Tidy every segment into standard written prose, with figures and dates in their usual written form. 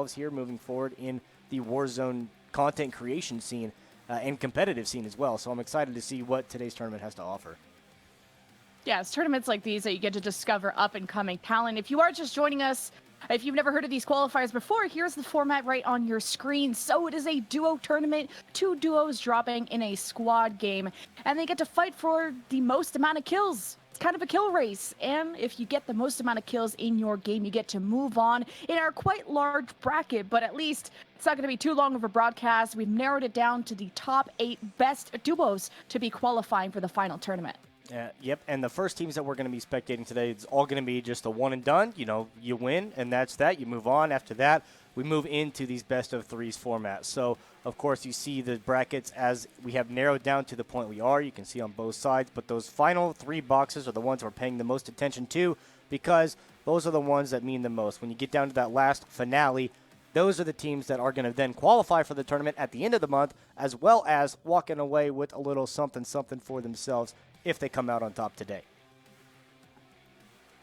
themselves here moving forward in the Warzone content creation scene and competitive scene as well. So I'm excited to see what today's tournament has to offer. Yeah, it's tournaments like these that you get to discover up-and-coming talent. If you are just joining us, if you've never heard of these qualifiers before, here's the format right on your screen. So it is a duo tournament, 2 duos dropping in a squad game, and they get to fight for the most amount of kills. It's kind of a kill race, and if you get the most amount of kills in your game, you get to move on in our quite large bracket, but at least it's not going to be too long of a broadcast. We've narrowed it down to the top 8 best duos to be qualifying for the final tournament. Yep, and the first teams that we're going to be spectating today, it's all going to be just a one and done. You know, you win, and that's that. You move on. After that, we move into these best-of-3s formats. So, of course, you see the brackets as we have narrowed down to the point we are. You can see on both sides, but those final 3 boxes are the ones we're paying the most attention to because those are the ones that mean the most. When you get down to that last finale, those are the teams that are going to then qualify for the tournament at the end of the month, as well as walking away with a little something for themselves if they come out on top today.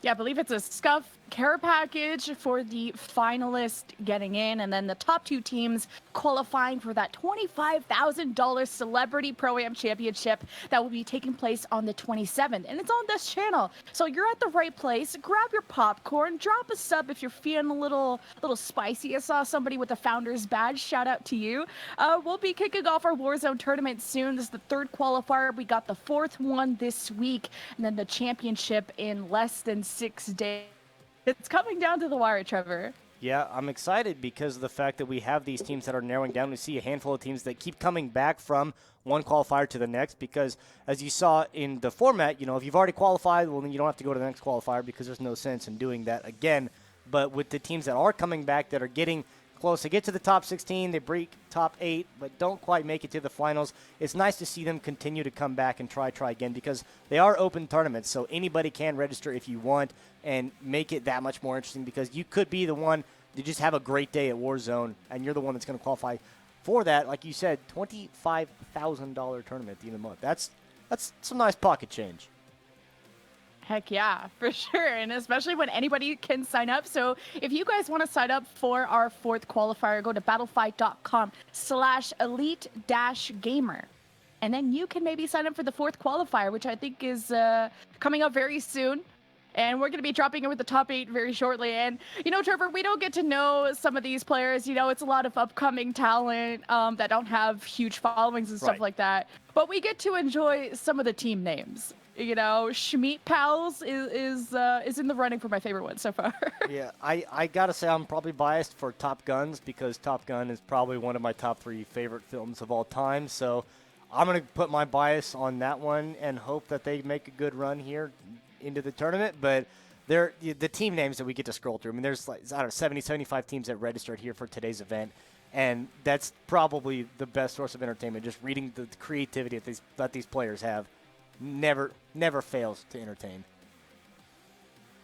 Yeah, I believe it's a scuff care package for the finalist getting in, and then the top 2 teams qualifying for that $25,000 Celebrity Pro-Am Championship that will be taking place on the 27th, and it's on this channel. So you're at the right place. Grab your popcorn, drop a sub if you're feeling a little spicy. I saw somebody with a Founders badge. Shout out to you. We'll be kicking off our Warzone tournament soon. This is the 3rd qualifier. We got the 4th one this week, and then the championship in less than 6 days. It's coming down to the wire, Trevor. Yeah, I'm excited because of the fact that we have these teams that are narrowing down. We see a handful of teams that keep coming back from one qualifier to the next because, as you saw in the format, you know, if you've already qualified, well, then you don't have to go to the next qualifier because there's no sense in doing that again. But with the teams that are coming back that are getting close to get to the top 16, they break top 8, but don't quite make it to the finals. It's nice to see them continue to come back and try again because they are open tournaments, so anybody can register if you want and make it that much more interesting because you could be the one to just have a great day at Warzone, and you're the one that's going to qualify for that. Like you said, $25,000 tournament at the end of the month. That's some nice pocket change. Heck yeah, for sure. And especially when anybody can sign up. So if you guys want to sign up for our 4th qualifier, go to battlefight.com/elite-gamer. And then you can maybe sign up for the 4th qualifier, which I think is coming up very soon. And we're going to be dropping in with the top 8 very shortly. And, you know, Trevor, we don't get to know some of these players. You know, it's a lot of upcoming talent that don't have huge followings and stuff like that. But we get to enjoy some of the team names. You know, Schmeat Pals is in the running for my favorite one so far. Yeah, I got to say I'm probably biased for Top Guns because Top Gun is probably one of my top 3 favorite films of all time. So I'm going to put my bias on that one and hope that they make a good run here into the tournament. But the team names that we get to scroll through, I mean, there's like, I don't know, 70, 75 teams that registered here for today's event. And that's probably the best source of entertainment, just reading the creativity that these players have. Never fails to entertain.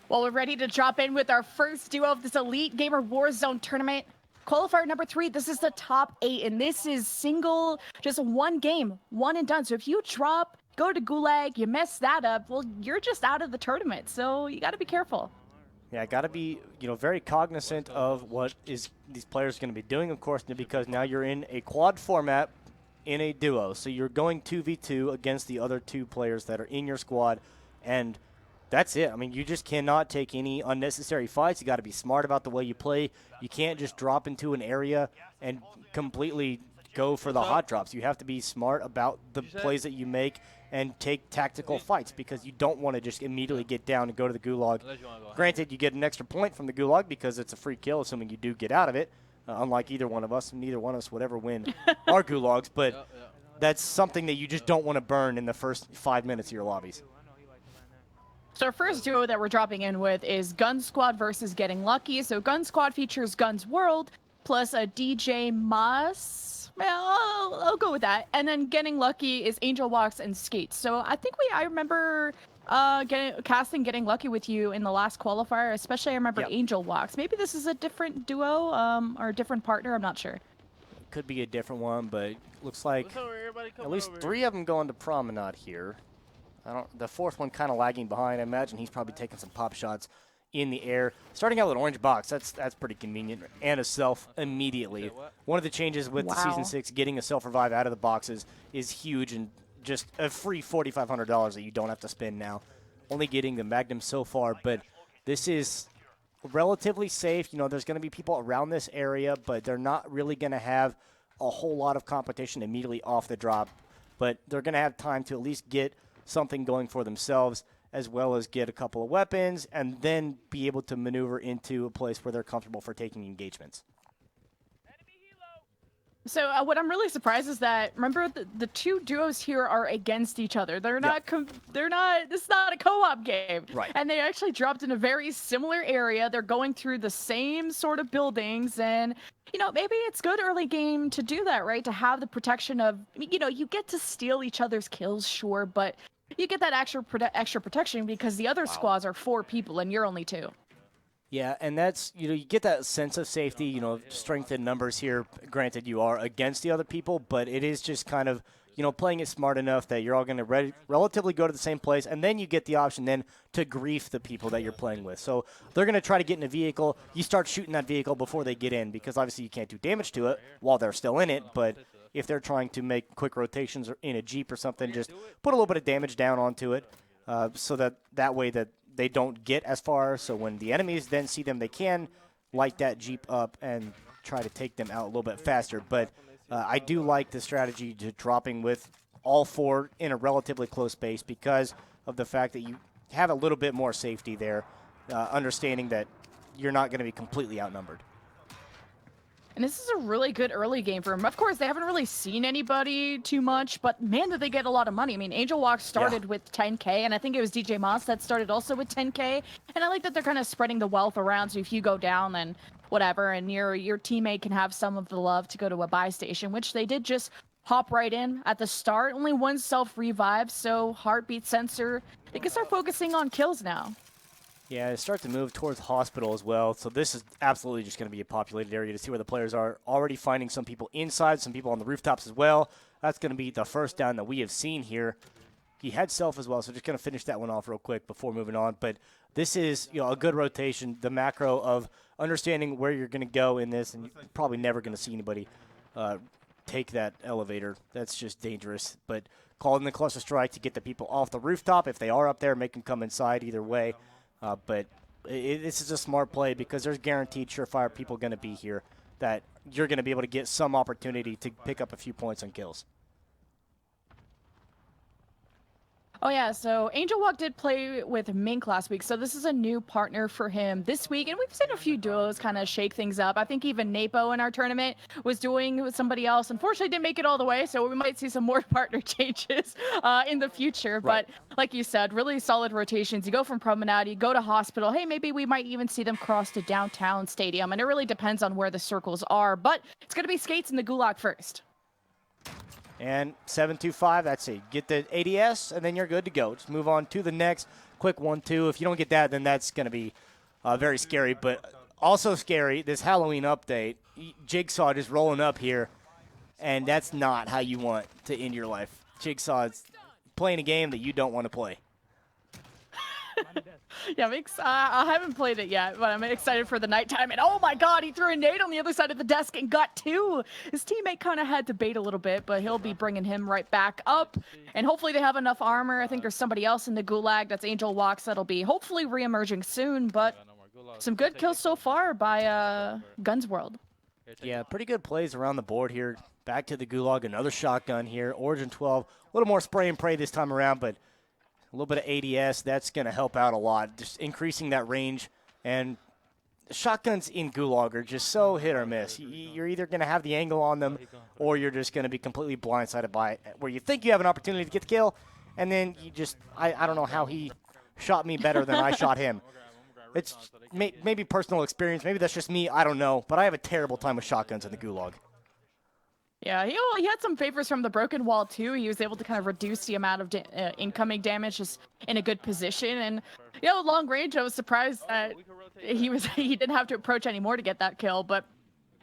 Well, we're ready to drop in with our first duo of this Elite Gamer Warzone tournament. Qualifier number 3, this is the top 8, and this is single, just one game, one and done. So if you drop, go to Gulag, you mess that up, well, you're just out of the tournament. So you got to be careful. Yeah, got to be, you know, very cognizant of what is these players going to be doing, of course, because now you're in a quad format in a duo. So you're going 2v2 against the other 2 players that are in your squad, and that's it. I mean, you just cannot take any unnecessary fights. You got to be smart about the way you play. You can't just drop into an area and completely go for the hot drops. You have to be smart about the plays that you make and take tactical fights because you don't want to just immediately get down and go to the gulag. Granted, you get an extra point from the gulag because it's a free kill, assuming you do get out of it. Unlike either one of us, neither one of us would ever win our gulags, but that's something that you just don't want to burn in the first 5 minutes of your lobbies. So our first duo that we're dropping in with is Gun Squad versus Getting Lucky. So Gun Squad features Guns World plus a DJ Moss. Well, I'll go with that. And then Getting Lucky is Angel Walks and Skates. So I think I remember casting Getting Lucky with you in the last qualifier, especially I remember Angel Walks. Maybe this is a different duo or a different partner, I'm not sure. Could be a different one, but looks like at least 3 of them going to Promenade here. The 4th one kind of lagging behind. I imagine he's probably taking some pop shots in the air. Starting out with an orange box, that's pretty convenient. And a self immediately. One of the changes with the Season 6, getting a self-revive out of the boxes is huge, and just a free $4,500 that you don't have to spend now. Only getting the Magnum so far, but this is relatively safe. You know, there's going to be people around this area, but they're not really going to have a whole lot of competition immediately off the drop. But they're going to have time to at least get something going for themselves, as well as get a couple of weapons, and then be able to maneuver into a place where they're comfortable for taking engagements. So what I'm really surprised is that, remember, the two duos here are against each other. They're not. This is not a co-op game. Right. And they actually dropped in a very similar area. They're going through the same sort of buildings, and you know, maybe it's good early game to do that, right? To have the protection of, you know, you get to steal each other's kills, sure, but you get that extra protection because the other squads are 4 people and you're only 2. Yeah, and that's, you know, you get that sense of safety, you know, strength in numbers here. Granted, you are against the other people, but it is just kind of, you know, playing it smart enough that you're all going to relatively go to the same place, and then you get the option then to grief the people that you're playing with. So they're going to try to get in a vehicle. You start shooting that vehicle before they get in, because obviously you can't do damage to it while they're still in it, but if they're trying to make quick rotations or in a Jeep or something, just put a little bit of damage down onto it, so that way that they don't get as far. So when the enemies then see them, they can light that Jeep up and try to take them out a little bit faster. But I do like the strategy to dropping with all 4 in a relatively close space, because of the fact that you have a little bit more safety there, understanding that you're not going to be completely outnumbered. And this is a really good early game for them. Of course, they haven't really seen anybody too much, but man, did they get a lot of money. I mean, Angel Walk started with 10K, and I think it was DJ Moss that started also with 10K. And I like that they're kind of spreading the wealth around, so if you go down, then whatever, and your teammate can have some of the love to go to a buy station, which they did just hop right in at the start. Only 1 self-revive, so heartbeat sensor. They can start focusing on kills now. Yeah, start to move towards hospital as well. So this is absolutely just going to be a populated area to see where the players are. Already finding some people inside, some people on the rooftops as well. That's going to be the first down that we have seen here. He had self as well, so just going to finish that one off real quick before moving on. But this is, you know, a good rotation. The macro of understanding where you're going to go in this, and you're probably never going to see anybody take that elevator. That's just dangerous. But calling the cluster strike to get the people off the rooftop. If they are up there, make them come inside either way. But this is a smart play, because there's guaranteed surefire people going to be here that you're going to be able to get some opportunity to pick up a few points on kills. Oh yeah, so Angel Walk did play with Mink last week, so this is a new partner for him this week, and we've seen a few duos kind of shake things up. I think even Napo in our tournament was doing with somebody else. Unfortunately, didn't make it all the way, so we might see some more partner changes in the future. Right. But like you said, really solid rotations. You go from Promenade, you go to Hospital. Hey, maybe we might even see them cross to Downtown Stadium, and it really depends on where the circles are. But it's going to be Skates in the Gulag first. And 725, that's it. Get the ADS, and then you're good to go. Just move on to the next. Quick 1-2. If you don't get that, then that's going to be very scary. But also scary, this Halloween update, Jigsaw just rolling up here, and that's not how you want to end your life. Jigsaw is playing a game that you don't want to play. Yeah, I haven't played it yet, but I'm excited for the nighttime. And oh my god, he threw a nade on the other side of the desk and got 2. His teammate kind of had to bait a little bit, but he'll be bringing him right back up. And hopefully they have enough armor. I think there's somebody else in the Gulag. That's Angel Walks. That'll be hopefully re-emerging soon, but some good kills so far by Guns World. Yeah, pretty good plays around the board here. Back to the Gulag, another shotgun here. Origin 12, a little more spray and pray this time around, but a little bit of ADS, that's going to help out a lot. Just increasing that range. And shotguns in Gulag are just so hit or miss. You're either going to have the angle on them, or you're just going to be completely blindsided by it, where you think you have an opportunity to get the kill, and then you just, I don't know how he shot me better than I shot him. It's maybe personal experience. Maybe that's just me. I don't know. But I have a terrible time with shotguns in the Gulag. Yeah, he had some favors from the broken wall too. He was able to kind of reduce the amount of incoming damage just in a good position. And you know, long range, I was surprised that he didn't have to approach anymore to get that kill. But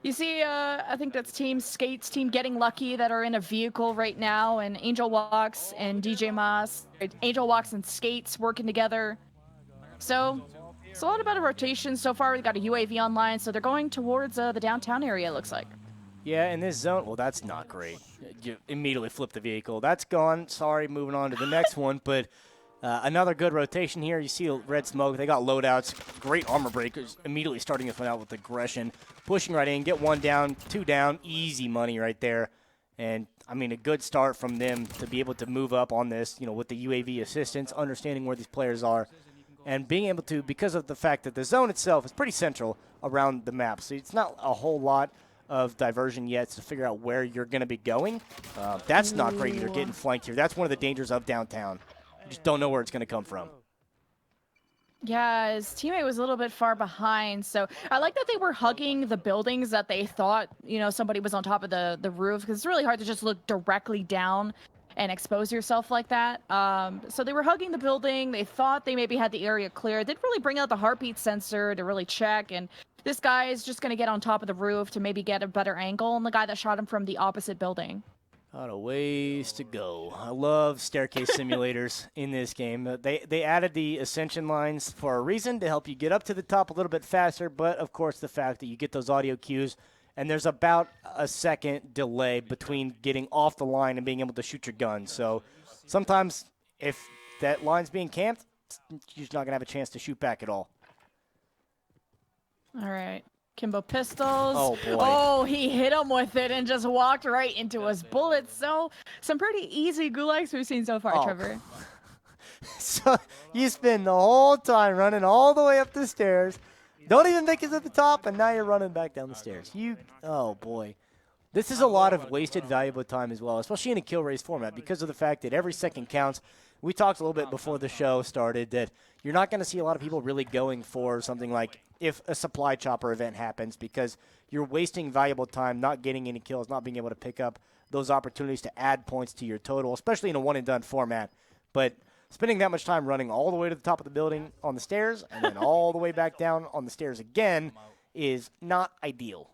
you see, I think that's Team Skates, Team Getting Lucky that are in a vehicle right now, and Angel Walks and DJ Moss, Angel Walks and Skates working together. So It's a lot about a rotation so far. We've got a UAV online, so they're going towards the downtown area, it looks like. Yeah, in this zone, well, that's not great. You immediately flip the vehicle. That's gone. Sorry, moving on to the next one, but another good rotation here. You see red smoke. They got loadouts. Great armor breakers. Immediately starting this one out with aggression. Pushing right in. Get one down, two down. Easy money right there. And, I mean, a good start from them to be able to move up on this, with the UAV assistance, understanding where these players are, and being able to, because of the fact that the zone itself is pretty central around the map. So it's not a whole lot of diversion yet to figure out where you're going to be going. That's not great either, getting flanked here. That's one of the dangers of downtown. You just don't know where it's going to come from. Yeah, his teammate was a little bit far behind, so I like that they were hugging the buildings that they thought, somebody was on top of the roof, because it's really hard to just look directly down and expose yourself like that. So they were hugging the building. They thought they maybe had the area clear. Didn't really bring out the heartbeat sensor to really check, and this guy is just going to get on top of the roof to maybe get a better angle on the guy that shot him from the opposite building. Got a ways to go. I love staircase simulators in this game. They added the ascension lines for a reason, to help you get up to the top a little bit faster, but of course the fact that you get those audio cues, and there's about a second delay between getting off the line and being able to shoot your gun. So sometimes if that line's being camped, you're just not going to have a chance to shoot back at all. All right. Kimbo pistols. Oh, boy. Oh, he hit him with it and just walked right into his bullets. So, some pretty easy gulags we've seen so far, Trevor. So, you spend the whole time running all the way up the stairs. Don't even think it's at the top, and now you're running back down the stairs. Oh, boy. This is a lot of wasted valuable time as well, especially in a kill race format, because of the fact that every second counts. We talked a little bit before the show started that you're not going to see a lot of people really going for something like if a supply chopper event happens, because you're wasting valuable time not getting any kills, not being able to pick up those opportunities to add points to your total, especially in a one-and-done format. But spending that much time running all the way to the top of the building on the stairs and then all the way back down on the stairs again is not ideal.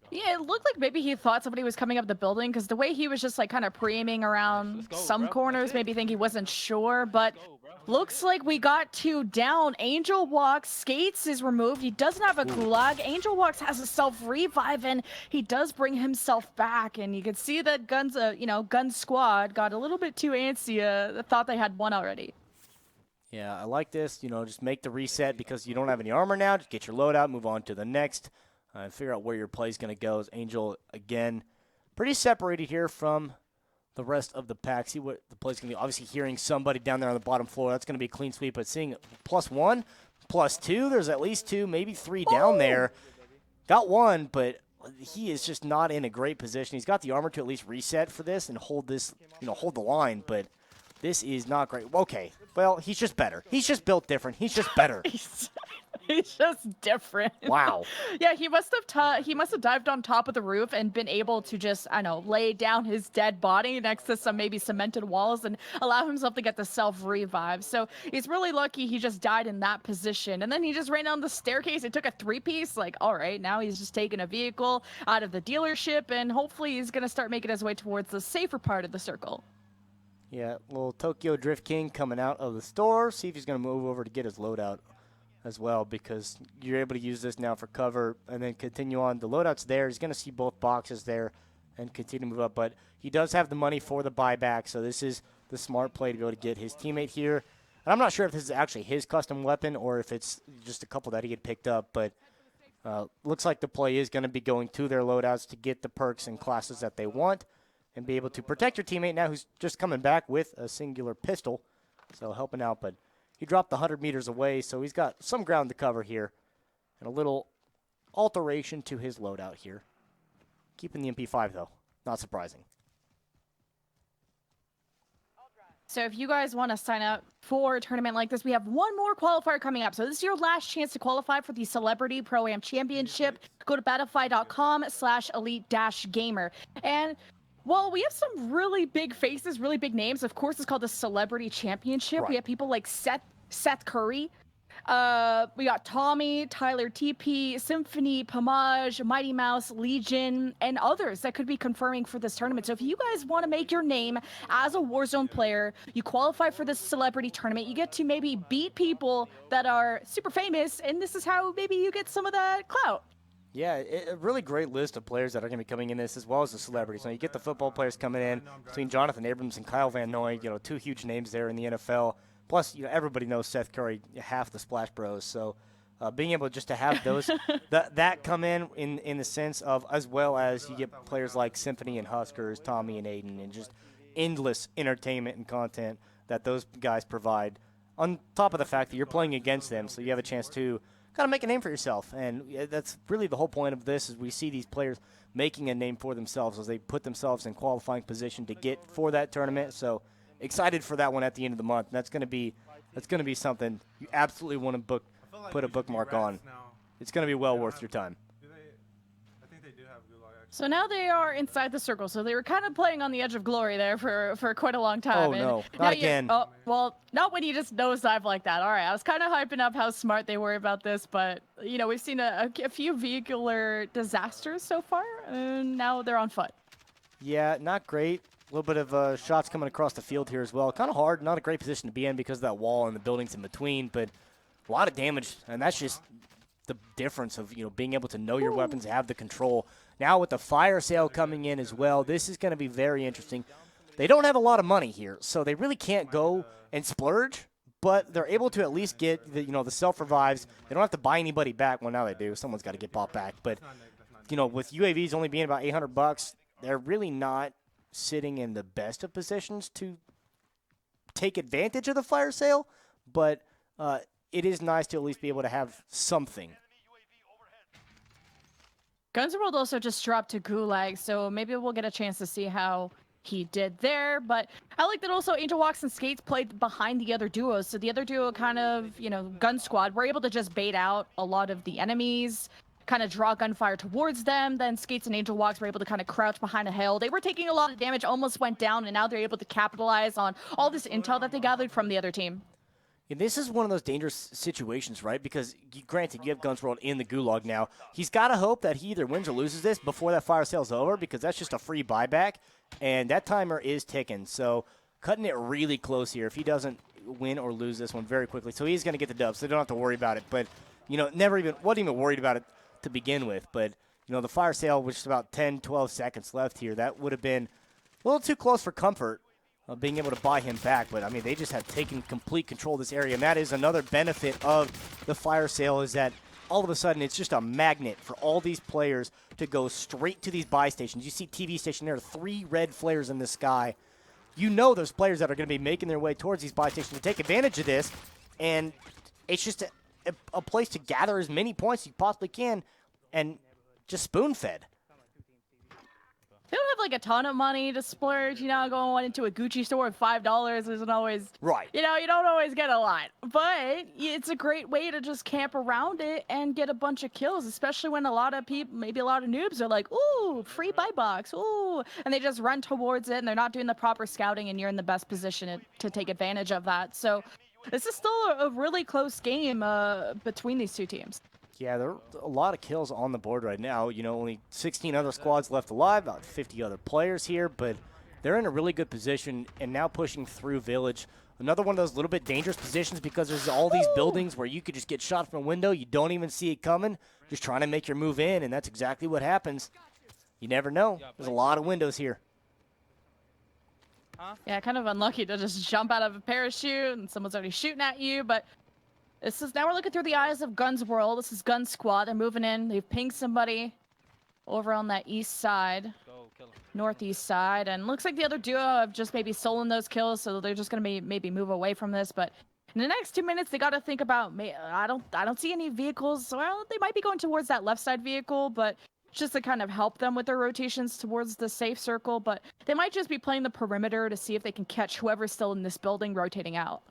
Yeah, it looked like maybe he thought somebody was coming up the building, because the way he was just like kind of pre-aiming around some corners, maybe think he wasn't sure, but looks like we got two down. Angel Walks, Skates is removed. He doesn't have a gulag. Angel Walks has a self-revive, and he does bring himself back, and you can see that Gun Squad got a little bit too antsy. Thought they had one already. Yeah, I like this. Just make the reset, because you don't have any armor now. Just get your loadout, move on to the next. Figure out where your play is going to go. As Angel, again, pretty separated here from the rest of the pack. See what the play is going to be. Obviously, hearing somebody down there on the bottom floor, that's going to be a clean sweep. But seeing +1, +2, there's at least 2, maybe 3 down there. Got one, but he is just not in a great position. He's got the armor to at least reset for this and hold this, hold the line. But this is not great. Okay, well, he's just better. He's just built different. He's just better. He's just different. Wow. Yeah, he must have dived on top of the roof and been able to just, lay down his dead body next to some maybe cemented walls and allow himself to get the self-revive. So he's really lucky he just died in that position. And then he just ran down the staircase and took a 3-piece. Like, all right, now he's just taking a vehicle out of the dealership, and hopefully he's going to start making his way towards the safer part of the circle. Yeah, little Tokyo Drift King coming out of the store. See if he's going to move over to get his loadout as well, because you're able to use this now for cover and then continue on. The loadout's there. He's going to see both boxes there and continue to move up, but he does have the money for the buyback, so this is the smart play to be able to get his teammate here. And I'm not sure if this is actually his custom weapon or if it's just a couple that he had picked up, but looks like the play is going to be going to their loadouts to get the perks and classes that they want and be able to protect your teammate now, who's just coming back with a singular pistol, so helping out. But he dropped the 100 meters away, so he's got some ground to cover here. And a little alteration to his loadout here. Keeping the MP5, though. Not surprising. So if you guys want to sign up for a tournament like this, we have one more qualifier coming up. So this is your last chance to qualify for the Celebrity Pro-Am Championship. Go to battlefy.com/elite-gamer. And well, we have some really big faces, really big names. Of course, it's called the Celebrity Championship. Right. We have people like Seth Curry, We got Tommy, Tyler TP, Symphony, Pomage, Mighty Mouse, Legion, and others that could be confirming for this tournament. So if you guys want to make your name as a Warzone player, you qualify for this celebrity tournament, you get to maybe beat people that are super famous, and this is how maybe you get some of that clout. Yeah, a really great list of players that are going to be coming in this, as well as the celebrities. Now, you get the football players coming in between Jonathan Abrams and Kyle Van Noy, two huge names there in the NFL. Plus, everybody knows Seth Curry, half the Splash Bros. So being able just to have those, that come in the sense of, as well as you get players like Symphony and Huskers, Tommy and Aiden, and just endless entertainment and content that those guys provide, on top of the fact that you're playing against them, so you have a chance to kind of make a name for yourself. And that's really the whole point of this, is we see these players making a name for themselves as they put themselves in qualifying position to get for that tournament. So excited for that one at the end of the month. And that's going to be something you absolutely want to put a bookmark on. It's going to be well worth your time. So now they are inside the circle. So they were kind of playing on the edge of glory there for quite a long time. Oh, no. Not again. Oh, well, not when you just nosedive like that. All right, I was kind of hyping up how smart they were about this, but, we've seen a few vehicular disasters so far, and now they're on foot. Yeah, not great. A little bit of shots coming across the field here as well. Kind of hard, not a great position to be in because of that wall and the buildings in between, but a lot of damage, and that's just the difference of, being able to know your weapons, have the control. Now with the fire sale coming in as well, this is going to be very interesting. They don't have a lot of money here, so they really can't go and splurge, but they're able to at least get the self-revives. They don't have to buy anybody back. Well, now they do. Someone's got to get bought back. But, with UAVs only being about $800, they're really not sitting in the best of positions to take advantage of the fire sale, but it is nice to at least be able to have something. Guns World also just dropped to Gulag, so maybe we'll get a chance to see how he did there. But I like that also Angel Walks and Skates played behind the other duos. So the other duo kind of, Gun Squad, were able to just bait out a lot of the enemies, kind of draw gunfire towards them. Then Skates and Angel Walks were able to kind of crouch behind a hill. They were taking a lot of damage, almost went down, and now they're able to capitalize on all this intel that they gathered from the other team. Yeah, this is one of those dangerous situations, right? Because, granted, you have Guns World in the gulag now. He's got to hope that he either wins or loses this before that fire sale's over, because that's just a free buyback, and that timer is ticking. So cutting it really close here if he doesn't win or lose this one very quickly. So he's going to get the dub, so they don't have to worry about it. But, wasn't even worried about it to begin with. But, the fire sale, which is about 10, 12 seconds left here, that would have been a little too close for comfort. Being able to buy him back, but they just have taken complete control of this area, and that is another benefit of the fire sale, is that all of a sudden it's just a magnet for all these players to go straight to these buy stations. You see TV station, there are 3 red flares in the sky. There's players that are going to be making their way towards these buy stations to take advantage of this, and it's just a place to gather as many points as you possibly can and just spoon-fed. They don't have a ton of money to splurge, going into a Gucci store with $5 isn't always, right. You don't always get a lot, but it's a great way to just camp around it and get a bunch of kills, especially when a lot of people, maybe a lot of noobs are like, ooh, free buy box, ooh, and they just run towards it and they're not doing the proper scouting, and you're in the best position to take advantage of that. So this is still a really close game between these two teams. Yeah, there are a lot of kills on the board right now. Only 16 other squads left alive, about 50 other players here, but they're in a really good position and now pushing through Village. Another one of those little bit dangerous positions because there's all these buildings where you could just get shot from a window. You don't even see it coming, just trying to make your move in, and that's exactly what happens. You never know. There's a lot of windows here. Yeah, kind of unlucky to just jump out of a parachute and someone's already shooting at you, but now we're looking through the eyes of Guns World. This is Gun Squad. They're moving in. They've pinged somebody over on that east side, northeast side, and looks like the other duo have just maybe stolen those kills, so they're just gonna maybe move away from this. But in the next 2 minutes, they got to think about. I don't see any vehicles. Well, they might be going towards that left side vehicle, but just to kind of help them with their rotations towards the safe circle. But they might just be playing the perimeter to see if they can catch whoever's still in this building rotating out.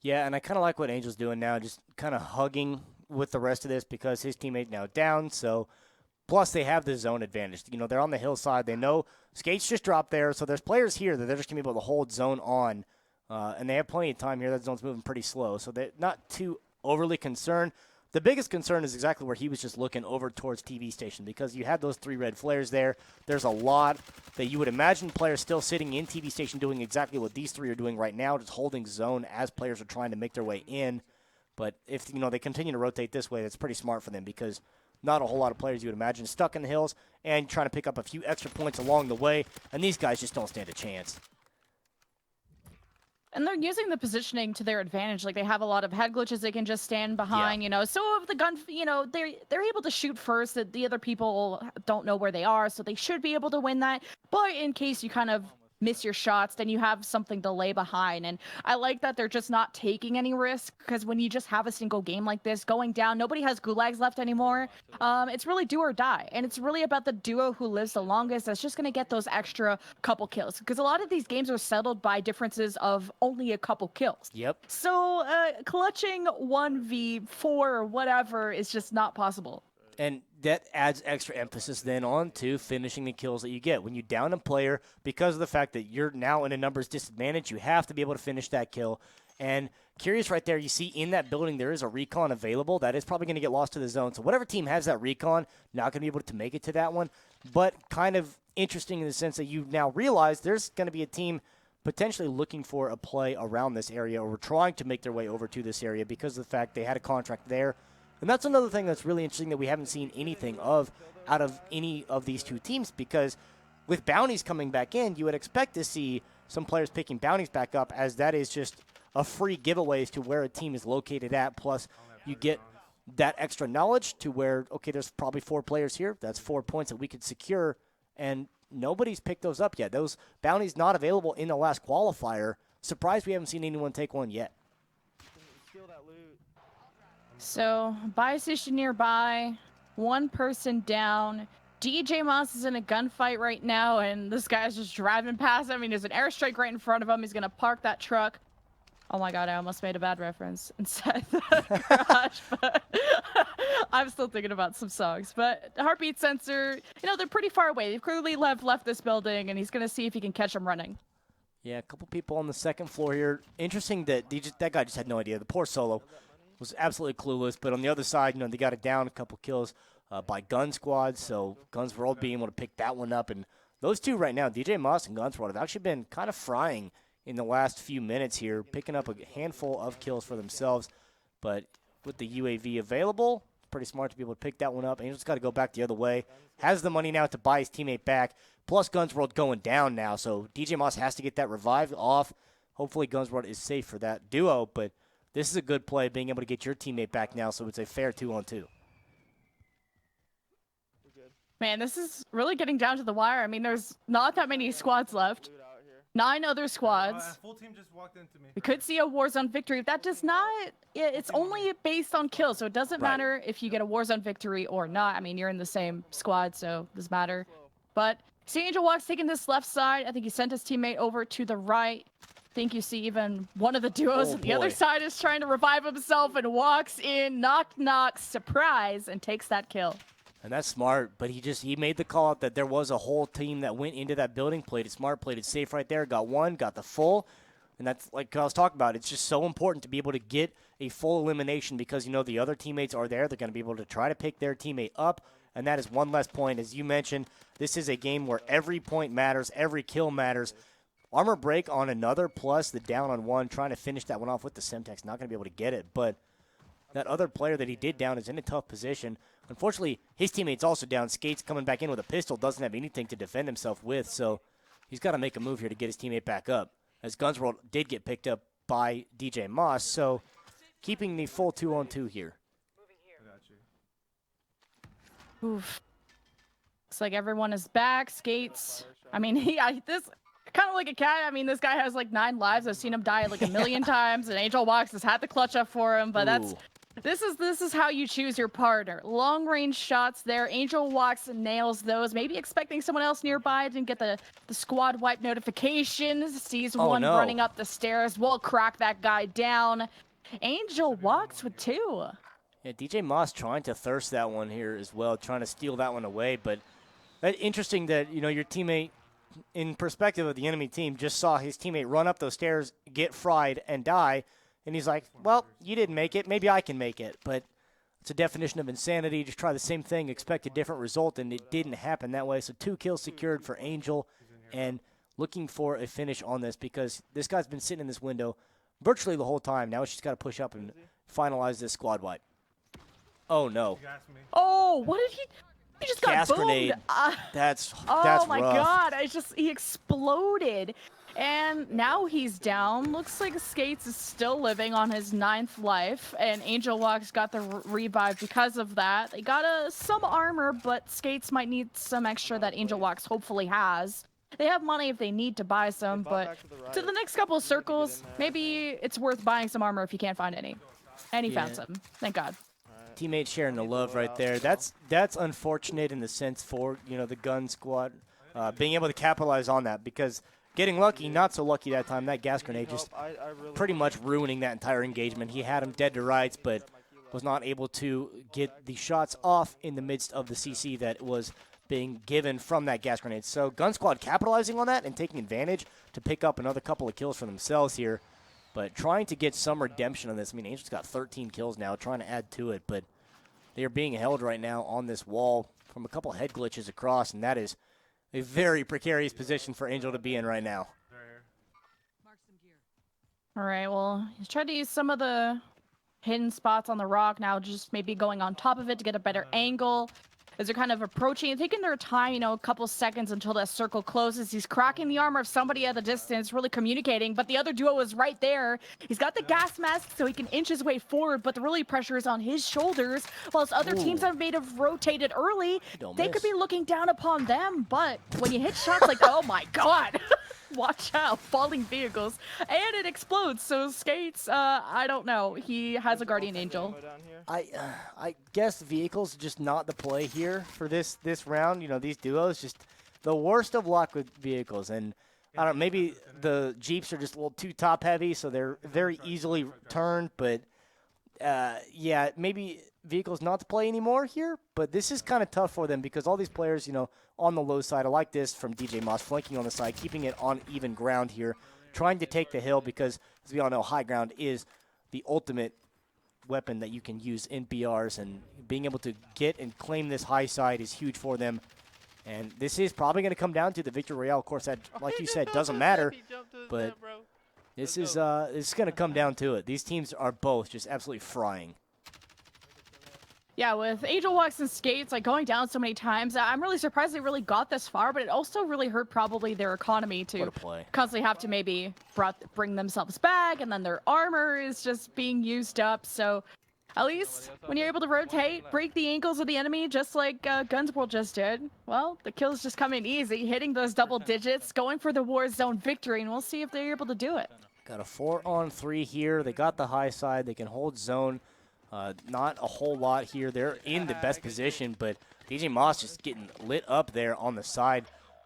Yeah, and I kind of like what Angel's doing now, just kind of hugging with the rest of this because his teammate now down. So, plus they have the zone advantage. They're on the hillside. They know Skates just dropped there, so there's players here that they're just going to be able to hold zone on. And they have plenty of time here. That zone's moving pretty slow, so they're not too overly concerned. The biggest concern is exactly where he was just looking over towards TV station, because you had those 3 red flares there. There's a lot that you would imagine players still sitting in TV station doing exactly what these 3 are doing right now, just holding zone as players are trying to make their way in. But if they continue to rotate this way, that's pretty smart for them, because not a whole lot of players you would imagine stuck in the hills and trying to pick up a few extra points along the way, and these guys just don't stand a chance. And they're using the positioning to their advantage. Like, they have a lot of head glitches they can just stand behind, So if the gun, they're able to shoot first, that the other people don't know where they are, so they should be able to win that. But in case you kind of miss your shots, then you have something to lay behind. And I like that they're just not taking any risk, because when you just have a single game like this going down, nobody has gulags left anymore. It's really do or die, and it's really about the duo who lives the longest that's just going to get those extra couple kills, because a lot of these games are settled by differences of only a couple kills. Yep. So clutching 1v4 or whatever is just not possible. And that adds extra emphasis then on to finishing the kills that you get. When you down a player, because of the fact that you're now in a numbers disadvantage, you have to be able to finish that kill. And curious right there, you see in that building there is a recon available. That is probably going to get lost to the zone. So whatever team has that recon, not going to be able to make it to that one. But kind of interesting in the sense that you now realize there's going to be a team potentially looking for a play around this area, or trying to make their way over to this area because of the fact they had a contract there. And that's another thing that's really interesting that we haven't seen anything of out of any of these 2 teams, because with bounties coming back in, you would expect to see some players picking bounties back up, as that is just a free giveaway as to where a team is located at. Plus, you get that extra knowledge to where, okay, there's probably 4 players here. That's 4 points that we could secure, and nobody's picked those up yet. Those bounties not available in the last qualifier. Surprised we haven't seen anyone take one yet. So, buy station nearby, 1 person down. DJ Moss is in a gunfight right now, and this guy's just driving past. I mean, there's an airstrike right in front of him. He's going to park that truck. Oh my god, I almost made a bad reference inside the garage, but I'm still thinking about some songs. But heartbeat sensor, they're pretty far away. They've clearly left this building, and he's going to see if he can catch them running. Yeah, a couple people on the second floor here. Interesting that that guy just had no idea. The poor Solo was absolutely clueless. But on the other side, they got it down, a couple kills by Gun Squad. So Guns World being able to pick that one up. And those 2 right now, DJ Moss and Guns World, have actually been kind of frying in the last few minutes here, picking up a handful of kills for themselves. But with the UAV available, pretty smart to be able to pick that one up. Angel's got to go back the other way. Has the money now to buy his teammate back. Plus Guns World going down now. So DJ Moss has to get that revive off. Hopefully Guns World is safe for that duo. But this is a good play, being able to get your teammate back now, so it's a fair 2-on-2. Man, this is really getting down to the wire. I mean, there's not that many squads left. 9 other squads. Full team just walked into me. We could see a Warzone victory. That does not... It's only based on kills, so it doesn't matter if you get a Warzone victory or not. I mean, you're in the same squad, so it doesn't matter. But see Angel Walk's taking this left side. I think he sent his teammate over to the right. I think you see even one of the duos on the other side is trying to revive himself and walks in, knock, knock, surprise, and takes that kill. And that's smart, but he made the call out that there was a whole team that went into that building, played it smart, played it safe right there, got one, got the full. And that's like I was talking about. It's just so important to be able to get a full elimination, because, the other teammates are there. They're going to be able to try to pick their teammate up, and that is one less point. As you mentioned, this is a game where every point matters, every kill matters. Armor break on another, plus the down on 1, trying to finish that one off with the Semtex. Not going to be able to get it, but that other player that he did down is in a tough position. Unfortunately, his teammate's also down. Skate's coming back in with a pistol, doesn't have anything to defend himself with, so he's got to make a move here to get his teammate back up, as Guns World did get picked up by DJ Moss, so keeping the full 2-on-2 here. Oof. Looks like everyone is back. Skates. I mean, this kind of like a cat. I mean, this guy has like 9 lives. I've seen him die like a million times, and Angel Walks has had the clutch up for him, but this is how you choose your partner. Long range shots there. Angel Walks and nails those. Maybe expecting someone else nearby. Didn't get the squad wipe notifications. Sees one running up the stairs. Will crack that guy down. Angel Walks with 2. Yeah, DJ Moss trying to thirst that one here as well, trying to steal that one away. But interesting that, your teammate, in perspective of the enemy team, just saw his teammate run up those stairs, get fried, and die. And he's like, well, you didn't make it. Maybe I can make it. But it's a definition of insanity. Just try the same thing, expect a different result, and it didn't happen that way. So 2 kills secured for Angel, and looking for a finish on this because this guy's been sitting in this window virtually the whole time. Now she's got to push up and finalize this squad wipe. Oh, no. Oh, what did he? He just got Gas boomed. grenade. That's Oh my rough. God! He exploded, and now he's down. Looks like Skates is still living on his 9th life, and Angel Walks got the revive because of that. They got some armor, but Skates might need some extra that Angel Walks hopefully has. They have money if they need to buy some, but to the next couple of circles, maybe it's worth buying some armor if you can't find any. And he found some. Thank God. Teammates sharing the love right there. That's unfortunate in the sense for the gun squad being able to capitalize on that, because getting lucky, not so lucky that time. That gas grenade just pretty much ruining that entire engagement. He had him dead to rights, but was not able to get the shots off in the midst of the CC that was being given from that gas grenade. So gun squad capitalizing on that and taking advantage to pick up another couple of kills for themselves here. But trying to get some redemption on this. I mean, Angel's got 13 kills now, trying to add to it. But they are being held right now on this wall from a couple head glitches across, and that is a very precarious position for Angel to be in right now. All right, well, he's tried to use some of the hidden spots on the rock now, just maybe going on top of it to get a better angle. As they're kind of approaching and taking their time, a couple seconds until that circle closes. He's cracking the armor of somebody at a distance, really communicating, but the other duo is right there. He's got the gas mask so he can inch his way forward, but the really pressure is on his shoulders, whilst other teams have rotated early. They could be looking down upon them, but when you hit shots like, oh my God, watch out, falling vehicles, and it explodes. So Skates, I don't know. He has a Guardian Angel. I guess vehicles just not the play here for this round. These duos just the worst of luck with vehicles, and I don't know, maybe the Jeeps are just a little too top heavy, so they're very easily turned. But yeah, maybe vehicles not to play anymore here. But this is kind of tough for them because all these players, on the low side. I like this from DJ Moss, flanking on the side, keeping it on even ground here, trying to take the hill because, as we all know, high ground is the ultimate weapon that you can use in BRs, and being able to get and claim this high side is huge for them. And this is probably going to come down to the Victory Royale. Of course, that, like you said, doesn't matter, but this is going to come down to it. These teams are both just absolutely frying. Yeah, with Angel Walks and Skates going down so many times, I'm really surprised they really got this far, but it also really hurt probably their economy to constantly have to maybe bring themselves back, and then their armor is just being used up. So at least when you're able to rotate, break the ankles of the enemy, just like Guns World just did, well, the kills just come in easy, hitting those double digits, going for the Warzone victory, and we'll see if they're able to do it. Got a 4-on-3 here. They got the high side. They can hold zone. Not a whole lot here. They're in the best position, but DJ Moss just getting lit up there on the side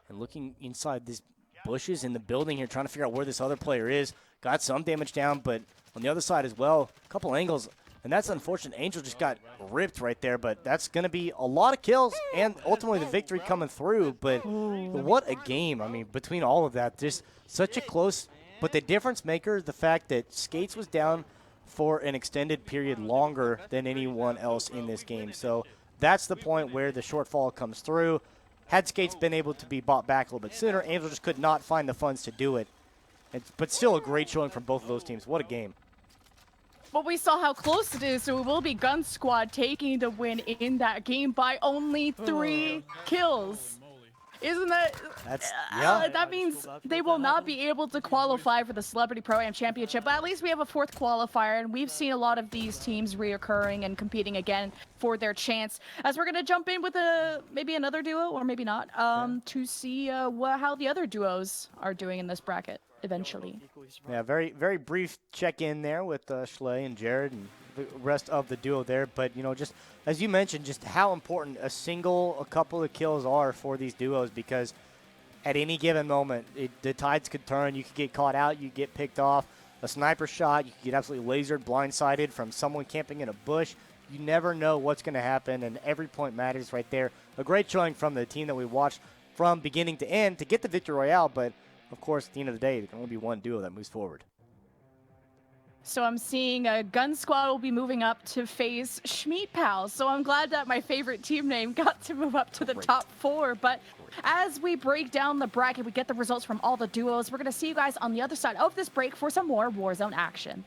and looking inside these bushes in the building here, trying to figure out where this other player is. Got some damage down, but on the other side as well, a couple angles, and that's unfortunate. Angel just got ripped right there, but that's going to be a lot of kills and ultimately the victory coming through. But what a game. I mean, between all of that, just such a close, but the difference maker is the fact that Skates was down for an extended period longer than anyone else in this game. So that's the point where the shortfall comes through. Had Skates been able to be bought back a little bit sooner, Angel just could not find the funds to do it. But still a great showing from both of those teams. What a game. But we saw how close it is, so it will be Gun Squad taking the win in that game by only 3 kills. Isn't that? That means they will not be able to qualify for the Celebrity Pro-Am Championship. But at least we have a 4th qualifier, and we've seen a lot of these teams reoccurring and competing again for their chance. As we're going to jump in with maybe another duo, or maybe not, to see how the other duos are doing in this bracket eventually. Yeah, very, very brief check-in there with Schley and Jared and the rest of the duo there. But, just as you mentioned, just how important a couple of kills are for these duos, because at any given moment, the tides could turn. You could get caught out. You get picked off. A sniper shot. You could get absolutely lasered, blindsided from someone camping in a bush. You never know what's going to happen, and every point matters right there. A great showing from the team that we watched from beginning to end to get the Victory Royale, but, of course, at the end of the day, there can only be one duo that moves forward. So I'm seeing a Gun Squad will be moving up to face Schmeat Pals. So I'm glad that my favorite team name got to move up to the top 4. But as we break down the bracket, we get the results from all the duos. We're going to see you guys on the other side of this break for some more Warzone action.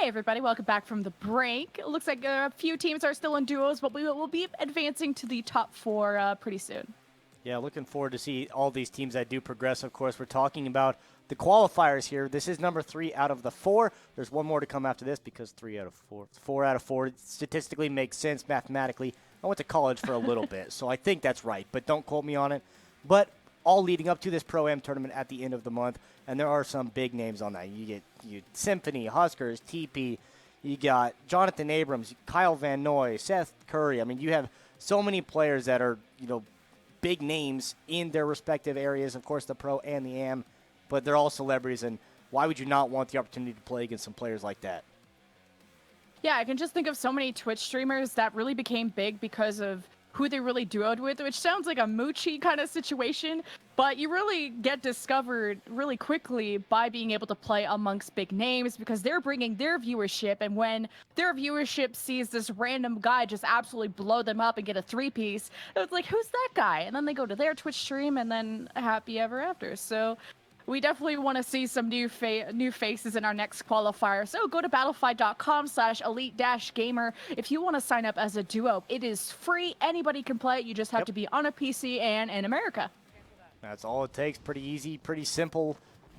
everybody, welcome back from the break. It looks like a few teams are still in duos, but we will be advancing to the top 4 pretty soon. Yeah, looking forward to see all these teams that do progress. Of course, we're talking about the qualifiers here. This is number 3 out of the 4. There's one more to come after this because 3 out of 4. 4 out of 4 statistically makes sense mathematically. I went to college for a little bit, so I think that's right, but don't quote me on it. But all leading up to this Pro-Am tournament at the end of the month, and there are some big names on that. You get Symphony, Huskers, TP, you got Jonathan Abrams, Kyle Van Noy, Seth Curry. I mean, you have so many players that are, big names in their respective areas, of course, the Pro and the Am, but they're all celebrities, and why would you not want the opportunity to play against some players like that? Yeah, I can just think of so many Twitch streamers that really became big because of who they really duoed with, which sounds like a Moochie kind of situation, but you really get discovered really quickly by being able to play amongst big names because they're bringing their viewership, and when their viewership sees this random guy just absolutely blow them up and get a 3-piece, it's like, who's that guy? And then they go to their Twitch stream and then happy ever after. So we definitely want to see some new faces in our next qualifier. So go to battlefy.com/elite-gamer if you want to sign up as a duo. It is free. Anybody can play it. You just have to be on a PC and in America. That's all it takes. Pretty easy, pretty simple.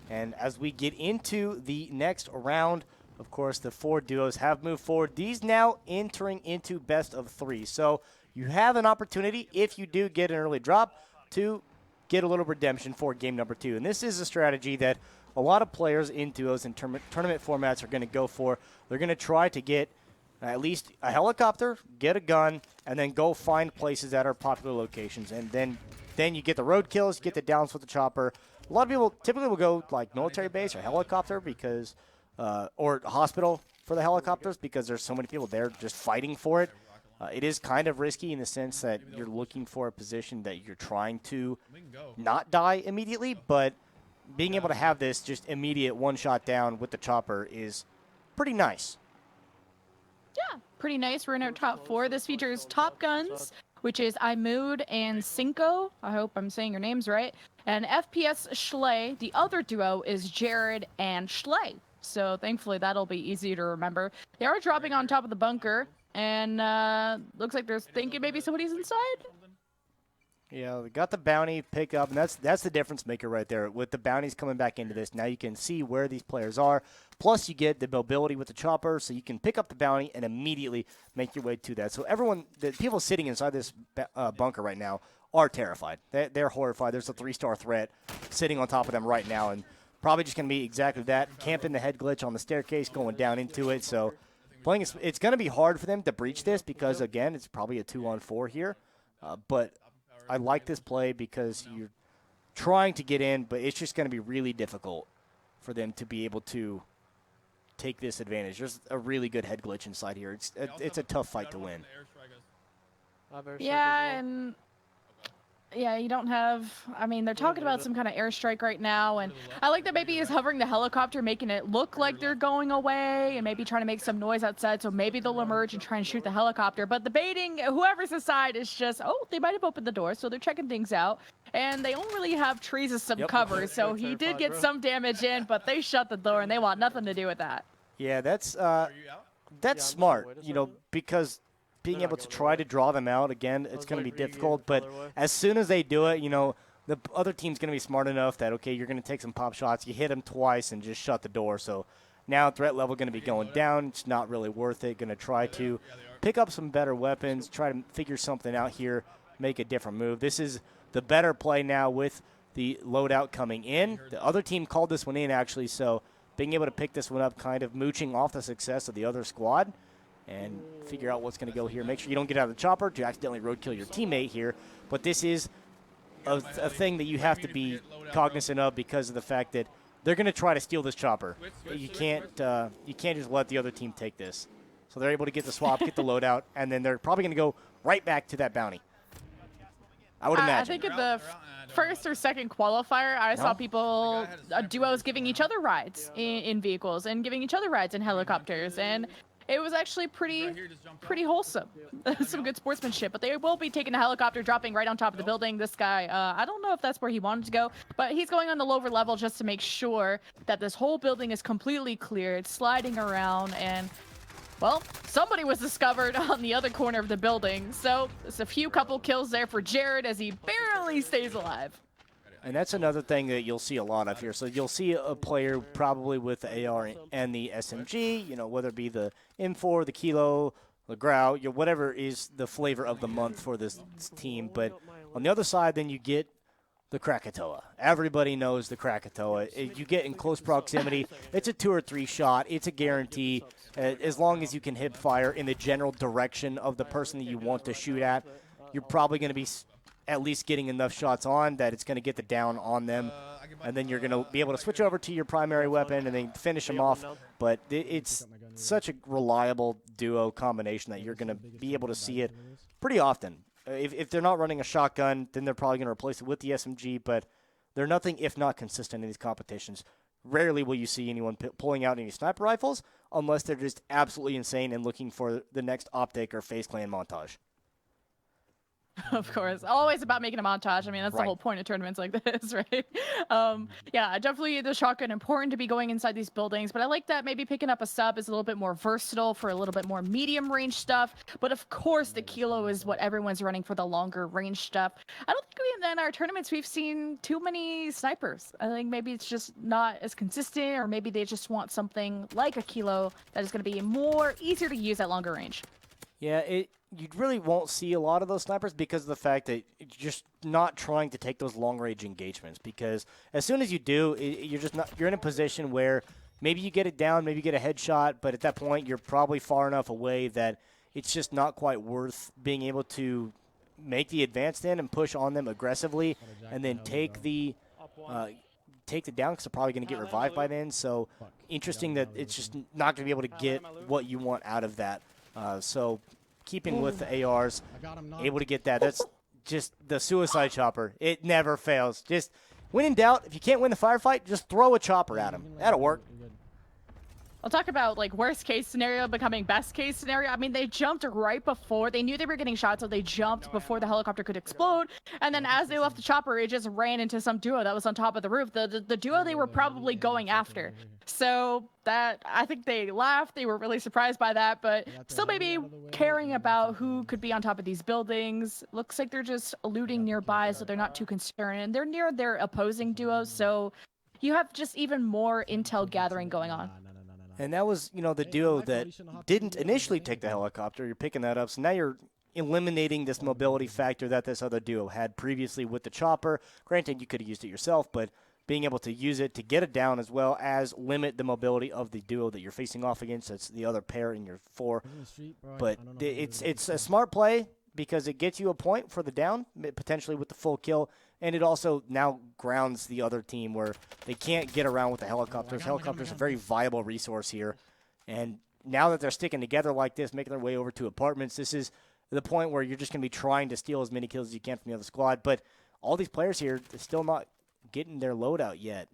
And as we get into the next round, of course, the 4 duos have moved forward. These now entering into best of 3. So you have an opportunity, if you do get an early drop, to get a little redemption for game number 2. And this is a strategy that a lot of players in duos and tournament formats are going to go for. They're going to try to get at least a helicopter, get a gun, and then go find places that are popular locations. And then you get the road kills, get the downs with the chopper. A lot of people typically will go like military base or helicopter because, or hospital for the helicopters because there's so many people there just fighting for it. It is kind of risky in the sense that you're looking for a position that you're trying to not die immediately, but being able to have this just immediate one-shot down with the chopper is pretty nice. Yeah, pretty nice. We're in our top 4. This features Top Guns, which isImood and Cinco. I hope I'm saying your names right. And FPS Schley. The other duo is Jared and Schley. So thankfully that'll be easy to remember. They are dropping on top of the bunker. And looks like they're thinking maybe somebody's inside. Yeah, we got the bounty pick up, and that's the difference maker right there. With the bounties coming back into this, now you can see where these players are. Plus, you get the mobility with the chopper, so you can pick up the bounty and immediately make your way to that. So everyone, the people sitting inside this bunker right now are terrified. They're horrified. There's a 3-star threat sitting on top of them right now, and probably just going to be exactly that. Camping the head glitch on the staircase, going down into it, so playing, it's going to be hard for them to breach this because, again, it's probably a 2-on-4 here. But I like this play because you're trying to get in, but it's just going to be really difficult for them to be able to take this advantage. There's a really good head glitch inside here. It's a tough fight to win. Yeah, and yeah, you don't have, I mean, they're talking about some kind of airstrike right now, and I like that maybe he's hovering the helicopter, making it look like they're going away, and maybe trying to make some noise outside, so maybe they'll emerge and try and shoot the helicopter. But the baiting, whoever's inside is just, oh, they might have opened the door, so they're checking things out. And they don't really have trees as some cover, so he did get some damage in, but they shut the door, and they want nothing to do with that. Yeah, that's smart, because being able to try to draw them out, again, it's going to be difficult. But as soon as they do it, the other team's going to be smart enough that, okay, you're going to take some pop shots. You hit them twice and just shut the door. So now threat level going to be going down. It's not really worth it. Going to try to pick up some better weapons, try to figure something out here, make a different move. This is the better play now with the loadout coming in. The other team called this one in, actually, so being able to pick this one up, kind of mooching off the success of the other squad, and figure out what's going to go here. Make sure you don't get out of the chopper to accidentally roadkill your teammate here. But this is a thing that you have to be cognizant of because of the fact that they're going to try to steal this chopper. You can't just let the other team take this. So they're able to get the swap, get the loadout, and then they're probably going to go right back to that bounty. I would imagine. I think in the first or second qualifier, I saw people, duos giving each other rides in vehicles and giving each other rides in helicopters. And it was actually pretty wholesome. Some good sportsmanship, but they will be taking a helicopter, dropping right on top of the building. This guy, I don't know if that's where he wanted to go, but he's going on the lower level just to make sure that this whole building is completely cleared, sliding around, and well, somebody was discovered on the other corner of the building. So there's a few couple kills there for Jared as he barely stays alive. And that's another thing that you'll see a lot of here. So you'll see a player probably with the AR and the SMG, you know, whether it be the M4, the Kilo, the Grau, you know, whatever is the flavor of the month for this team. But on the other side, then you get the Krakatoa. Everybody knows the Krakatoa. You get in close proximity. It's a 2 or 3 shot. It's a guarantee. As long as you can hip fire in the general direction of the person that you want to shoot at, you're probably going to be at least getting enough shots on that it's going to get the down on them. And then you're going to be able to switch over to your primary weapon and then finish them off. But it's such a reliable duo combination that you're going to be able to see it pretty often. If they're not running a shotgun, then they're probably going to replace it with the SMG, but they're nothing if not consistent in these competitions. Rarely will you see anyone pulling out any sniper rifles unless they're just absolutely insane and looking for the next optic or Face Clan montage. Of course. Always about making a montage. I mean, that's the whole point of tournaments like this, right? Yeah, definitely the shotgun important to be going inside these buildings, but I like that maybe picking up a sub is a little bit more versatile for a little bit more medium range stuff. But of course, the Kilo is what everyone's running for the longer range stuff. I don't think in our tournaments we've seen too many snipers. I think maybe it's just not as consistent, or maybe they just want something like a Kilo that is going to be more easier to use at longer range. Yeah, you really won't see a lot of those snipers because of the fact that you're just not trying to take those long-range engagements. Because as soon as you do, you're in a position where maybe you get it down, maybe you get a headshot, but at that point you're probably far enough away that it's just not quite worth being able to make the advance in and push on them aggressively, and then take the down because they're probably going to get revived by then. So interesting that it's just not going to be able to get what you want out of that. So keeping with the ARs, able to get that. That's just the suicide chopper. It never fails. Just when in doubt, if you can't win the firefight, just throw a chopper at him. That'll work. I'll talk about like worst case scenario becoming best case scenario. I mean, they jumped right before. They knew they were getting shot, so they jumped before the helicopter could explode. And then as they left the chopper, it just ran into some duo that was on top of the roof. The duo they were probably going after. So that, I think they laughed. They were really surprised by that, but still maybe caring about who could be on top of these buildings. Looks like they're just looting nearby, so they're not too concerned. And they're near their opposing duos, so you have just even more intel gathering going on. And that was, you know, the duo that didn't initially take the helicopter. You're picking that up. So now you're eliminating this mobility factor that this other duo had previously with the chopper. Granted, you could have used it yourself, but being able to use it to get it down as well as limit the mobility of the duo that you're facing off against. That's the other pair in your 4. But it's a smart play because it gets you a point for the down, potentially with the full kill. And it also now grounds the other team where they can't get around with the helicopters. Helicopters are a very viable resource here. And now that they're sticking together like this, making their way over to apartments, this is the point where you're just going to be trying to steal as many kills as you can from the other squad. But all these players here, they're still not getting their loadout yet.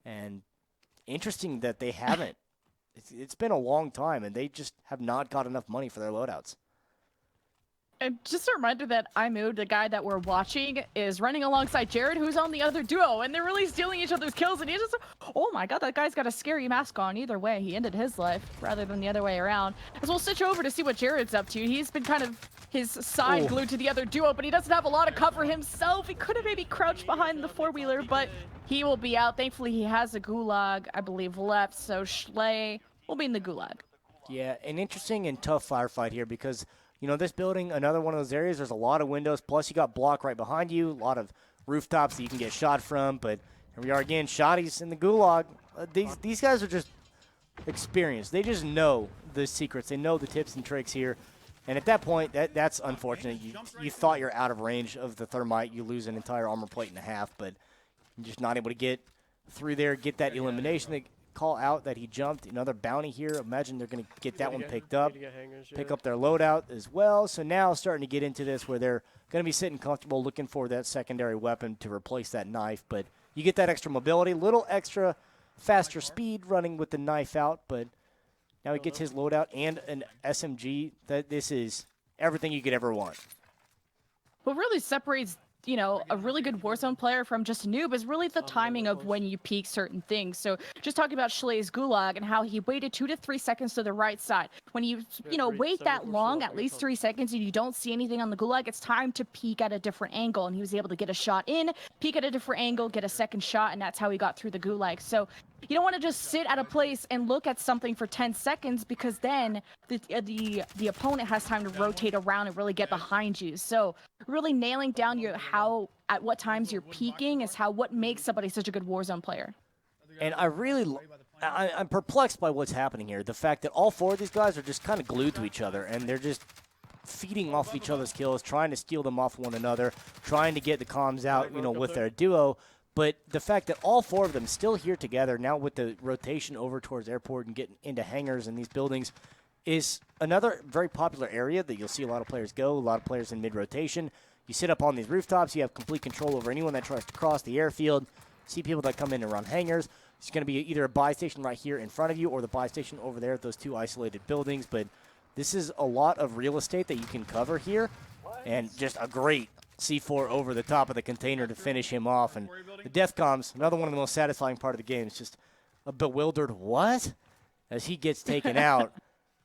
And interesting that they haven't. It's been a long time, and they just have not got enough money for their loadouts. And just a reminder that Imu, the guy that we're watching, is running alongside Jared, who's on the other duo, and they're really stealing each other's kills, and he just, oh my god, that guy's got a scary mask on. Either way, he ended his life, rather than the other way around. As we'll switch over to see what Jared's up to. He's been kind of his side glued to the other duo, but he doesn't have a lot of cover himself. He could have maybe crouched behind the four-wheeler, but he will be out. Thankfully, he has a gulag, I believe, left, so Schley will be in the gulag. Yeah, an interesting and tough firefight here because, you know, this building, another one of those areas, there's a lot of windows, plus you got block right behind you, a lot of rooftops that you can get shot from, but here we are again, shotties in the gulag. These guys are just experienced. They just know the secrets. They know the tips and tricks here, and at that point, that's unfortunate. You thought you're out of range of the thermite. You lose an entire armor plate and a half, but you're just not able to get through there, get that elimination. They call out that he jumped. Another bounty here. Imagine they're going to get that one picked up, pick up their loadout as well. So now starting to get into this where they're going to be sitting comfortable looking for that secondary weapon to replace that knife. But you get that extra mobility, little extra faster speed running with the knife out, but Now he gets his loadout and an SMG. This is everything you could ever want. What really separates, you know, a really good Warzone player from just a noob is really the timing of when you peek certain things. So just talking about Schlee's Gulag and how he waited 2 to 3 seconds to the right side. When you know, wait that long, at least 3 seconds, and you don't see anything on the Gulag, it's time to peek at a different angle. And he was able to get a shot in, peek at a different angle, get a second shot, and that's how he got through the Gulag. So you don't want to just sit at a place and look at something for 10 seconds because then the opponent has time to rotate around and really get behind you. So really nailing down your at what times you're peaking is what makes somebody such a good Warzone player. And I'm perplexed by what's happening here. The fact that all 4 of these guys are just kind of glued to each other, and they're just feeding off each other's kills, trying to steal them off one another, trying to get the comms out, you know, with their duo. But the fact that all 4 of them still here together now with the rotation over towards airport and getting into hangars in these buildings is another very popular area that you'll see a lot of players go, a lot of players in mid-rotation. You sit up on these rooftops, you have complete control over anyone that tries to cross the airfield. See people that come in and run hangars. It's going to be either a buy station right here in front of you or the buy station over there at those 2 isolated buildings. But this is a lot of real estate that you can cover here, and just a great C4 over the top of the container to finish him off. And the death comms, another one of the most satisfying part of the game. It's just a bewildered what as he gets taken out.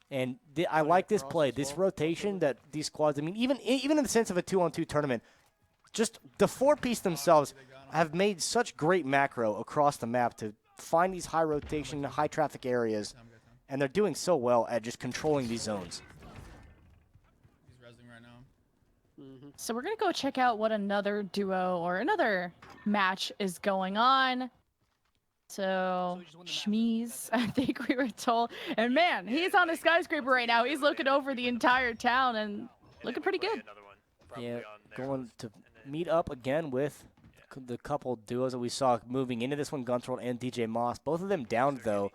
And I like this play, this rotation that these squads, I mean, even in the sense of a 2-on-2 tournament, just the 4-piece themselves have made such great macro across the map to find these high rotation, high traffic areas, and they're doing so well at just controlling these zones. So we're going to go check out what another duo or another match is going on. So, Shmeez, I think we were told. And man, he's on a skyscraper right now. He's looking over the entire town and looking pretty good. Yeah, going to meet up again with the couple duos that we saw moving into this one, Gunsworld and DJ Moss. Both of them downed, though,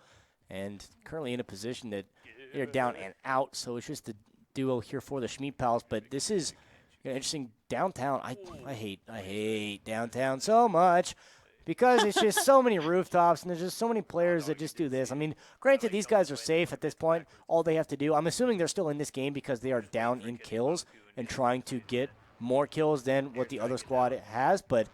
and currently in a position that they're down and out. So it's just the duo here for the Shmeez pals. But this is interesting. Downtown, I hate downtown so much because it's just so many rooftops and there's just so many players that just do this. I mean, granted, these guys are safe at this point. All they have to do, I'm assuming they're still in this game because they are down in kills and trying to get more kills than what the other squad has. But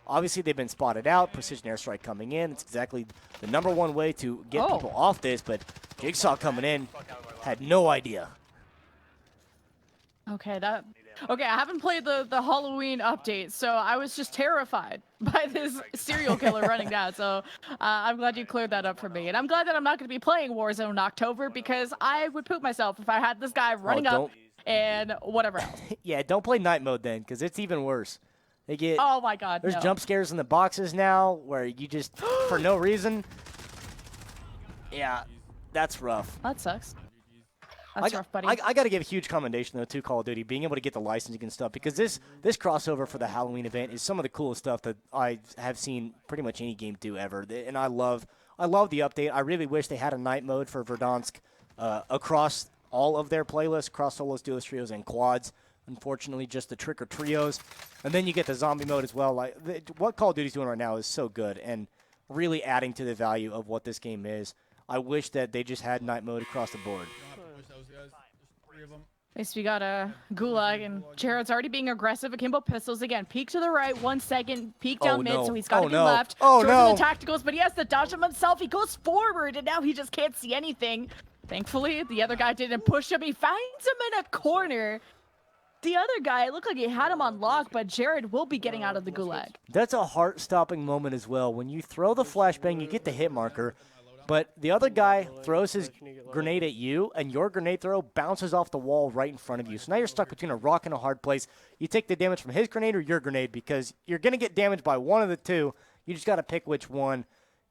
obviously, they've been spotted out. Precision airstrike coming in. It's exactly the #1 way to get people off this. But Jigsaw coming in had no idea. Okay, I haven't played the Halloween update, so I was just terrified by this serial killer running down. So I'm glad you cleared that up for me. And I'm glad that I'm not going to be playing Warzone in October because I would poop myself if I had this guy running up and whatever else. Yeah, don't play night mode then because it's even worse. They get, oh my god, there's jump scares in the boxes now where you just, for no reason. Yeah, that's rough. That sucks. That's rough, buddy. I got to give a huge commendation, though, to Call of Duty, being able to get the licensing and stuff, because this crossover for the Halloween event is some of the coolest stuff that I have seen pretty much any game do ever. And I love the update. I really wish they had a night mode for Verdansk across all of their playlists, across solos, duos, trios, and quads. Unfortunately, just the trick or trios. And then you get the zombie mode as well. What Call of Duty's doing right now is so good and really adding to the value of what this game is. I wish that they just had night mode across the board. At least we got a Gulag, and Jared's already being aggressive. Akimbo pistols again. Peek to the right, 1 second. Peek down mid, so he's got to be left. Oh, no. In the tacticals, but he has to dodge him himself. He goes forward, and now he just can't see anything. Thankfully, the other guy didn't push him. He finds him in a corner. The other guy, it looked like he had him on lock, but Jared will be getting out of the Gulag. That's a heart-stopping moment as well. When you throw the flashbang, you get the hit marker. But the other guy throws his grenade at you, and your grenade throw bounces off the wall right in front of you. So now you're stuck between a rock and a hard place. You take the damage from his grenade or your grenade because you're going to get damaged by one of the two. You just got to pick which one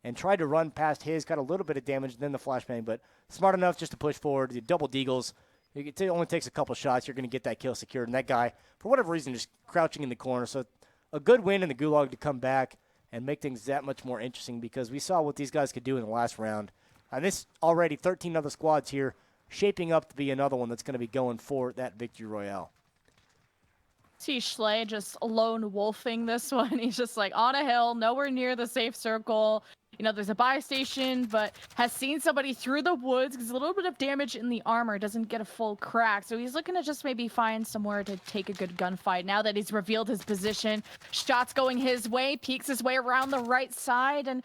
and try to run past his. Got a little bit of damage, then the flashbang, but smart enough just to push forward. The double deagles. It only takes a couple shots. You're going to get that kill secured. And that guy, for whatever reason, just crouching in the corner. So a good win in the Gulag to come back and make things that much more interesting because we saw what these guys could do in the last round. And this already 13 other squads here shaping up to be another one that's going to be going for that victory royale. See Schley just lone wolfing this one. He's just like on a hill, nowhere near the safe circle. there's a buy station, but has seen somebody through the woods. There's a little bit of damage in the armor, doesn't get a full crack. So he's looking to just maybe find somewhere to take a good gunfight. Now that he's revealed his position, shots going his way, peeks his way around the right side, and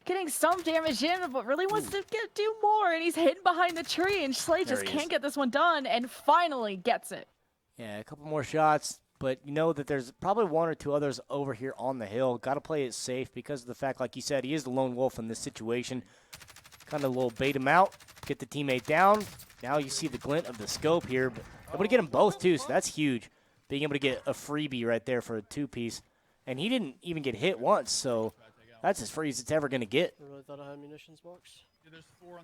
getting some damage in, but really wants to do more. And he's hidden behind the tree, and Schley just can't get this one done, and finally gets it. Yeah, a couple more shots. But you know that there's probably one or two others over here on the hill. Got to play it safe because of the fact, like you said, he is the lone wolf in this situation. Kind of a little bait him out, get the teammate down. Now you see the glint of the scope here. But able to get them both, too, so that's huge. Being able to get a freebie right there for a two-piece. And he didn't even get hit once, so that's as free as it's ever going to get. I really thought I had a munitions box.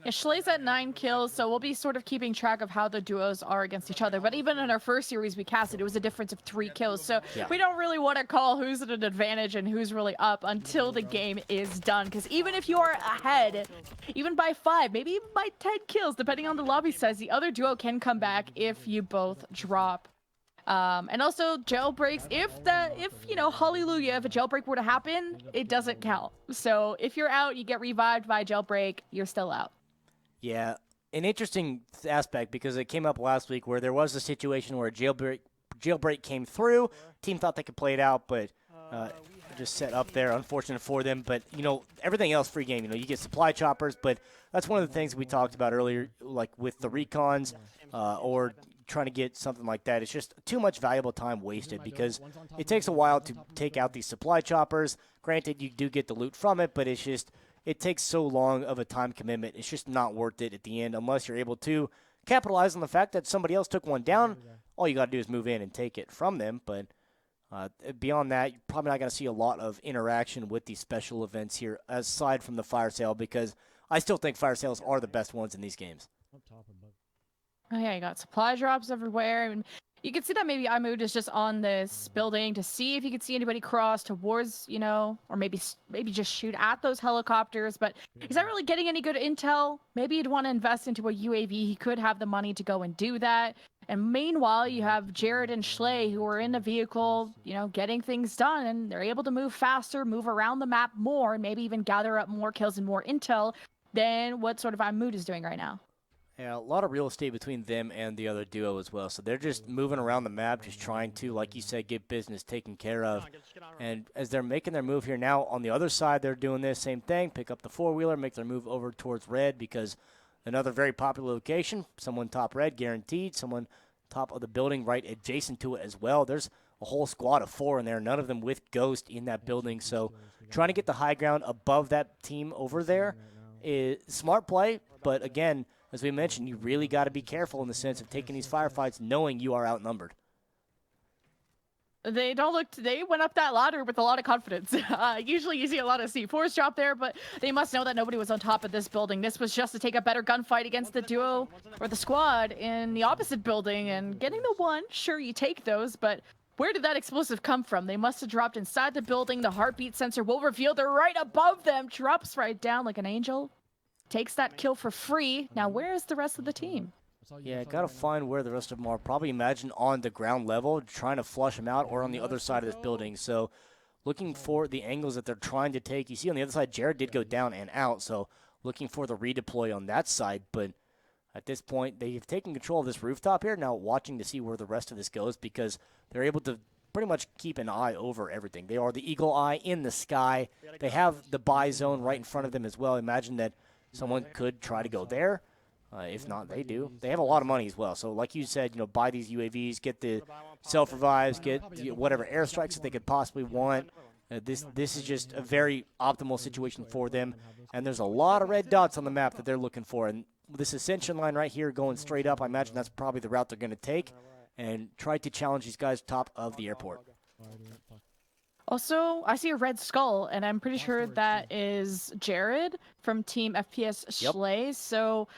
Yeah, Schley's at 9 kills, so we'll be sort of keeping track of how the duos are against each other. But even in our first series we casted, it was a difference of 3 kills. So we don't really want to call who's at an advantage and who's really up until the game is done. Because even if you are ahead, even by 5, maybe even by 10 kills, depending on the lobby size, the other duo can come back if you both drop. And also jailbreaks, if hallelujah, if a jailbreak were to happen, it doesn't count. So if you're out, you get revived by a jailbreak, you're still out. Yeah, an interesting aspect because it came up last week where there was a situation where a jailbreak came through. Team thought they could play it out, but just set up there. Unfortunate for them, but everything else free game. You get supply choppers, but that's one of the things we talked about earlier, like with the recons or trying to get something like that. It's just too much valuable time wasted because it takes a while to take out these supply choppers. Granted, you do get the loot from it, but it takes so long of a time commitment. It's just not worth it at the end unless you're able to capitalize on the fact that somebody else took one down. All you got to do is move in and take it from them. But beyond that, you're probably not going to see a lot of interaction with these special events here aside from the fire sale because I still think fire sales are the best ones in these games. Oh yeah, you got supply drops everywhere. And you can see that maybe iMood is just on this building to see if you can see anybody cross towards, or maybe just shoot at those helicopters. But he's not really getting any good intel. Maybe you'd want to invest into a UAV. He could have the money to go and do that. And meanwhile, you have Jared and Schley who are in the vehicle, getting things done. And they're able to move faster, move around the map more, and maybe even gather up more kills and more intel than what sort of iMood is doing right now. Yeah, a lot of real estate between them and the other duo as well. So they're just moving around the map, just trying to, like you said, get business taken care of. And as they're making their move here now, on the other side, they're doing this same thing. Pick up the four-wheeler, make their move over towards red because another very popular location. Someone top red, guaranteed. Someone top of the building right adjacent to it as well. There's a whole squad of 4 in there, none of them with Ghost in that building. So trying to get the high ground above that team over there is smart play, but again, as we mentioned, you really got to be careful in the sense of taking these firefights knowing you are outnumbered. They went up that ladder with a lot of confidence. Usually you see a lot of C4s drop there, but they must know that nobody was on top of this building. This was just to take a better gunfight against the duo or the squad in the opposite building, and getting the one, sure, you take those, but where did that explosive come from? They must have dropped inside the building. The heartbeat sensor will reveal they're right above them, drops right down like an angel. Takes that kill for free. Now, where is the rest of the team? Yeah, got to find where the rest of them are. Probably imagine on the ground level, trying to flush them out, or on the other side of this building. So looking for the angles that they're trying to take. You see on the other side, Jared did go down and out, so looking for the redeploy on that side. But at this point, they've taken control of this rooftop here. Now watching to see where the rest of this goes because they're able to pretty much keep an eye over everything. They are the eagle eye in the sky. They have the buy zone right in front of them as well. Imagine that someone could try to go there. If not, they do. They have a lot of money as well. So like you said, buy these UAVs, get the self-revives, get whatever airstrikes that they could possibly want. This is just a very optimal situation for them. And there's a lot of red dots on the map that they're looking for. And this ascension line right here going straight up, I imagine that's probably the route they're going to take and try to challenge these guys top of the airport. Also, I see a red skull, and I'm pretty sure that is Jared from Team FPS Schley. So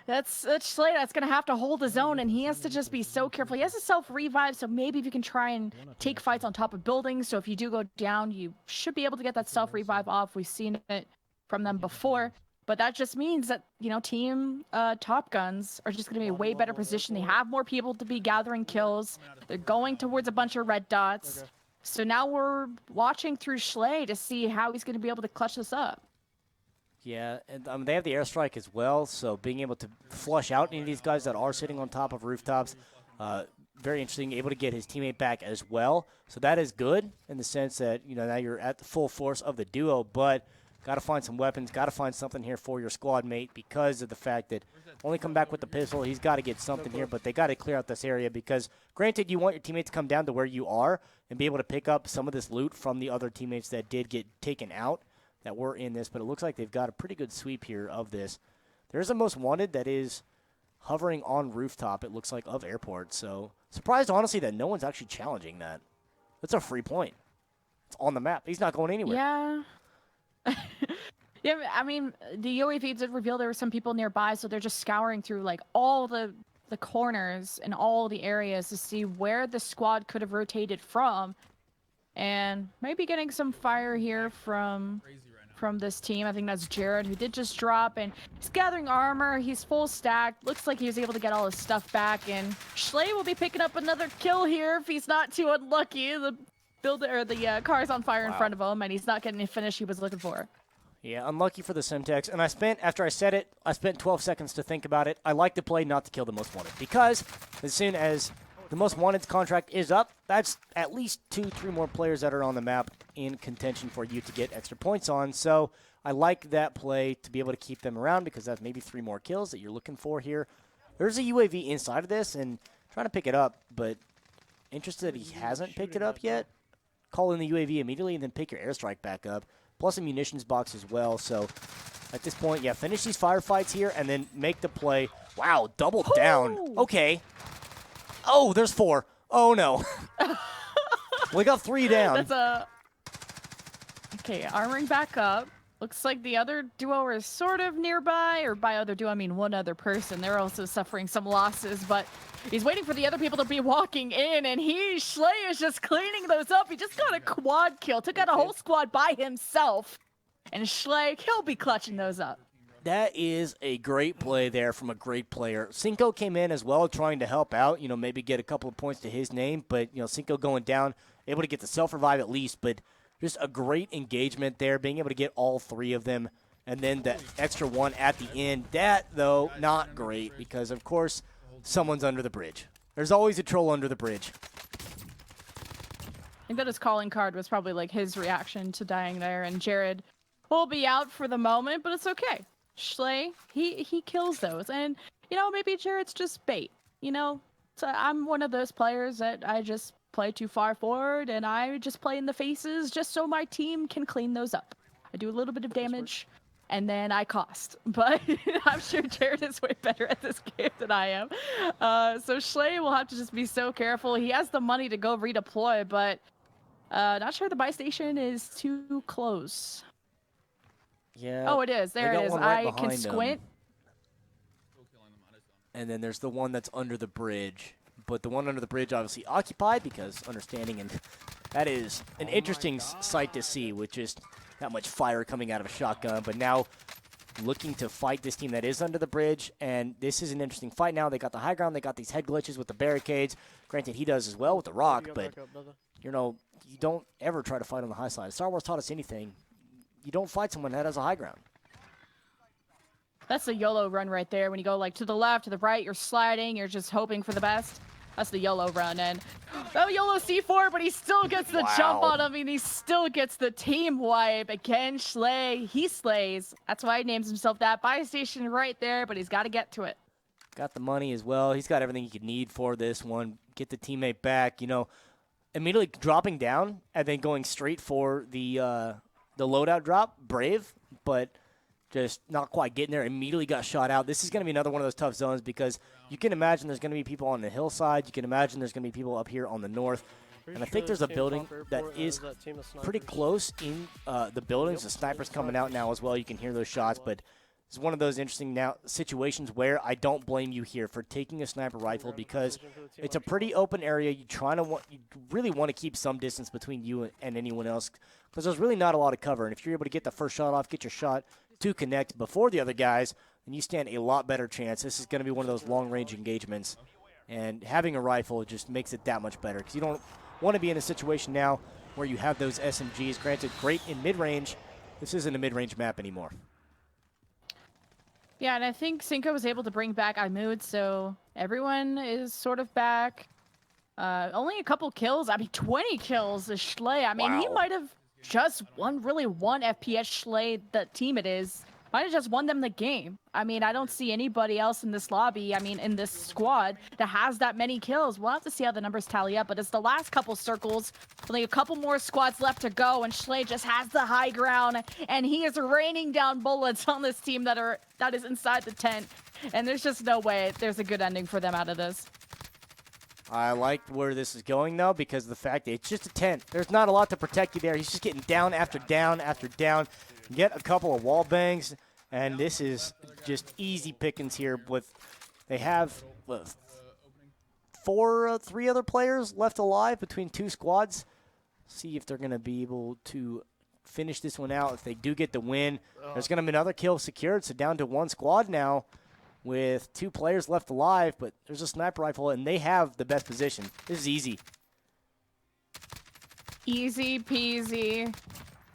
that's Schley that's going to have to hold his own, and he has to just be so careful. He has a self-revive, so maybe if you can try and take fights on top of buildings, so if you do go down, you should be able to get that self-revive off. We've seen it from them before. But that just means that, Team Top Guns are just going to be in a way better position. They have more people to be gathering kills. They're going towards a bunch of red dots. So now we're watching through Schley to see how he's going to be able to clutch this up. Yeah, and they have the airstrike as well, so being able to flush out any of these guys that are sitting on top of rooftops, very interesting, able to get his teammate back as well. So that is good in the sense that, now you're at the full force of the duo, but got to find some weapons, got to find something here for your squad mate because of the fact that only come back with the pistol. He's got to get something here, but they got to clear out this area because, granted, you want your teammates to come down to where you are and be able to pick up some of this loot from the other teammates that did get taken out that were in this, but it looks like they've got a pretty good sweep here of this. There's a most wanted that is hovering on rooftop, it looks like, of airport. So surprised, honestly, that no one's actually challenging that. That's a free point. It's on the map. He's not going anywhere. Yeah. Yeah, I mean, the UAV did reveal there were some people nearby, so they're just scouring through, like, all the corners and all the areas to see where the squad could have rotated from. And maybe getting some fire here from this team. I think that's Jared, who did just drop, and he's gathering armor. He's full stacked. Looks like he was able to get all his stuff back, and Schley will be picking up another kill here if he's not too unlucky. The car's on fire in front of him, and he's not getting the finish he was looking for. Yeah, unlucky for the Semtex. And after I said it, I spent 12 seconds to think about it. I like to play not to kill the most wanted because as soon as the most wanted's contract is up, that's at least 2-3 more players that are on the map in contention for you to get extra points on. So I like that play to be able to keep them around because that's maybe 3 more kills that you're looking for here. There's a UAV inside of this and trying to pick it up, but interested that he hasn't picked it up yet. Call in the UAV immediately and then pick your airstrike back up, plus a munitions box as well. So at this point, yeah, finish these firefights here and then make the play. Wow, double down. Okay. Oh, there's 4. Oh, no. We got 3 down. Okay, armoring back up. Looks like the other duo is sort of nearby, or by other duo, I mean one other person. They're also suffering some losses, but he's waiting for the other people to be walking in, and Schley is just cleaning those up. He just got a quad kill, took out a whole squad by himself, and Schley, he'll be clutching those up. That is a great play there from a great player. Cinco came in as well, trying to help out, maybe get a couple of points to his name, but, Cinco going down, able to get the self-revive at least, but just a great engagement there, being able to get all 3 of them, and then the extra 1 at the end. That, though, not great, because, of course, someone's under the bridge. There's always a troll under the bridge. I think that his calling card was probably, like, his reaction to dying there, and Jared will be out for the moment, but it's okay. Schley, he kills those, and, maybe Jared's just bait, So I'm one of those players that I just play too far forward, and I just play in the faces just so my team can clean those up. I do a little bit of damage, and then I cost. But I'm sure Jared is way better at this game than I am. So Schley will have to just be so careful. He has the money to go redeploy, but not sure the buy station is too close. Yeah. Oh, it is. There it is. Right I can squint. And then there's the one that's under the bridge. But the one under the bridge obviously occupied because understanding, and that is an interesting sight to see with just that much fire coming out of a shotgun. But now looking to fight this team that is under the bridge, and this is an interesting fight now. They got the high ground. They got these head glitches with the barricades. Granted, he does as well with the rock, but, you don't ever try to fight on the high side. If Star Wars taught us anything, you don't fight someone that has a high ground. That's the YOLO run right there. When you go like to the left, to the right, you're sliding, you're just hoping for the best. That's the YOLO run, and that YOLO C4, but he still gets the jump on him, and he still gets the team wipe. Again, Schley, he slays. That's why he names himself that. Buy station right there, but he's got to get to it. Got the money as well. He's got everything he could need for this one. Get the teammate back, immediately dropping down and then going straight for the loadout drop. Brave, but just not quite getting there. Immediately got shot out. This is going to be another one of those tough zones because you can imagine there's going to be people on the hillside. You can imagine there's going to be people up here on the north. And I think there's a building that is pretty close in the buildings. The sniper's coming out now as well. You can hear those shots, but it's one of those interesting now situations where I don't blame you here for taking a sniper rifle because it's a pretty open area. You really want to keep some distance between you and anyone else because there's really not a lot of cover. And if you're able to get the first shot off, get your shot to connect before the other guys, then you stand a lot better chance. This is going to be one of those long-range engagements. And having a rifle just makes it that much better because you don't want to be in a situation now where you have those SMGs. Granted, great in mid-range. This isn't a mid-range map anymore. Yeah, and I think Cinco was able to bring back Imud, so everyone is sort of back. Only a couple kills. I mean, 20 kills is Schley. I mean, he Wow. might have just won really one FPS Schley, the team it is. Might have just won them the game. I mean, I don't see anybody else in this lobby, I mean, in this squad, that has that many kills. We'll have to see how the numbers tally up, but it's the last couple circles. Only a couple more squads left to go, and Schley just has the high ground, and he is raining down bullets on this team that is inside the tent. And there's just no way there's a good ending for them out of this. I like where this is going, though, because of the fact that it's just a tent. There's not a lot to protect you there. He's just getting down after down after down. Get a couple of wall bangs, and this is just easy pickings here. They have three other players left alive between two squads. See if they're going to be able to finish this one out. If they do get the win, there's going to be another kill secured, so down to one squad now, with two players left alive, but there's a sniper rifle, and they have the best position. This is easy. Easy peasy.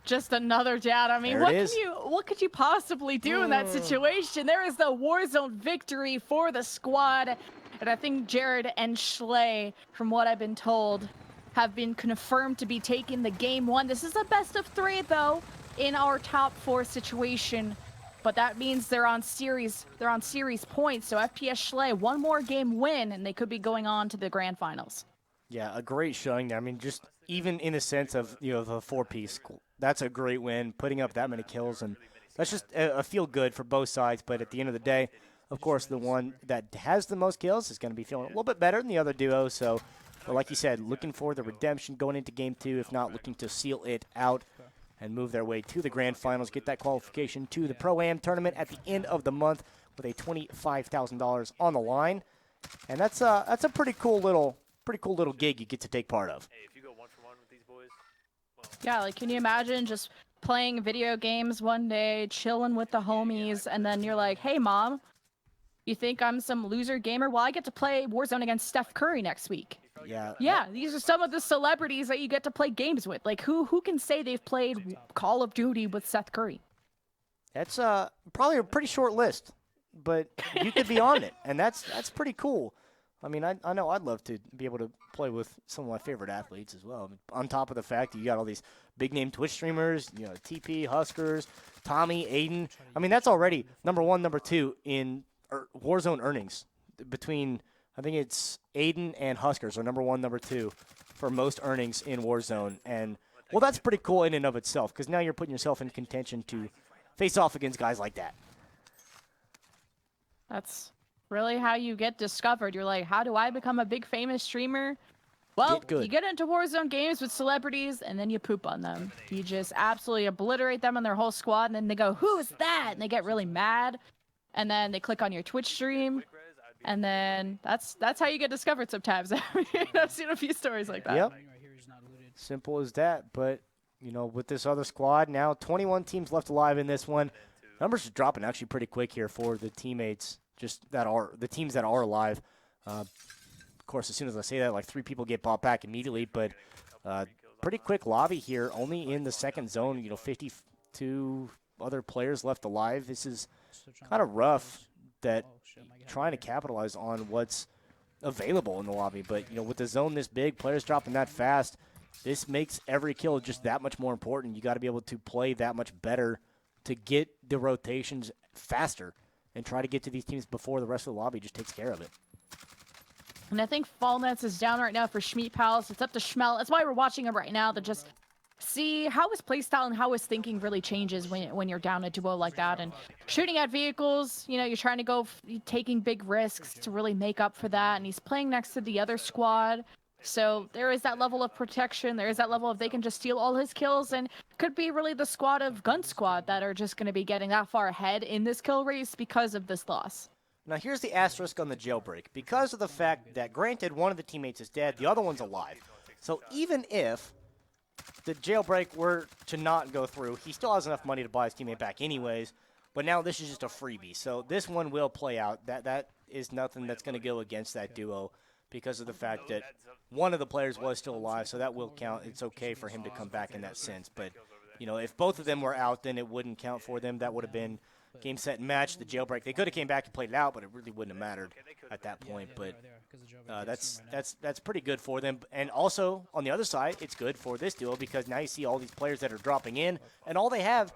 Just another down. I mean, what could you possibly do in that situation? There is the Warzone victory for the squad. And I think Jared and Schley, from what I've been told, have been confirmed to be taking the game one. This is a best of three, though, in our top four situation. But that means they're on series points. So FPS Schley, one more game win, and they could be going on to the grand finals. Yeah, a great showing there. I mean, just even in the sense of, the four-piece, that's a great win, putting up that many kills, and that's just a feel good for both sides. But at the end of the day, of course, the one that has the most kills is going to be feeling a little bit better than the other duo. So, but like you said, looking for the redemption going into game two, if not looking to seal it out and move their way to the grand finals, get that qualification to the Pro-Am tournament at the end of the month with a $25,000 on the line. And that's a pretty cool little gig you get to take part of. Hey, if you go 1-for-1 with these boys, well, Yeah, like, can you imagine just playing video games one day, chilling with the homies, and then you're like, hey, Mom, you think I'm some loser gamer? Well, I get to play Warzone against Steph Curry next week. Yeah. Yeah, these are some of the celebrities that you get to play games with. Like, who can say they've played Call of Duty with Seth Curry? That's probably a pretty short list, but you could be on it, and that's pretty cool. I mean, I know I'd love to be able to play with some of my favorite athletes as well. On top of the fact that you got all these big-name Twitch streamers, TP, Huskers, Tommy, Aiden. I mean, that's already number one, number two in Warzone earnings. Between, I think it's Aiden and Huskers are number one, number two for most earnings in Warzone. And, well, that's pretty cool in and of itself, because now you're putting yourself in contention to face off against guys like that. That's really how you get discovered. You're like, how do I become a big famous streamer? Well, you get into Warzone games with celebrities, and then you poop on them. You just absolutely obliterate them and their whole squad, and then they go, who is that? And they get really mad, and then they click on your Twitch stream, and then that's how you get discovered sometimes. I've seen a few stories like that. Yep. Simple as that. But, with this other squad, now 21 teams left alive in this one. Numbers are dropping actually pretty quick here for the teammates. The teams that are alive. Of course, as soon as I say that, like 3 people get bought back immediately, but pretty quick lobby here, only in the second zone, 52 other players left alive. This is kind of rough that trying to capitalize on what's available in the lobby, but with the zone this big, players dropping that fast, this makes every kill just that much more important. You got to be able to play that much better to get the rotations faster and try to get to these teams before the rest of the lobby just takes care of it. And I think Fallnets is down right now for Schmeat Palace. It's up to Schmel. That's why we're watching him right now, to just see how his playstyle and how his thinking really changes when you're down a duo like that. And shooting at vehicles, you're trying to go taking big risks to really make up for that. And he's playing next to the other squad. So there is that level of protection. There is that level of they can just steal all his kills, and could be really the squad of Gun Squad that are just going to be getting that far ahead in this kill race because of this loss. Now here's the asterisk on the jailbreak. Because of the fact that, granted, one of the teammates is dead, the other one's alive. So even if the jailbreak were to not go through, he still has enough money to buy his teammate back anyways. But now this is just a freebie. So this one will play out. That is nothing that's going to go against that duo, because of the fact that one of the players was still alive, so that will count. It's okay for him to come back in that sense. But, if both of them were out, then it wouldn't count for them. That would have been, game, set, and match. The jailbreak, they could have came back and played it out, but it really wouldn't have mattered at that point. But that's pretty good for them. And also, on the other side, it's good for this duo because now you see all these players that are dropping in, and all they have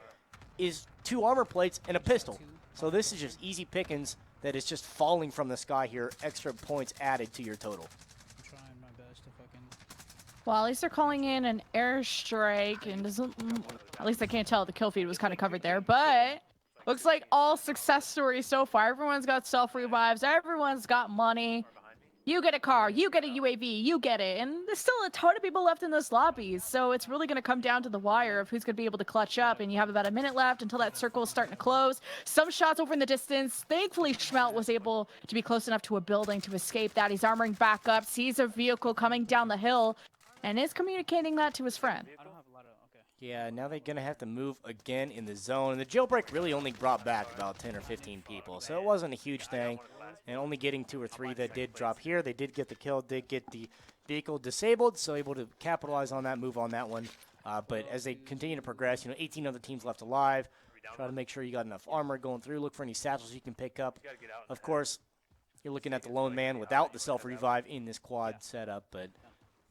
is 2 armor plates and a pistol. So this is just easy pickings that is just falling from the sky here. Extra points added to your total. I'm trying my best to fucking... Well, at least they're calling in an airstrike, and doesn't. At least I can't tell. The kill feed was kind of covered there, but looks like all success stories so far. Everyone's got self revives. Everyone's got money. You get a car, you get a UAV, you get it. And there's still a ton of people left in this lobby, so it's really going to come down to the wire of who's going to be able to clutch up. And you have about a minute left until that circle is starting to close. Some shots over in the distance. Thankfully, Schmelt was able to be close enough to a building to escape that. He's armoring back up, sees a vehicle coming down the hill, and is communicating that to his friend. I don't have a lot of... Okay. Yeah, now they're going to have to move again in the zone. And the jailbreak really only brought back about 10 or 15 people, so it wasn't a huge thing. And only getting 2 or 3 that did drop here. They did get the kill, did get the vehicle disabled, so able to capitalize on that, move on that one. But as they continue to progress, 18 other teams left alive. Try to make sure you got enough armor going through. Look for any satchels you can pick up. Of course, you're looking at the lone man without the self-revive in this quad setup, but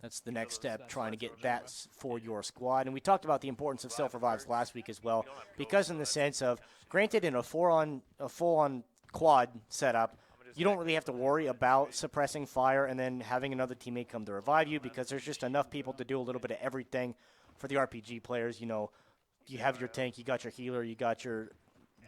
that's the next step, trying to get that for your squad. And we talked about the importance of self-revives last week as well, because in the sense of, granted in a full-on quad setup, you don't really have to worry about suppressing fire and then having another teammate come to revive you, because there's just enough people to do a little bit of everything for the RPG players. You have your tank, you got your healer, you got your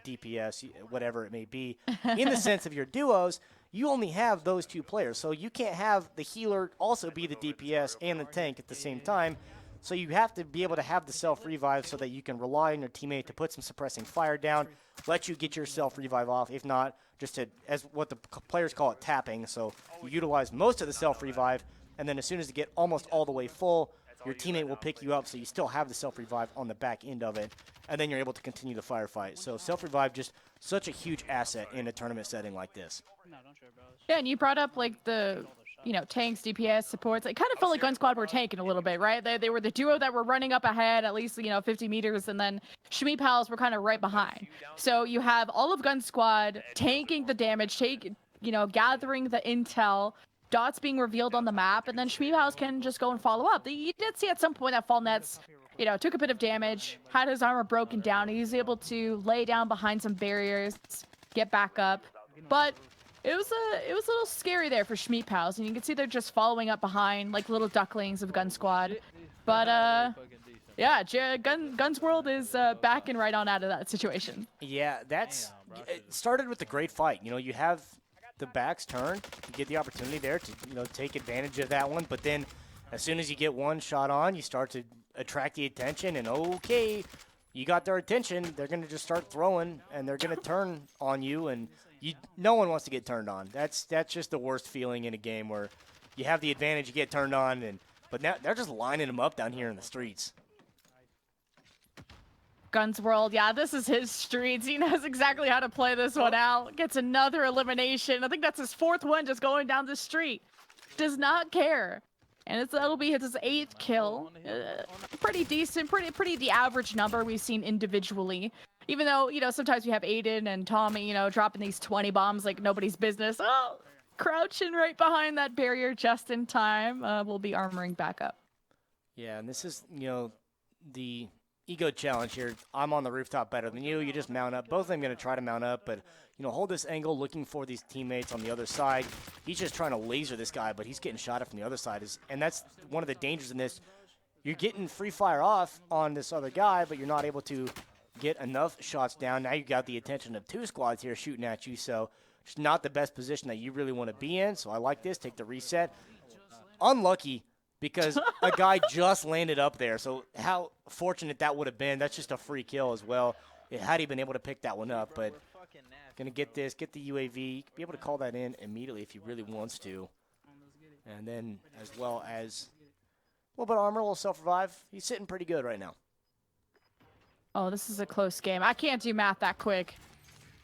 DPS, whatever it may be. In the sense of your duos, you only have those 2 players, so you can't have the healer also be the DPS and the tank at the same time. So you have to be able to have the self-revive so that you can rely on your teammate to put some suppressing fire down, let you get your self-revive off. If not, just as what the players call it, tapping. So you utilize most of the self-revive, and then as soon as you get almost all the way full, your teammate will pick you up so you still have the self-revive on the back end of it, and then you're able to continue the firefight. So self-revive, just such a huge asset in a tournament setting like this. No, don't trip, bro. Yeah, and you brought up like the tanks, DPS, supports. It kind of felt like Gun Squad were tanking a little bit, right? They were the duo that were running up ahead, at least, 50 meters, and then Shmi Pals were kind of right behind. So you have all of Gun Squad tanking the damage, gathering the intel, dots being revealed on the map, and then Shmi Pals can just go and follow up. You did see at some point that Fall Nets, took a bit of damage, had his armor broken down. He was able to lay down behind some barriers, get back up, but it was a little scary there for Shmeat Pals, and you can see they're just following up behind like little ducklings of Gun Squad. But yeah, Guns World is backing right on out of that situation. Yeah, it started with a great fight. You have the backs turned, you get the opportunity there to take advantage of that one, but then as soon as you get one shot on, you start to attract the attention, and okay, you got their attention, they're going to just start throwing, and they're going to turn on you, and no one wants to get turned on. That's just the worst feeling in a game where you have the advantage, you get turned on, but now they're just lining them up down here in the streets. Guns World, yeah, this is his streets. He knows exactly how to play this one out. Gets another elimination. I think that's his 4th one just going down the street. Does not care. And that'll be his 8th kill. Pretty decent, pretty the average number we've seen individually. Even though, sometimes we have Aiden and Tommy, dropping these 20 bombs like nobody's business. Oh, crouching right behind that barrier just in time. We'll be armoring back up. Yeah, and this is, the ego challenge here. I'm on the rooftop better than you. You just mount up. Both of them going to try to mount up, but, hold this angle, looking for these teammates on the other side. He's just trying to laser this guy, but he's getting shot at from the other side. And that's one of the dangers in this. You're getting free fire off on this other guy, but you're not able to get enough shots down. Now you got the attention of 2 squads here shooting at you, so it's not the best position that you really want to be in. So I like this. Take the reset. Unlucky because a guy just landed up there. So how fortunate that would have been. That's just a free kill as well. Had he been able to pick that one up, but going to get this, get the UAV, be able to call that in immediately if he really wants to. And then as well as a little bit of armor, a little self-revive. He's sitting pretty good right now. Oh, this is a close game. I can't do math that quick.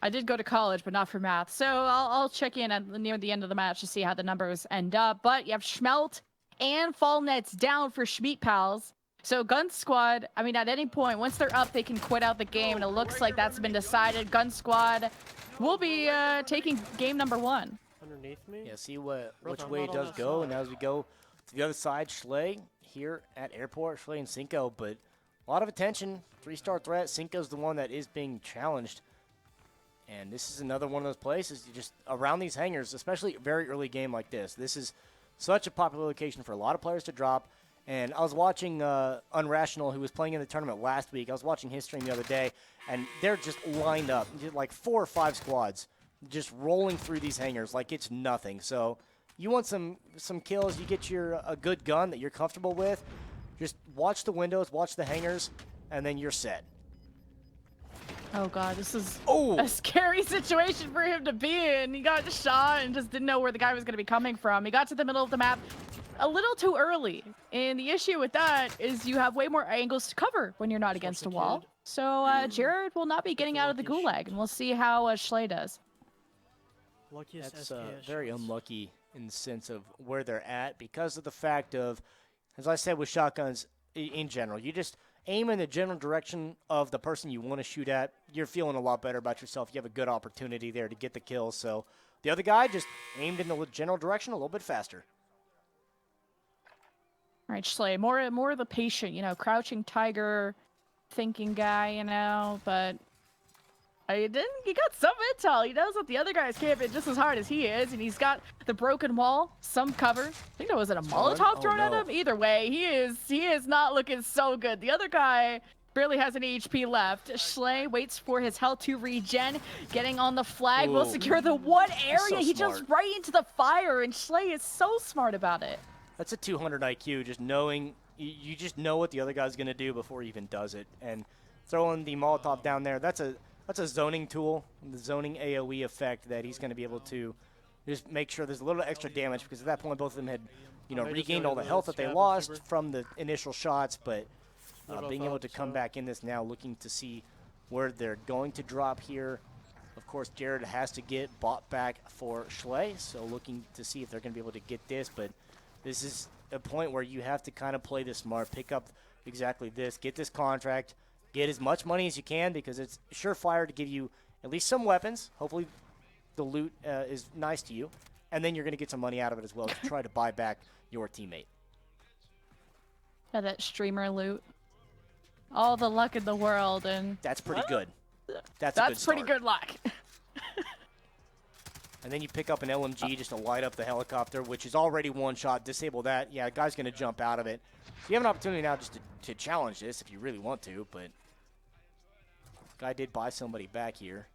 I did go to college, but not for math. So I'll check in near the end of the match to see how the numbers end up. But you have Schmelt and Fall Nets down for Schmeat Pals. So Gun Squad, I mean, at any point, once they're up, they can quit out the game, and it looks like that's been decided. Gun Squad will be taking game number 1. Underneath me? Yeah, see which I'm way it not on does that go. side. And as we go to the other side, Schley here at Airport, Schley and Cinco, but a lot of attention. 3-star threat. Cinco's the one that is being challenged. And this is another one of those places, you just around these hangars, especially a very early game like this. This is such a popular location for a lot of players to drop. And I was watching Unrational, who was playing in the tournament last week. I was watching his stream the other day, and they're just lined up, like 4 or 5 squads, just rolling through these hangars like it's nothing. So you want some kills, you get a good gun that you're comfortable with. Just watch the windows, watch the hangars, and then you're set. Oh god, this is Oh! a scary situation for him to be in. He got shot and just didn't know where the guy was going to be coming from. He got to the middle of the map a little too early. And the issue with that is you have way more angles to cover when you're not against a wall. So Jared will not be getting out of the gulag, and we'll see how Schley does. Luckiest That's SKS very shots. unlucky in the sense of where they're at because of the fact of, as I said with shotguns in general, you just aim in the general direction of the person you want to shoot at. You're feeling a lot better about yourself. You have a good opportunity there to get the kill. So the other guy just aimed in the general direction a little bit faster. All right, Schley, more of the patient, crouching tiger thinking guy, but he got some intel. He knows that the other guy is camping just as hard as he is, and he's got the broken wall, some cover. I think that was a Molotov thrown at him. Either way, he is not looking so good. The other guy barely has an HP left. Schley waits for his health to regen. Getting on the flag will secure the one area. so He smart. jumps right into the fire, and Schley is so smart about it. That's a 200 IQ, just knowing, you just know what the other guy's going to do before he even does it. And throwing the Molotov down there, that's a zoning tool, the zoning AoE effect that he's going to be able to just make sure there's a little extra damage, because at that point both of them had, regained all the health that they lost from the initial shots, but being able to come back in this now, looking to see where they're going to drop here. Of course, Jared has to get bought back for Schley, so looking to see if they're going to be able to get this, but this is a point where you have to kind of play this smart, pick up exactly this, get this contract, get as much money as you can, because it's surefire to give you at least some weapons. Hopefully the loot is nice to you, and then you're going to get some money out of it as well to try to buy back your teammate. Yeah, that streamer loot. All the luck in the world, and That's pretty good. That's a good pretty start. good luck. And then you pick up an LMG just to light up the helicopter, which is already one shot. Disable that. Yeah, the guy's going to jump out of it. You have an opportunity now just to challenge this if you really want to, but guy did buy somebody back here.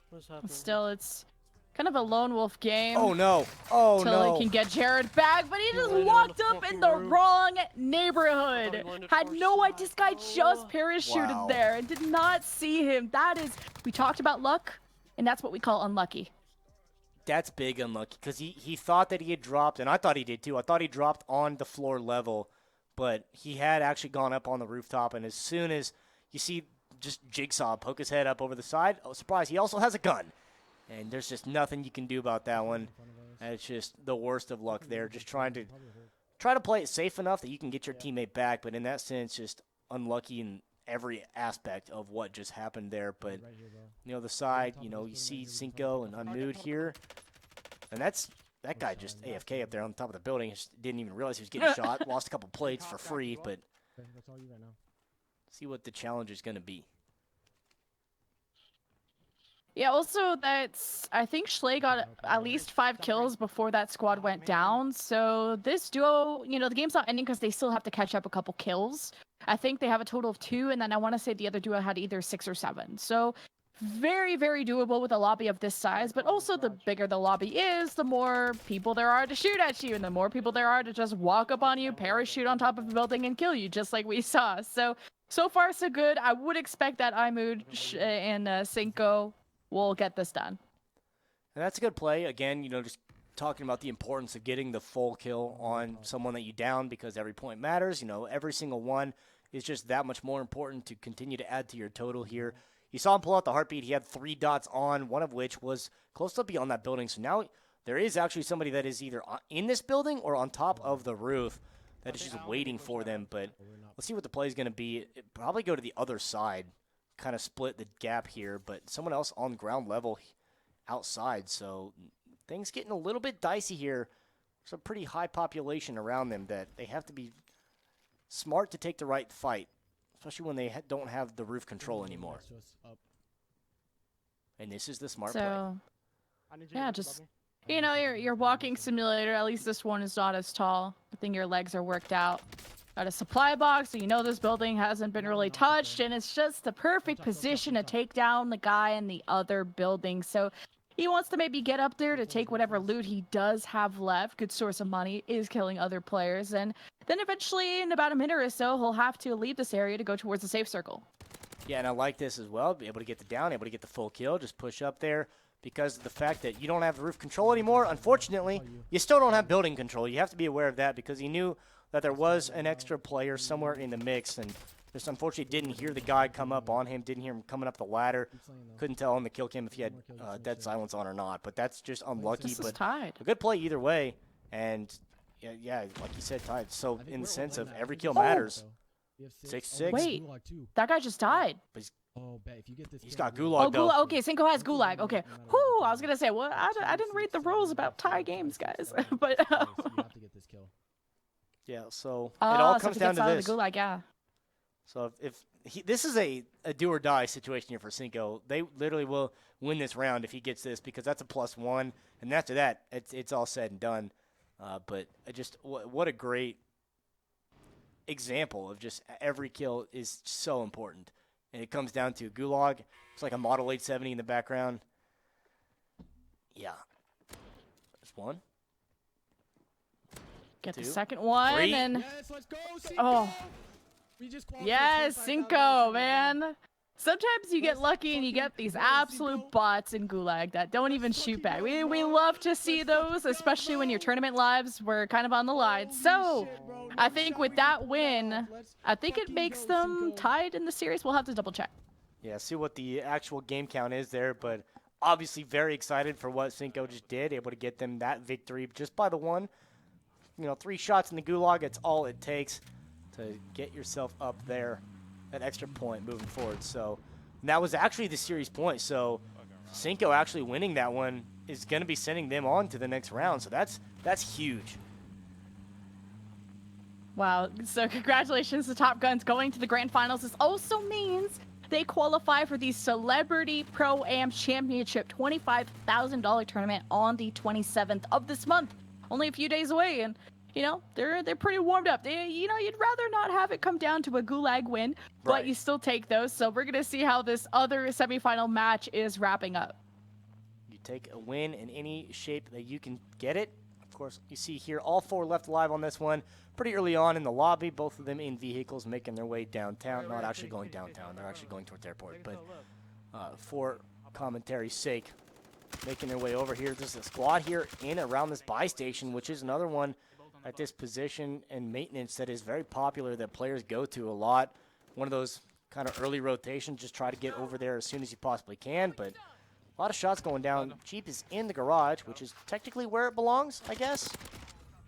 What's happening? Still, it's kind of a lone wolf game. Oh, no. Oh, Till no. he can get Jared back, but he just landed on walked the up in fucking the roof. wrong I neighborhood. thought he landed Had first no shot. idea. This guy just parachuted Wow. there and did not see him. We talked about luck, and that's what we call unlucky. That's big unlucky, because he thought that he had dropped, and I thought he did too. I thought he dropped on the floor level, but he had actually gone up on the rooftop, and as soon as you see just Jigsaw poke his head up over the side, oh, surprise, he also has a gun. And there's just nothing you can do about that one. And it's just the worst of luck there. Just try to play it safe enough that you can get your teammate back, but in that sense, just unlucky in every aspect of what just happened there. But the other side, you see Cinco and Unmood here, and that guy just AFK up there on top of the building. Just didn't even realize he was getting shot. Lost a couple plates for free, but see what the challenge is going to be. Yeah, also I think Schley got at least 5 kills before that squad went down. So this duo, the game's not ending because they still have to catch up a couple kills. I think they have a total of 2, and then I want to say the other duo had either 6 or 7. So very, very doable with a lobby of this size, but also the bigger the lobby is, the more people there are to shoot at you, and the more people there are to just walk up on you, parachute on top of a building, and kill you, just like we saw. So far, so good. I would expect that Imud and Cinco will get this done. And that's a good play. Again, just talking about the importance of getting the full kill on someone that you down, because every point matters. Every single one is just that much more important to continue to add to your total here. You saw him pull out the heartbeat. He had 3 dots on, one of which was close up beyond that building. So now there is actually somebody that is either in this building or on top of the roof that is just waiting for them. But let's see what the play is going to be. Probably go to the other side, kind of split the gap here, but someone else on ground level outside. So things getting a little bit dicey here. There's a pretty high population around them that they have to be smart to take the right fight, especially when they don't have the roof control anymore. And this is the smart play. Yeah, just, you know, your walking simulator, at least this one is not as tall. I think your legs are worked out. Got a supply box, so you know this building hasn't been really touched, and it's just the perfect position to take down the guy in the other building. So he wants to maybe get up there to take whatever loot he does have left. Good source of money, is killing other players. And then eventually, in about a minute or so, he'll have to leave this area to go towards the safe circle. Yeah, and I like this as well. Be able to get the down, able to get the full kill, just push up there. Because of the fact that you don't have the roof control anymore, unfortunately, you still don't have building control. You have to be aware of that because he knew that there was an extra player somewhere in the mix, and just unfortunately didn't hear the guy come up on him, didn't hear him coming up the ladder. Couldn't tell on the kill cam if he had dead silence on or not, but that's just unlucky. This is but tied. A good play either way, and yeah, like you said, tied. So in the sense of every kill matters. 6-6. Wait, that guy just died. But he's He's got gulag Oh, though. Gulag. Okay, Cinco has Gulag. Okay. Whew, I was going to say, well, I didn't read the rules about tie games, guys. But, Yeah, so it all so comes if he down gets to out of this. the Gulag, yeah. So if this is a do or die situation here for Cinco, they literally will win this round if he gets this because that's a +1, and after that, it's all said and done. But what a great example of just every kill is so important, and it comes down to Gulag. It's like a Model 870 in the background. Yeah, there's one. Get the Two, second one, three. and Yes, let's go, Cinco! oh, We just qualified yes, for Cinco, $25,000. man. Sometimes you get lucky and you get these absolute bots in Gulag that don't even shoot back. We love to see those, especially when your tournament lives were kind of on the line. So, I think with that win, I think it makes them tied in the series. We'll have to double check. Yeah, see what the actual game count is there, but obviously very excited for what Cinco just did, able to get them that victory just by the one. 3 shots in the Gulag, it's all it takes to get yourself up there, that extra point moving forward. So that was actually the series point. So Cinco actually winning that one is going to be sending them on to the next round. So that's huge. Wow, so congratulations to Top Guns going to the grand finals. This also means they qualify for the Celebrity Pro-Am Championship $25,000 tournament on the 27th of this month. Only a few days away, and they're pretty warmed up. You'd rather not have it come down to a Gulag win, but Right. you still take those. So we're gonna see how this other semifinal match is wrapping up. You take a win in any shape that you can get it. Of course, you see here all 4 left alive on this one. Pretty early on in the lobby, both of them in vehicles making their way downtown. Not actually going downtown, they're actually going towards the airport. But for commentary's sake, making their way over here. There's a squad here in around this buy station, which is another one at this position and maintenance that is very popular that players go to a lot. One of those kind of early rotations, just try to get over there as soon as you possibly can. But a lot of shots going down. Jeep is in the garage, which is technically where it belongs, I guess.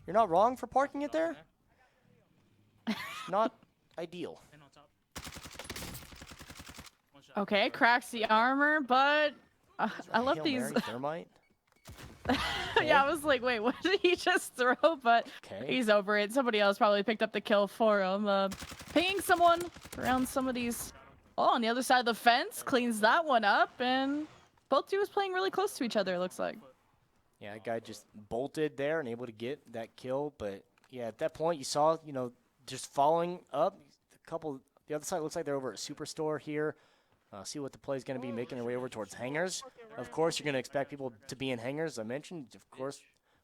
You're not wrong for parking it there. Not ideal. Okay, cracks the armor, but I love Hail these. Mary thermite. Yeah, I was like, wait, what did he just throw? But Okay. he's over it. Somebody else probably picked up the kill for him. Pinging someone around some of these. Oh, on the other side of the fence, cleans that one up, and both duos playing really close to each other, it looks like. Yeah, that guy just bolted there and able to get that kill. But yeah, at that point, you saw, just following up. The other side looks like they're over at Superstore here. See what the play is going to be, making their way over towards hangars. Of course, you're going to expect people to be in hangars, as I mentioned. Of course,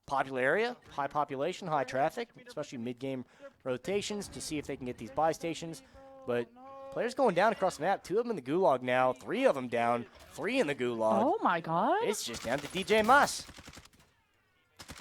popular area, high population, high traffic, especially mid-game rotations to see if they can get these buy stations. But players going down across the map. 2 of them in the Gulag now, 3 of them down, 3 in the Gulag. Oh my god. It's just down to DJ Mas.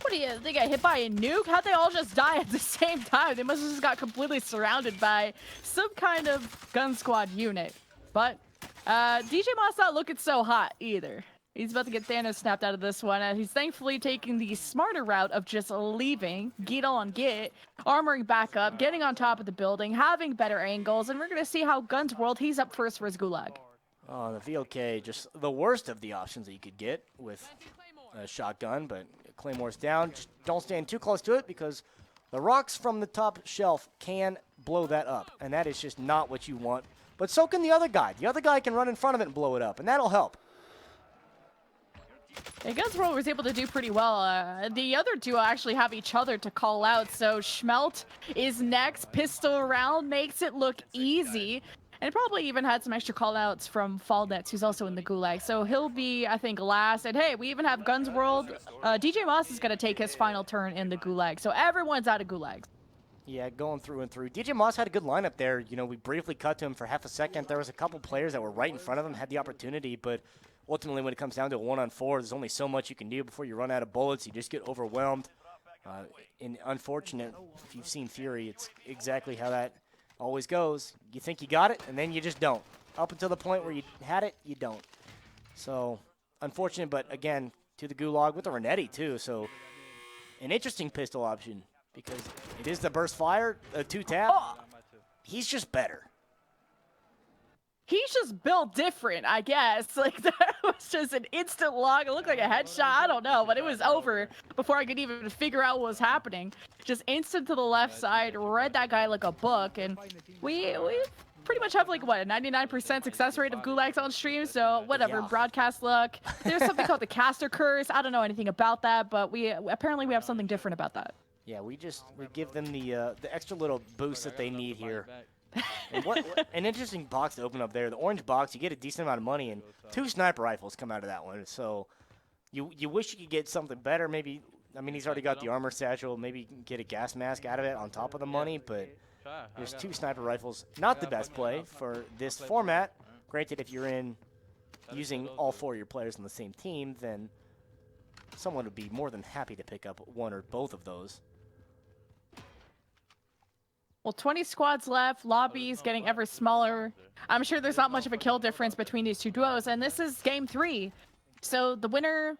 What do you, they got hit by a nuke? How'd they all just die at the same time? They must have just got completely surrounded by some kind of gun squad unit. But DJ Moss not looking so hot either. He's about to get Thanos snapped out of this one. He's thankfully taking the smarter route of just leaving, get on git, armoring back up, getting on top of the building, having better angles, and we're going to see how Guns World, he's up first for his Gulag. Oh, the VOK, just the worst of the options that you could get with a shotgun, but Claymore's down. Just don't stand too close to it because the rocks from the top shelf can blow that up, and that is just not what you want. But so can the other guy. The other guy can run in front of it and blow it up, and that'll help. Yeah, Guns World was able to do pretty well. The other duo actually have each other to call out, so Schmelt is next. Pistol round makes it look easy. And probably even had some extra call-outs from Fallnets, who's also in the Gulag. So he'll be, I think, last. And hey, we even have Guns World. DJ Moss is going to take his final turn in the Gulag. So everyone's out of Gulags. Yeah, going through and through. DJ Moss had a good lineup there. You know, we briefly cut to him for half a second. There was a couple players that were right in front of him, had the opportunity. But ultimately, when it comes down to a 1-on-4, there's only so much you can do before you run out of bullets. You just get overwhelmed. And unfortunate, if you've seen Fury, it's exactly how that always goes. You think you got it, and then you just don't. Up until the point where you had it, you don't. So, unfortunate, but again, to the Gulag with the Renetti, too. So, an interesting pistol option because it is the burst fire, a 2-tap. Oh. He's just better. He's just built different, I guess. Like, that was just an instant log. It looked like a headshot. I don't know, but it was over before I could even figure out what was happening. Just instant to the left side, read that guy like a book, and we pretty much have, like, what, a 99% success rate of Gulags on stream, so whatever, Yeah. broadcast luck. There's something called the caster curse. I don't know anything about that, but apparently we have something different about that. Yeah, we give them the extra little boost that they need here. And what an interesting box to open up there. The orange box, you get a decent amount of money, and 2 sniper rifles come out of that one. So you wish you could get something better. Maybe, I mean, he's already got the armor satchel. Maybe you can get a gas mask out of it on top of the money. But there's 2 sniper rifles. Not the best play for this format. Granted, if you're using all 4 of your players on the same team, then someone would be more than happy to pick up one or both of those. Well, 20 squads left, lobbies getting ever smaller. I'm sure there's not much of a kill difference between these 2 duos, and this is game 3. So the winner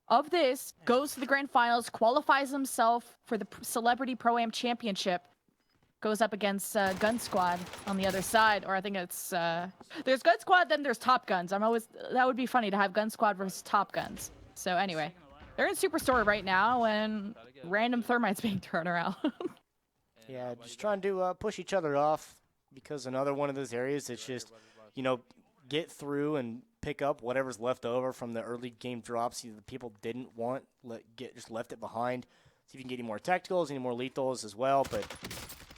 of this goes to the grand finals, qualifies himself for the Celebrity Pro-Am Championship, goes up against Gun Squad on the other side, or I think it's, there's Gun Squad, then there's Top Guns. That would be funny to have Gun Squad versus Top Guns. So anyway, they're in Superstore right now, and random thermites being thrown around. Yeah, just trying to push each other off because another one of those areas that's just, you know, get through and pick up whatever's left over from the early game drops the people didn't want, just left it behind. See if you can get any more tacticals, any more lethals as well. But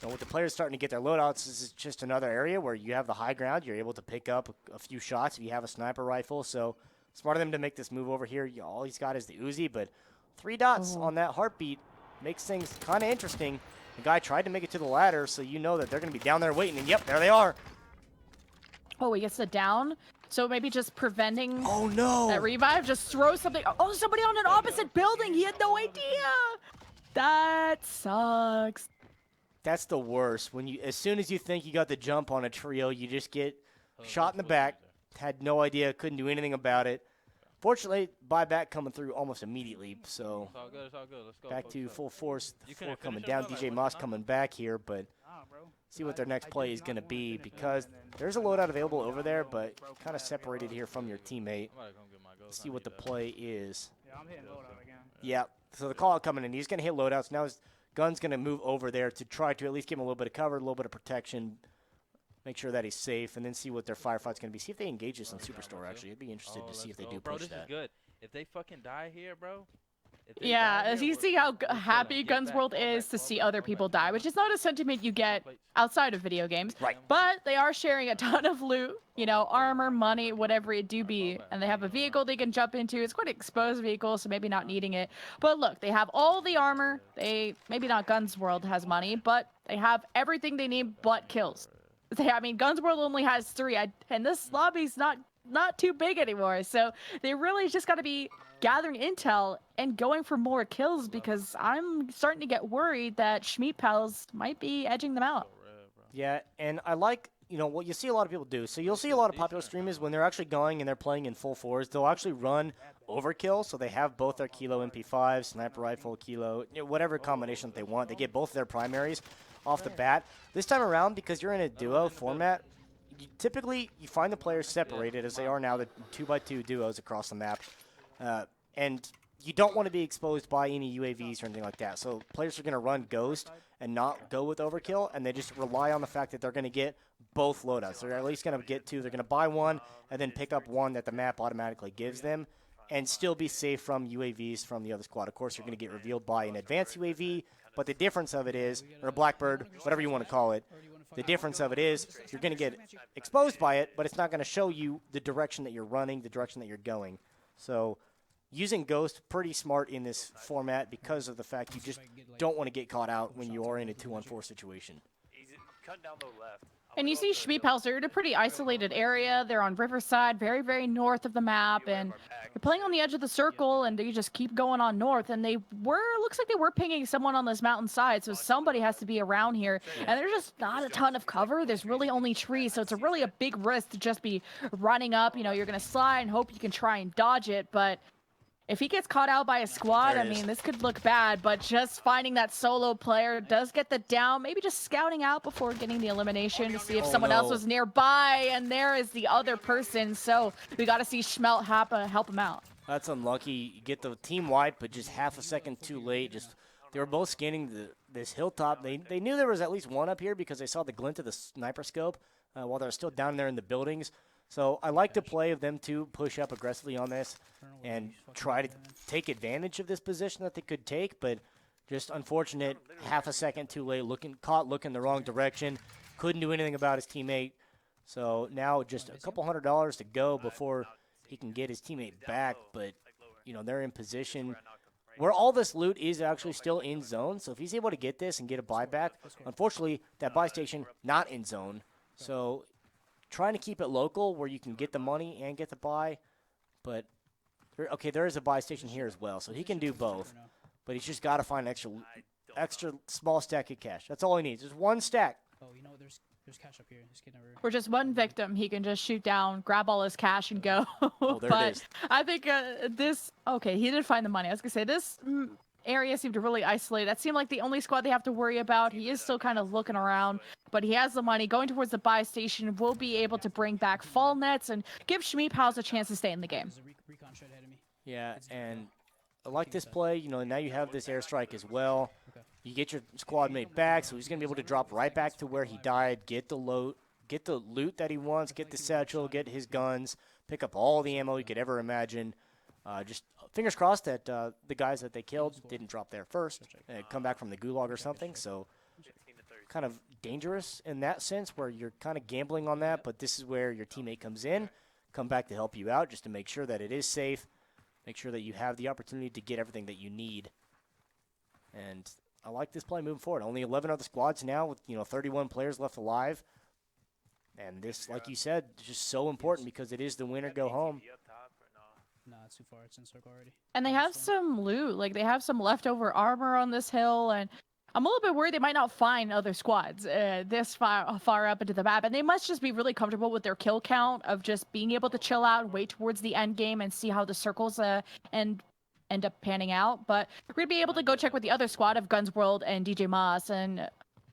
you know, with the players starting to get their loadouts, this is just another area where you have the high ground. You're able to pick up a few shots if you have a sniper rifle. So smart of them to make this move over here. All he's got is the Uzi, but 3 dots on that heartbeat makes things kind of interesting. The guy tried to make it to the ladder, so you know that they're going to be down there waiting. And, yep, there they are. Oh, he gets the down. So maybe just preventing that revive. Just throw something. Oh, somebody on an opposite building. He had no idea. That sucks. That's the worst. As soon as you think you got the jump on a trio, you just get shot in the back. Had no idea. Couldn't do anything about it. Fortunately, buyback coming through almost immediately, so It's all good, it's all good. Let's go. back to full force. The You 4 couldn't coming finish down. him, DJ like, Moss what? coming back here, but see what their next play is going to be because there's a loadout available over there, but kind of separated here from your teammate. I'm about to come get my ghost. See I what the need that. play is. Yeah, I'm hitting loadout again. Yeah, so the call out coming in. He's going to hit loadouts. Now his gun's going to move over there to try to at least give him a little bit of cover, a little bit of protection, make sure that he's safe, and then see what their firefight's going to be. See if they engage this on Superstore, actually. I'd be interested to see if they do bro, push this that. is good. If they fucking die here, bro. if they die Yeah, here, as you we're- see how we're chilling. happy Get Guns back, World fall is back, to fall see back, other fall people back. die, which is not a sentiment you get outside of video games. Right. But they are sharing a ton of loot, you know, armor, money, whatever it do be. And they have a vehicle they can jump into. It's quite an exposed vehicle, so maybe not needing it. But look, they have all the armor. Maybe not Guns World has money, but they have everything they need but kills. I mean, Guns World only has 3, and this lobby's not too big anymore. So they really just got to be gathering intel and going for more kills because I'm starting to get worried that Schmeat Pals might be edging them out. Yeah, and I like what you see a lot of people do. So you'll see a lot of popular streamers when they're actually going and they're playing in full fours, they'll actually run overkill. So they have both their kilo MP5, sniper rifle, kilo, whatever combination that they want. They get both their primaries off the bat. This time around, because you're in a duo format, typically you find the players separated as they are now, the 2x2 duos across the map. And you don't want to be exposed by any UAVs or anything like that. So players are going to run Ghost and not go with Overkill, and they just rely on the fact that they're going to get both loadouts. They're at least going to get two. They're going to buy one and then pick up one that the map automatically gives them and still be safe from UAVs from the other squad. Of course, you're going to get revealed by an advanced UAV, but the difference of it is, or a Blackbird, whatever you want to call it, the difference of it is you're going to get exposed by it, but it's not going to show you the direction that you're running, the direction that you're going. So using Ghost, pretty smart in this format because of the fact you just don't want to get caught out when you are in a 2-on-4 situation. And you see Schmeepals, they're in a pretty isolated area. They're on Riverside, very, very north of the map, and they're playing on the edge of the circle, and they just keep going on north. And looks like they were pinging someone on this mountainside, so somebody has to be around here. And there's just not a ton of cover. There's really only trees, so it's really a big risk to just be running up. You're going to slide and hope you can try and dodge it, but if he gets caught out by a squad, I mean, this could look bad, but just finding that solo player does get the down, maybe just scouting out before getting the elimination to see if someone else was nearby, and there is the other person, so we got to see Schmelt help him out. That's unlucky. You get the team wipe, but just half a second too late. They were both scanning this hilltop. They knew there was at least one up here because they saw the glint of the sniper scope while they're still down there in the buildings. So I like the play of them to push up aggressively on this and try to take advantage of this position that they could take, but just unfortunate, half a second too late, caught looking the wrong direction, couldn't do anything about his teammate. So now just a couple $100 to go before he can get his teammate back, but they're in position where all this loot is actually still in zone. So if he's able to get this and get a buyback, unfortunately that buy station not in zone. So trying to keep it local where you can get the money and get the buy, but there is a buy station here as well, so he can do both. But he's just got to find an extra small stack of cash. That's all he needs. Just one stack. Oh, there's cash up here. This kid never. For just one victim, he can just shoot down, grab all his cash, and go. Oh, there but it is. I think he did find the money. I was gonna say this area seemed to really isolate. That seemed like the only squad they have to worry about. He is still kind of looking around, but he has the money. Going towards the buy station will be able to bring back fall nets and give Schmeepals a chance to stay in the game. There's a recon shot ahead of me. Yeah, and I like this play. Now you have this airstrike as well. You get your squad mate back, so he's going to be able to drop right back to where he died, get the loot that he wants, get the satchel, get his guns, pick up all the ammo you could ever imagine. Just fingers crossed that the guys that they killed didn't drop there first and come back from the gulag or something. So kind of dangerous in that sense where you're kind of gambling on that, but this is where your teammate comes in, come back to help you out just to make sure that it is safe, make sure that you have the opportunity to get everything that you need. And I like this play moving forward. Only 11 other squads now with 31 players left alive. And this, like you said, is just so important because it is the winner go home. Nah, it's too far. It's in circle already. And they have some loot. Like, they have some leftover armor on this hill, and I'm a little bit worried they might not find other squads this far up into the map. And they must just be really comfortable with their kill count of just being able to chill out and wait towards the end game and see how the circles end up panning out. But we're going to be able to go check with the other squad of Guns World and DJ Moss, and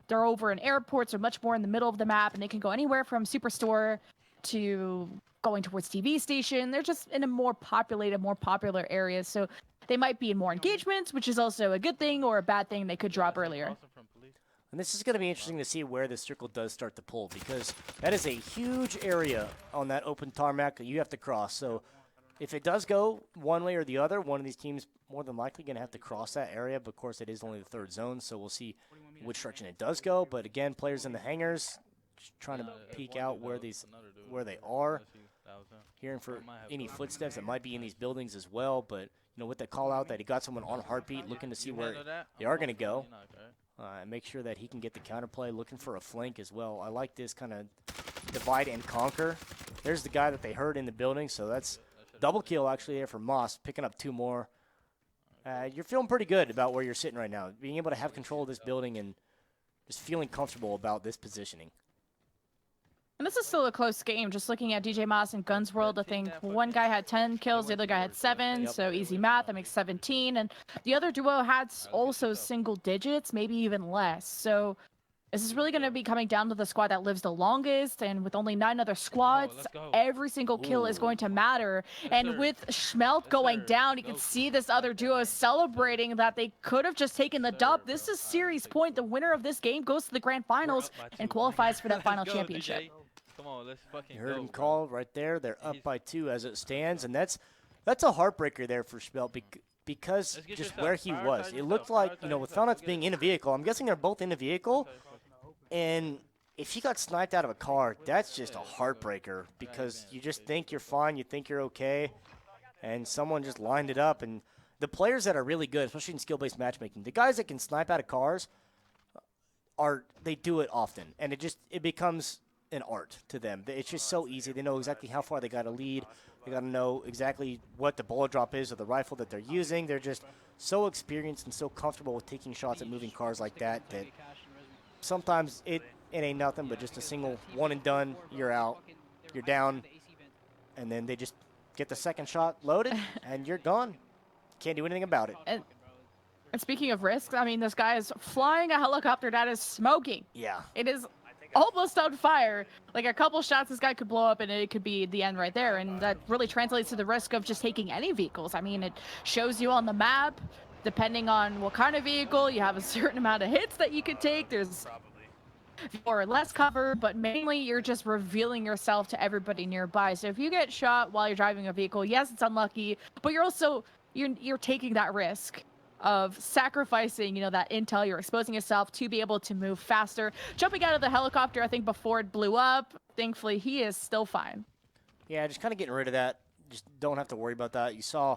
they're over in airports or much more in the middle of the map, and they can go anywhere from Superstore to going towards TV station. They're just in a more populated, more popular areas, so they might be in more engagements, which is also a good thing or a bad thing they could drop earlier. And this is going to be interesting to see where the circle does start to pull, because that is a huge area on that open tarmac that you have to cross. So if it does go one way or the other, one of these teams more than likely going to have to cross that area. But of course, it is only the third zone, so we'll see which direction it does go. But again, players in the hangars just trying to peek out where they are, hearing for any footsteps that might be in these buildings as well. But with the call out that he got someone on heartbeat, looking to see where they are going to go, and make sure that he can get the counterplay, looking for a flank as well. I like this kind of divide and conquer. There's the guy that they heard in the building, so that's double kill actually there for Moss, picking up 2 more. You're feeling pretty good about where you're sitting right now, being able to have control of this building and just feeling comfortable about this positioning. This is still a close game. Just looking at DJ Moss and Guns World, I think one guy had 10 kills, the other guy had 7. Yep. So easy math, that makes 17. And the other duo had also single digits, maybe even less. So this is really going to be coming down to the squad that lives the longest. And with only 9 other squads, let's go. every single kill is going to matter. And sir. with Schmelt Yes, going sir. down, you can Go. see this other duo celebrating that they could have just taken the dub. This is series point. The winner of this game goes to the grand finals and qualifies for that final Let's go, championship. DJ. Come on, let's fucking You heard go, him bro. call right there. They're up by 2 as it stands, and that's a heartbreaker there for Schmelt because Let's get just yourself. where he was. Prioritize It looked yourself. like, Prioritize with yourself. Felnuts being in a vehicle, I'm guessing they're both in a vehicle, and if he got sniped out of a car, that's just a heartbreaker because you just think you're fine, you think you're okay, and someone just lined it up. And the players that are really good, especially in skill-based matchmaking, the guys that can snipe out of cars, they do it often, and it becomes an art to them. It's just so easy. They know exactly how far they got to lead. They got to know exactly what the bullet drop is of the rifle that they're using. They're just so experienced and so comfortable with taking shots at moving cars like that sometimes it ain't nothing but just a single one and done. You're out, you're down, and then they just get the second shot loaded, and you're gone. Can't do anything about it. And speaking of risks, I mean, this guy is flying a helicopter that is smoking. Yeah. It is almost on fire. Like a couple shots, this guy could blow up and it could be the end right there. And that really translates to the risk of just taking any vehicles. I mean, it shows you on the map, depending on what kind of vehicle, you have a certain amount of hits that you could take. There's more or less cover, but mainly you're just revealing yourself to everybody nearby. So if you get shot while you're driving a vehicle, yes, it's unlucky, but you're also, you're taking that risk of sacrificing, that intel. You're exposing yourself to be able to move faster. Jumping out of the helicopter, I think before it blew up, thankfully he is still fine. Yeah, just kind of getting rid of that. Just don't have to worry about that. You saw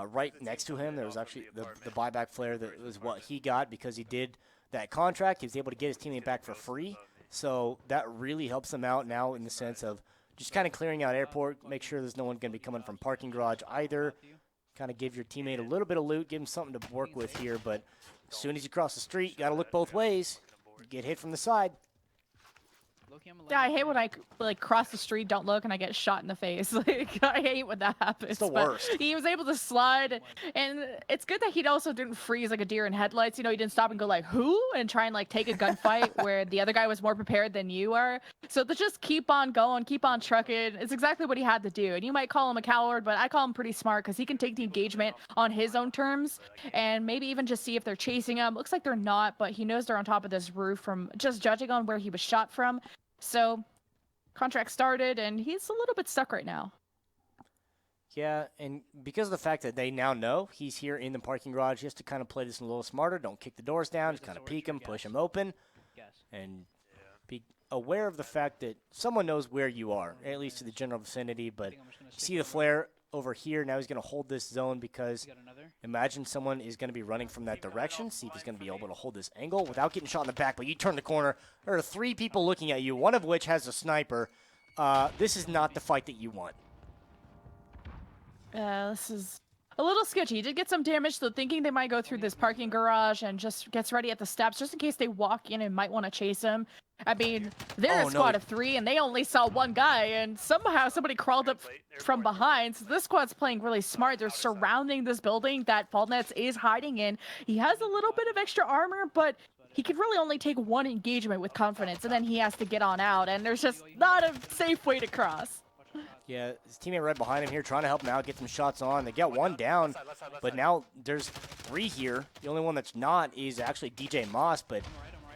right next to him, there was actually the buyback flare that was what he got because he did that contract. He was able to get his teammate back for free. So that really helps him out now in the sense of just kind of clearing out airport, make sure there's no one going to be coming from parking garage either. Kind of give your teammate a little bit of loot, give him something to work with here. But as soon as you cross the street, you got to look both ways. You get hit from the side. Yeah, I hate when I cross the street, don't look, and I get shot in the face. Like, I hate when that happens. It's the but worst. He was able to slide, and it's good that he also didn't freeze like a deer in headlights. He didn't stop and go like, who? And try and take a gunfight where the other guy was more prepared than you are. So to just keep on going, keep on trucking, it's exactly what he had to do. And you might call him a coward, but I call him pretty smart because he can take the engagement on his own terms and maybe even just see if they're chasing him. Looks like they're not, but he knows they're on top of this roof from just judging on where he was shot from. So, contract started, and he's a little bit stuck right now. Yeah, and because of the fact that they now know he's here in the parking garage, he has to kind of play this a little smarter. Don't kick the doors down, just kind of peek him, push him open, and be aware of the fact that someone knows where you are, at least to the general vicinity. But you see the flare over here. Now he's going to hold this zone because imagine someone is going to be running from that direction. See if he's going to be able to hold this angle without getting shot in the back. But you turn the corner. There are 3 people looking at you, one of which has a sniper. This is not the fight that you want. This is a little sketchy. He did get some damage, so thinking they might go through this parking garage and just gets ready at the steps just in case they walk in and might want to chase him. I mean, they're a squad of 3, and they only saw one guy, and somehow somebody crawled up from behind. So this squad's playing really smart. They're surrounding this building that Fallnets is hiding in. He has a little bit of extra armor, but he can really only take one engagement with confidence, and then he has to get on out, and there's just not a safe way to cross. Yeah, his teammate right behind him here trying to help him out, get some shots on. They get one down, but now there's 3 here. The only one that's not is actually DJ Moss, but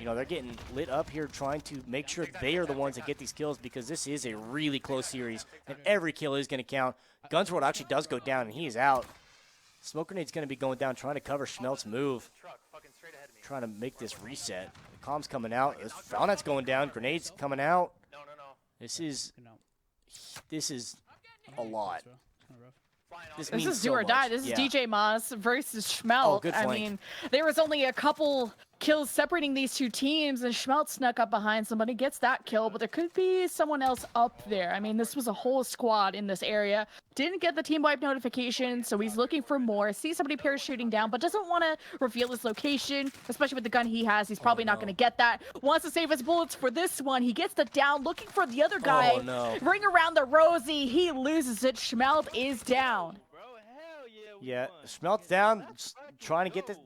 they're getting lit up here trying to make sure they are the ones that get these kills because this is a really close series, and every kill is going to count. Gunsworld actually does go down, and he is out. Smoke Grenade's going to be going down, trying to cover Schmelt's move, trying to make this reset. The comm's coming out. Falnet's going down. Grenade's coming out. This is a lot. This is means do so or die. much. This is Yeah. DJ Moss versus Schmelt. good I flank. mean, there was only a couple kills separating these two teams, and Schmeltz snuck up behind somebody, gets that kill, but there could be someone else up there. I mean, this was a whole squad in this area. Didn't get the team wipe notification, so he's looking for more. Sees somebody parachuting down, but doesn't want to reveal his location, especially with the gun he has. He's probably not going to get that. Wants to save his bullets for this one. He gets the down, looking for the other guy. Oh, no. Ring around the Rosie. He loses it. Schmelt is down. Bro, hell yeah. we Yeah, won. Schmelt's down, just trying to get this.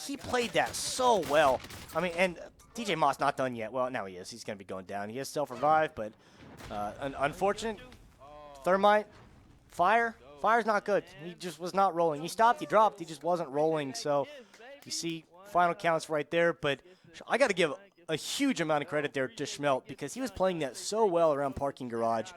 He played that so well. I mean, and DJ Moss not done yet. Well, now he is. He's going to be going down. He has self-revive, but unfortunate. Thermite, fire. Fire's not good. He just was not rolling. He stopped, he dropped, he just wasn't rolling. So you see final counts right there. But I got to give a huge amount of credit there to Schmelt because he was playing that so well around parking garage,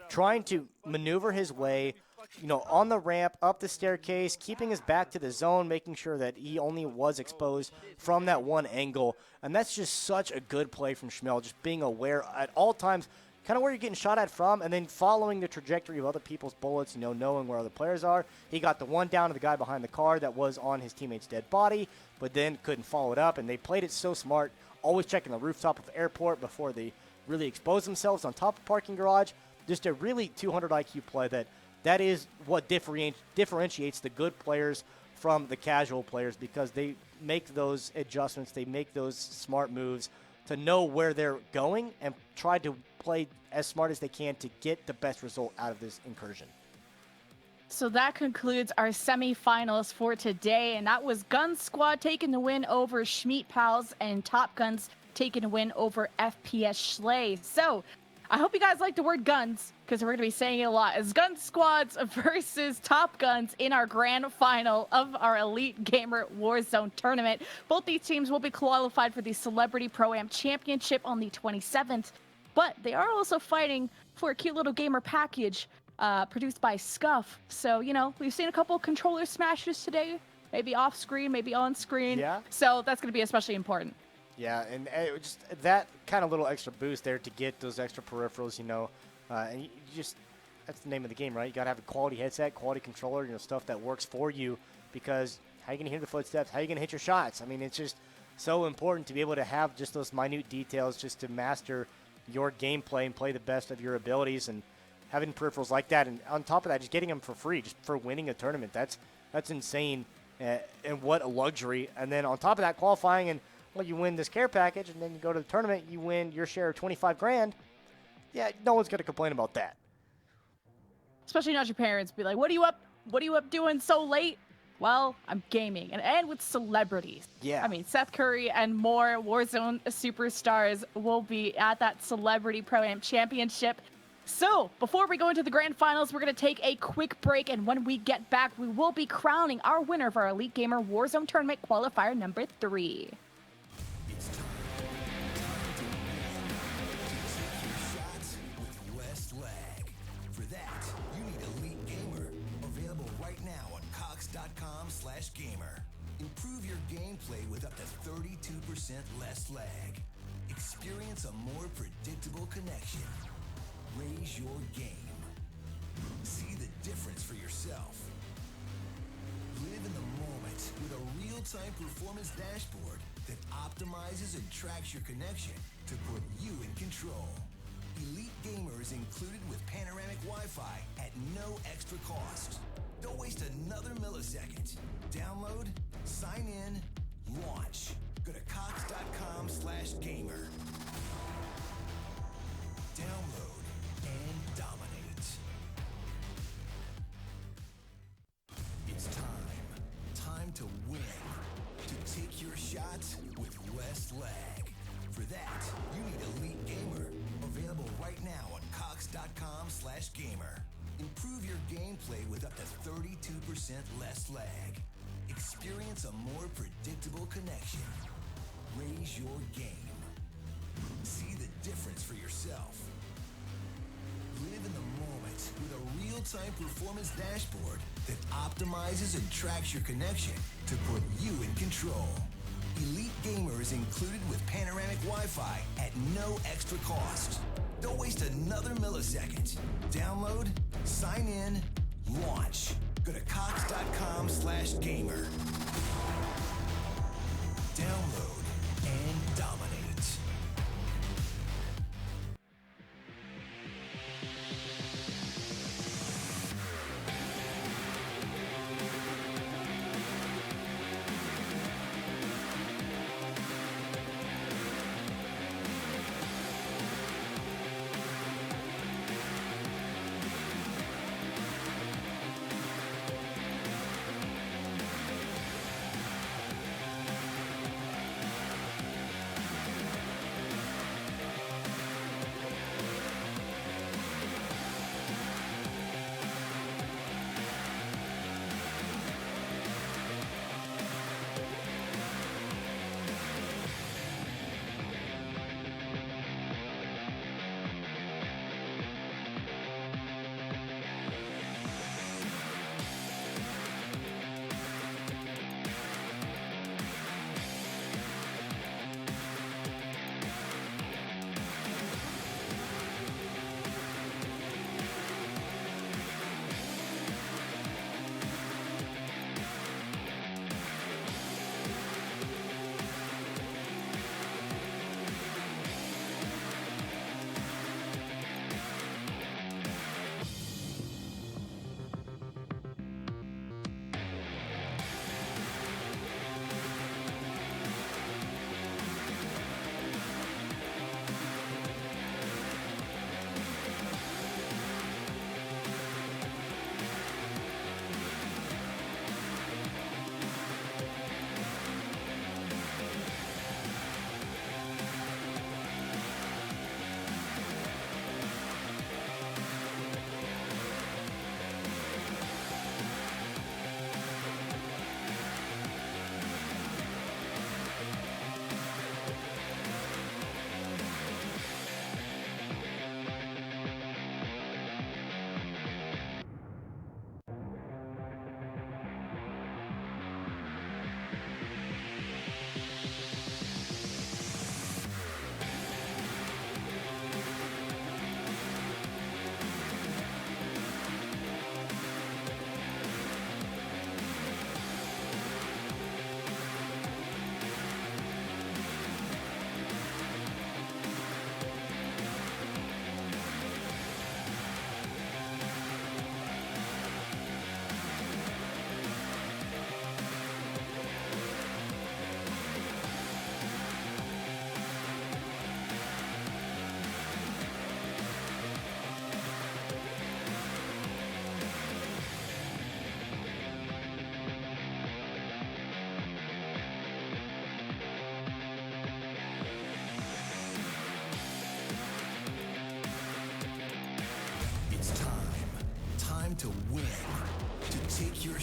trying to maneuver his way, you know, on the ramp, up the staircase, keeping his back to the zone, making sure that he only was exposed from that one angle. And that's just such a good play from Schmelt, just being aware at all times, kind of where you're getting shot at from, and then following the trajectory of other people's bullets, you know, knowing where other players are. He got the one down to the guy behind the car that was on his teammate's dead body, but then couldn't follow it up, and they played it so smart, always checking the rooftop of the airport before they really expose themselves on top of parking garage. Just a really 200 IQ play that is what differentiates the good players from the casual players, because they make those adjustments, they make those smart moves to know where they're going and try to play as smart as they can to get the best result out of this incursion. So that concludes our semifinals for today, and that was Gun Squad taking the win over Schmeat Pals and Top Guns taking a win over FPS Schley. So I hope you guys like the word guns, because we're going to be saying it a lot. It's Gun Squads versus Top Guns in our grand final of our Elite Gamer Warzone tournament. Both these teams will be qualified for the Celebrity Pro-Am Championship on the 27th, but they are also fighting for a cute little gamer package produced by Scuff. So, you know, we've seen a couple controller smashes today, maybe off screen, maybe on screen. Yeah. So that's going to be especially important. Yeah, and just that kind of little extra boost there to get those extra peripherals, you know, and you just, that's the name of the game, right? You got to have a quality headset, quality controller, you know, stuff that works for you, because how are you going to hear the footsteps? How are you going to hit your shots? I mean, it's just so important to be able to have just those minute details just to master your gameplay and play the best of your abilities, and having peripherals like that. And on top of that, just getting them for free, just for winning a tournament. That's insane, and what a luxury. And then on top of that, qualifying, and well, you win this care package, and then you go to the tournament, you win your share of 25 grand. Yeah, no one's going to complain about that. Especially not your parents. Be like, what are you up doing so late? Well, I'm gaming. And with celebrities. Yeah. I mean, Seth Curry and more Warzone superstars will be at that Celebrity Pro-Am Championship. So, before we go into the grand finals, we're going to take a quick break, and when we get back, we will be crowning our winner of our Elite Gamer Warzone Tournament Qualifier number 3. Gamer. Improve your gameplay with up to 32% less lag. Experience a more predictable connection. Raise your game. See the difference for yourself. Live in the moment with a real-time performance dashboard that optimizes and tracks your connection to put you in control. Elite Gamer is included with panoramic Wi-Fi at no extra cost. Don't waste another millisecond. Download, sign in, launch. Go to cox.com/gamer. Download and dominate. It's time to win. To take your shots with less lag. For that, you need Elite Gamer. Available right now on cox.com/gamer. Improve your gameplay with up to 32% less lag. Experience a more predictable connection. Raise your game. See the difference for yourself. Live in the moment with a real-time performance dashboard that optimizes and tracks your connection to put you in control. Elite Gamer is included with panoramic Wi-Fi at no extra cost. Don't waste another millisecond. Download, sign in, launch. Go to cox.com/gamer. Download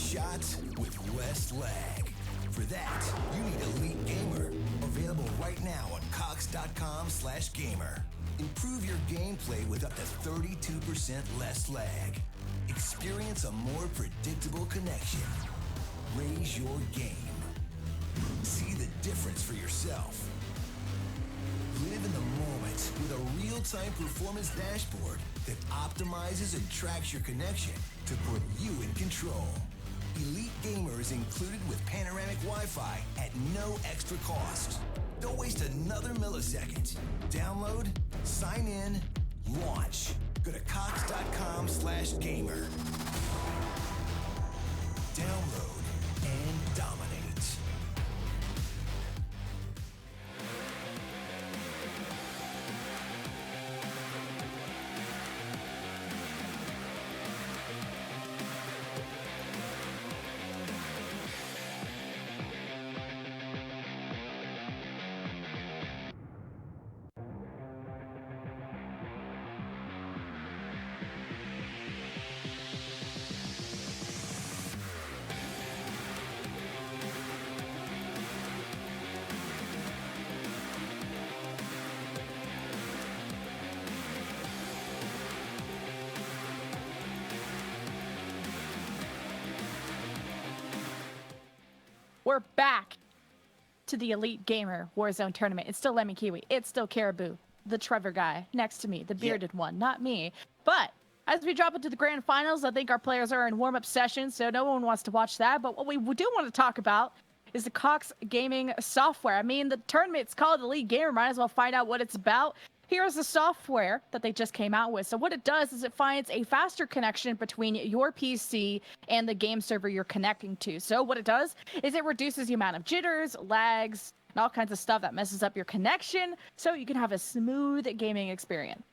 shot with less lag. For that, you need Elite Gamer. Available right now on cox.com/gamer. Improve your gameplay with up to 32% less lag. Experience a more predictable connection. Raise your game. See the difference for yourself. Live in the moment with a real-time performance dashboard that optimizes and tracks your connection to put you in control. Elite Gamer is included with panoramic Wi-Fi at no extra cost. Don't waste another millisecond. Download, sign in, launch. Go to cox.com/gamer. Download and dominate. We're back to the Elite Gamer Warzone tournament. It's still Lemmy Kiwi. It's still Caribou, the Trevor guy next to me, the bearded one, not me. But as we drop into the grand finals, I think our players are in warm-up session, so no one wants to watch that. But what we do want to talk about is the Cox Gaming software. I mean, the tournament's called Elite Gamer. Might as well find out what it's about. Here's the software that they just came out with. So what it does is it finds a faster connection between your PC and the game server you're connecting to. So what it does is it reduces the amount of jitters, lags, and all kinds of stuff that messes up your connection so you can have a smooth gaming experience.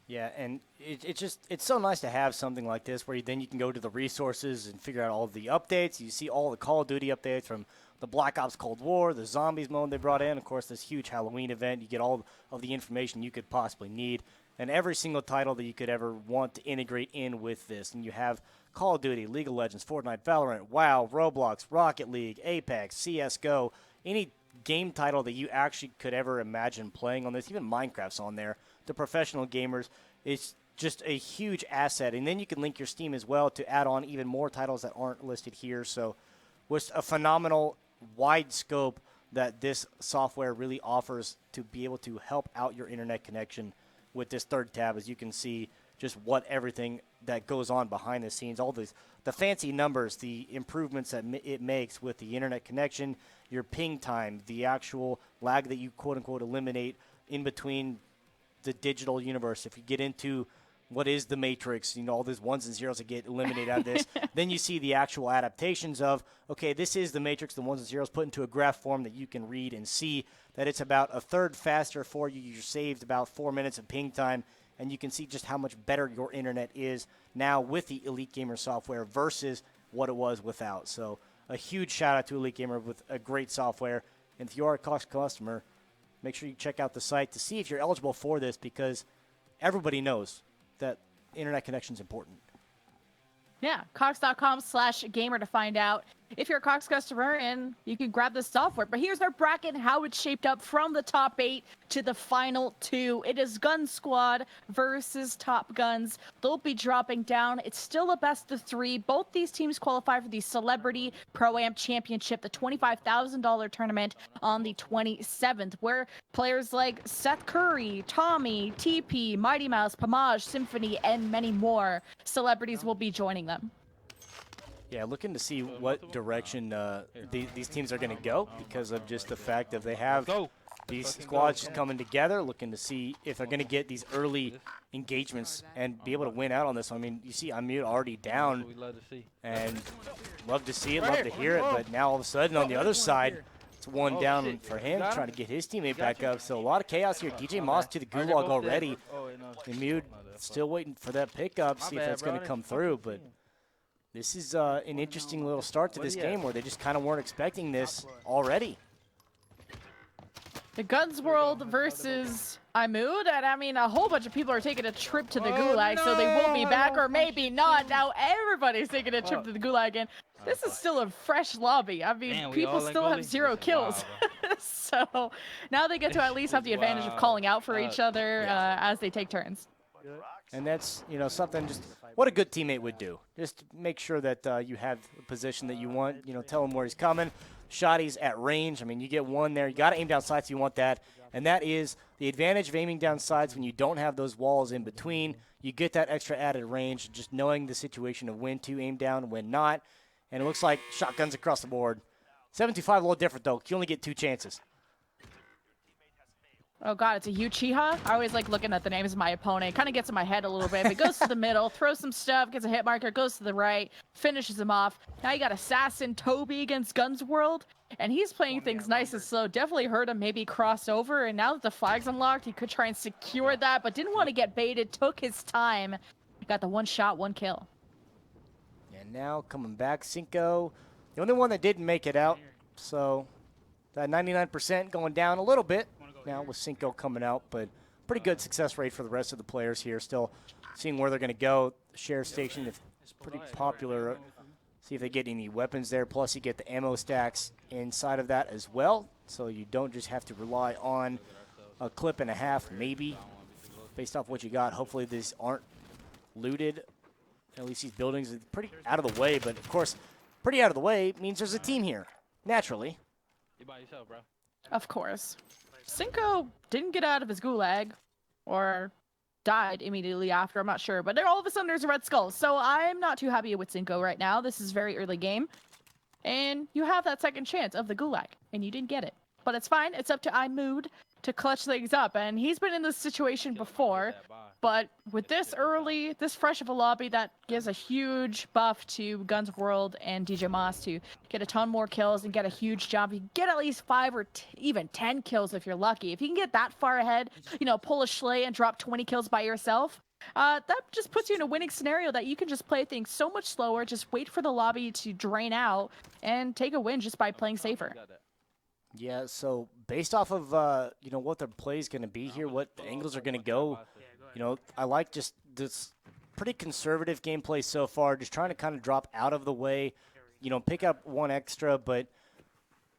Yeah, and it's so nice to have something like this where then you can go to the resources and figure out all of the updates. You see all the Call of Duty updates from the Black Ops Cold War, the Zombies mode they brought in, of course, this huge Halloween event. You get all of the information you could possibly need, and every single title that you could ever want to integrate in with this. And you have Call of Duty, League of Legends, Fortnite, Valorant, WoW, Roblox, Rocket League, Apex, CSGO, any game title that you actually could ever imagine playing on this. Even Minecraft's on there. The professional gamers, it's just a huge asset. And then you can link your Steam as well to add on even more titles that aren't listed here. So was a phenomenal wide scope that this software really offers to be able to help out your internet connection with this third tab. As you can see just what everything that goes on behind the scenes, all the fancy numbers, the improvements that it makes with the internet connection, your ping time, the actual lag that you quote-unquote eliminate in between the digital universe. If you get into what is the Matrix, all those ones and zeros that get eliminated out of this, then you see the actual adaptations of, okay, this is the Matrix, the ones and zeros put into a graph form that you can read and see that it's about a third faster for you. You're saved about 4 minutes of ping time, and you can see just how much better your internet is now with the Elite Gamer software versus what it was without. So a huge shout out to Elite Gamer with a great software. And if you are a Cox customer, make sure you check out the site to see if you're eligible for this, because everybody knows that internet connection is important. Yeah, cox.com/gamer to find out if you're a Cox customer, and you can grab this software. But here's our bracket and how it's shaped up from the top 8 to the final 2. It is Gun Squad versus Top Guns. They'll be dropping down. It's still a best of 3. Both these teams qualify for the Celebrity Pro-Am Championship, the $25,000 tournament on the 27th, where players like Seth Curry, Tommy, TP, Mighty Mouse, Pomage, Symphony, and many more celebrities will be joining them. Yeah, looking to see what direction these teams are going to go, because of just the fact that they have these squads just coming together, looking to see if they're going to get these early engagements and be able to win out on this. I mean, you see Amir already down, and love to see it, love to hear it, but now all of a sudden on the other side, it's one down for him, trying to get his teammate back up. So a lot of chaos here. DJ Moss to the gulag already. Amir still waiting for that pickup, see if that's going to come through, but this is an interesting little start to this game where they just kind of weren't expecting this already. The Guns World versus Imud, and I mean, a whole bunch of people are taking a trip to the Gulag, so they will be back, or maybe not. Now everybody's taking a trip to the Gulag, and this is still a fresh lobby. I mean, Damn, we people all in still have goalie? 0 This is kills. wild, So now they get to at least have the advantage of calling out for each other as they take turns. And that's, you know, something just what a good teammate would do. Just make sure that you have the position that you want. You know, tell him where he's coming. Shotties at range. I mean, you get one there. You got to aim down sights. You want that. And that is the advantage of aiming down sights when you don't have those walls in between. You get that extra added range, just knowing the situation of when to aim down, when not. And it looks like shotguns across the board. 7-5 a little different, though. You only get 2 chances. Oh god, it's a Uchiha. I always like looking at the names of my opponent. Kind of gets in my head a little bit. But it goes to the middle, throws some stuff, gets a hit marker, goes to the right, finishes him off. Now you got Assassin Toby against Guns World. And he's playing things nice and slow. Definitely heard him maybe cross over. And now that the flag's unlocked, he could try and secure that, but didn't want to get baited. Took his time. Got the 1 shot, 1 kill. And now coming back, Cinco. The only one that didn't make it out. So that 99% going down a little bit now with Cinco coming out, but pretty good success rate for the rest of the players here. Still seeing where they're going to go. Share station is pretty popular. See if they get any weapons there. Plus you get the ammo stacks inside of that as well. So you don't just have to rely on a clip and a half, maybe, based off what you got. Hopefully these aren't looted. At least these buildings are pretty out of the way, but of course, pretty out of the way means there's a team here, naturally. You by yourself, bro. Of course. Cinco didn't get out of his gulag, or died immediately after, I'm not sure. But all of a sudden there's a red skull, so I'm not too happy with Cinco right now. This is very early game. And you have that second chance of the gulag, and you didn't get it. But it's fine, it's up to Imud to clutch things up, and he's been in this situation before. But with this early, this fresh of a lobby, that gives a huge buff to Guns World and DJ Moss to get a ton more kills and get a huge jump. You can get at least 5 or even 10 kills if you're lucky. If you can get that far ahead, you know, pull a Schley and drop 20 kills by yourself, that just puts you in a winning scenario that you can just play things so much slower, just wait for the lobby to drain out, and take a win just by playing safer. Yeah, so based off of, you know, what the play is going to be here, what the angles are going to go, you know, I like just this pretty conservative gameplay so far, just trying to kind of drop out of the way, you know, pick up 1 extra. But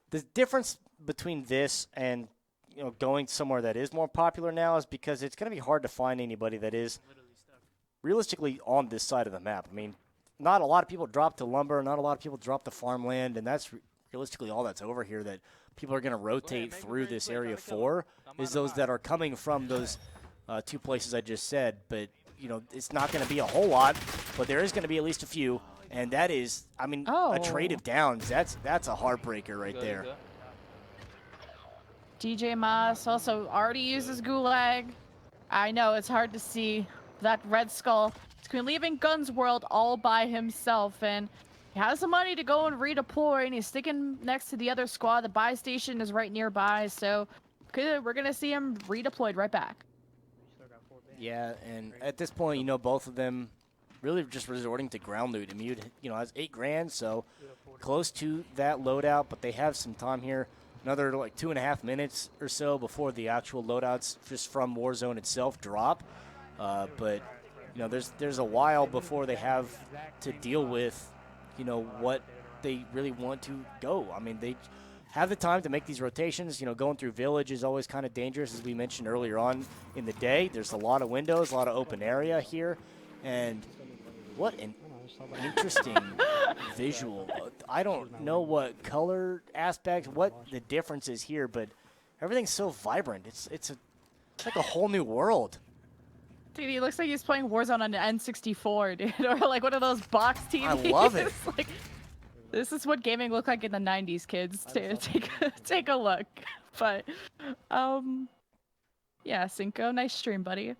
the difference between this and, you know, going somewhere that is more popular now is because it's going to be hard to find anybody that is realistically on this side of the map. I mean, not a lot of people drop to lumber, not a lot of people drop to farmland, and that's realistically all that's over here that people are going to rotate through this area for, is those that are coming from those 2 places I just said. But, you know, it's not going to be a whole lot, but there is going to be at least a few, and that is, I mean, a trade of downs. That's a heartbreaker right there. DJ Moss also already uses Gulag. I know, it's hard to see that red skull. He's leaving Guns World all by himself, and he has the money to go and redeploy, and he's sticking next to the other squad. The buy station is right nearby, so we're going to see him redeployed right back. Yeah, and at this point, you know, both of them really just resorting to ground loot. I mean, you know, has 8 grand, so close to that loadout, but they have some time here. Another like 2.5 minutes or so before the actual loadouts just from Warzone itself drop. But, you know, there's a while before they have to deal with, you know, what they really want to go. I mean, they have the time to make these rotations. You know, going through Village is always kind of dangerous, as we mentioned earlier on in the day. There's a lot of windows, a lot of open area here. And what an interesting visual. I don't know what color aspect, what the difference is here, but everything's so vibrant. It's like a whole new world. Dude, he looks like he's playing Warzone on an N64, dude, or like one of those box TVs. I love it. Like, this is what gaming looked like in the 90s, kids. Take a look. But, yeah, Cinco, nice stream, buddy.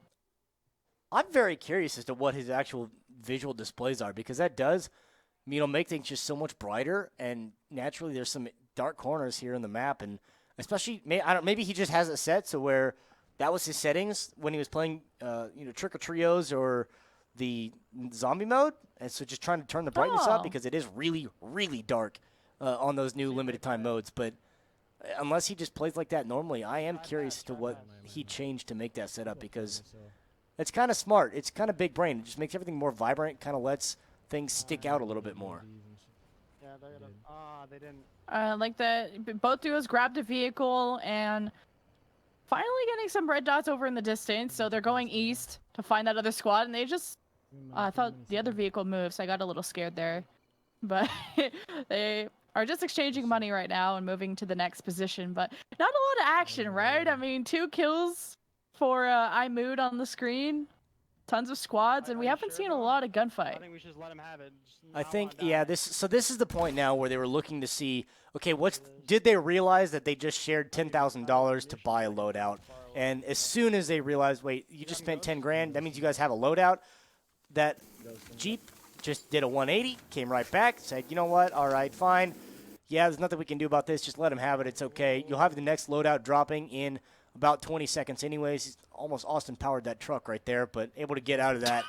I'm very curious as to what his actual visual displays are, because that does, you know, make things just so much brighter, and naturally there's some dark corners here in the map, and especially, maybe he just has it set so where that was his settings when he was playing, you know, Trick or Trios or the zombie mode, and so just trying to turn the brightness up because it is really, really dark on those new limited time modes. But unless he just plays like that normally, I am curious to what he changed to make that setup because it's kind of smart. It's kind of big brain. It just makes everything more vibrant, kind of lets things stick out a little bit more. Yeah, they didn't. Like both duos grabbed a vehicle and finally getting some red dots over in the distance. So they're going east to find that other squad, and they just I thought the other vehicle moved, so I got a little scared there. But they are just exchanging money right now and moving to the next position. But not a lot of action, right? I mean, 2 kills for iMood on the screen, tons of squads, and we haven't seen a lot of I gunfight. think we should just let him have it. I think, yeah, this is the point now where they were looking to see, okay, did they realize that they just shared $10,000 to buy a loadout? And as soon as they realized, wait, you just spent 10 grand, that means you guys have a loadout. That Jeep just did a 180, came right back, said, you know what, all right, fine. Yeah, there's nothing we can do about this. Just let him have it. It's okay. You'll have the next loadout dropping in about 20 seconds anyways. He's almost Austin-powered that truck right there, but able to get out of that.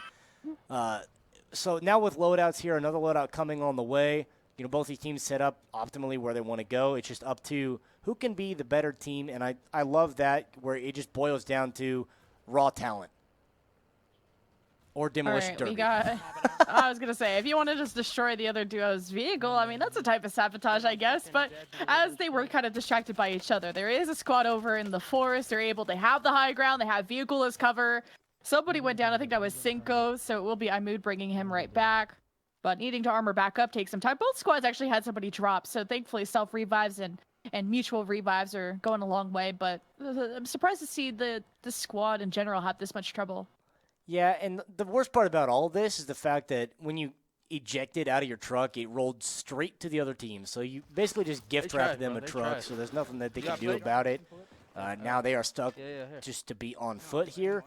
So now with loadouts here, another loadout coming on the way. You know, both these teams set up optimally where they want to go. It's just up to who can be the better team, and I love that where it just boils down to raw talent. Or demolition derby. We got. I was gonna say, if you want to just destroy the other duo's vehicle, I mean that's a type of sabotage, I guess. But as they were kind of distracted by each other, there is a squad over in the forest. They're able to have the high ground. They have vehicle as cover. Somebody went down. I think that was Cinco. So it will be iMood bringing him right back. But needing to armor back up takes some time. Both squads actually had somebody drop. So thankfully, self revives and mutual revives are going a long way. But I'm surprised to see the squad in general have this much trouble. Yeah, and the worst part about all of this is the fact that when you ejected out of your truck, it rolled straight to the other team. So you basically just gift wrapped them a truck, so there's nothing that they can do about it. Now they are stuck just to be on foot here.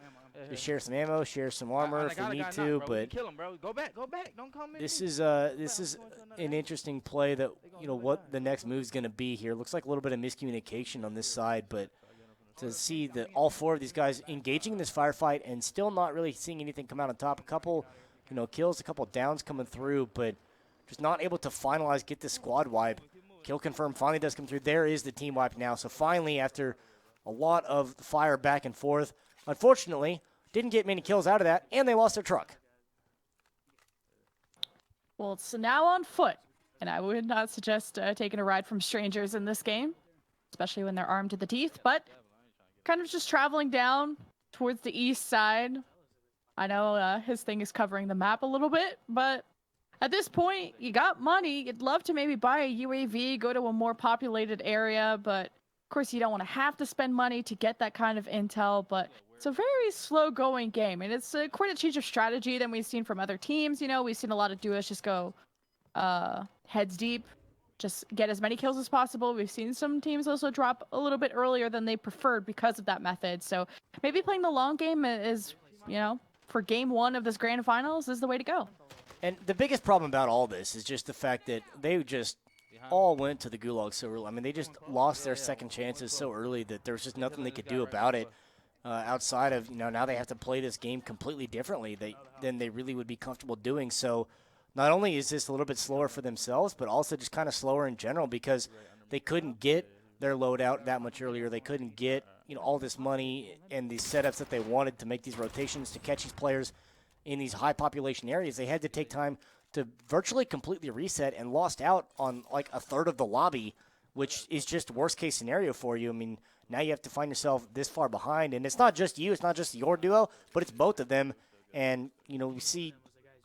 Just share some ammo, share some armor if we need to, but kill him, bro. Go back, don't come in. this is an interesting play that, you know, what the next move is going to be here. Looks like a little bit of miscommunication on this side, but to see that all 4 of these guys engaging in this firefight and still not really seeing anything come out on top. A couple, you know, kills, a couple downs coming through, but just not able to finalize, get the squad wipe. Kill confirmed finally does come through. There is the team wipe now. So finally, after a lot of fire back and forth, unfortunately, didn't get many kills out of that, and they lost their truck. Well, it's now on foot, and I would not suggest taking a ride from strangers in this game, especially when they're armed to the teeth, but kind of just traveling down towards the east side. I know his thing is covering the map a little bit, but at this point, you got money. You'd love to maybe buy a UAV, go to a more populated area, but of course you don't want to have to spend money to get that kind of intel, but it's a very slow-going game, and it's quite a change of strategy than we've seen from other teams. You know, we've seen a lot of duos just go heads deep, just get as many kills as possible. We've seen some teams also drop a little bit earlier than they preferred because of that method. So maybe playing the long game is, you know, for game 1 of this grand finals is the way to go. And the biggest problem about all this is just the fact that they just all went to the gulag so early. I mean, they just lost their second chances so early that there's just nothing they could do about it outside of, you know, now they have to play this game completely differently than they really would be comfortable doing. So not only is this a little bit slower for themselves, but also just kind of slower in general because they couldn't get their loadout that much earlier. They couldn't get, you know, all this money and these setups that they wanted to make these rotations to catch these players in these high population areas. They had to take time to virtually completely reset and lost out on like a third of the lobby, which is just worst case scenario for you. I mean, now you have to find yourself this far behind, and it's not just you, it's not just your duo, but it's both of them. And, you know, we see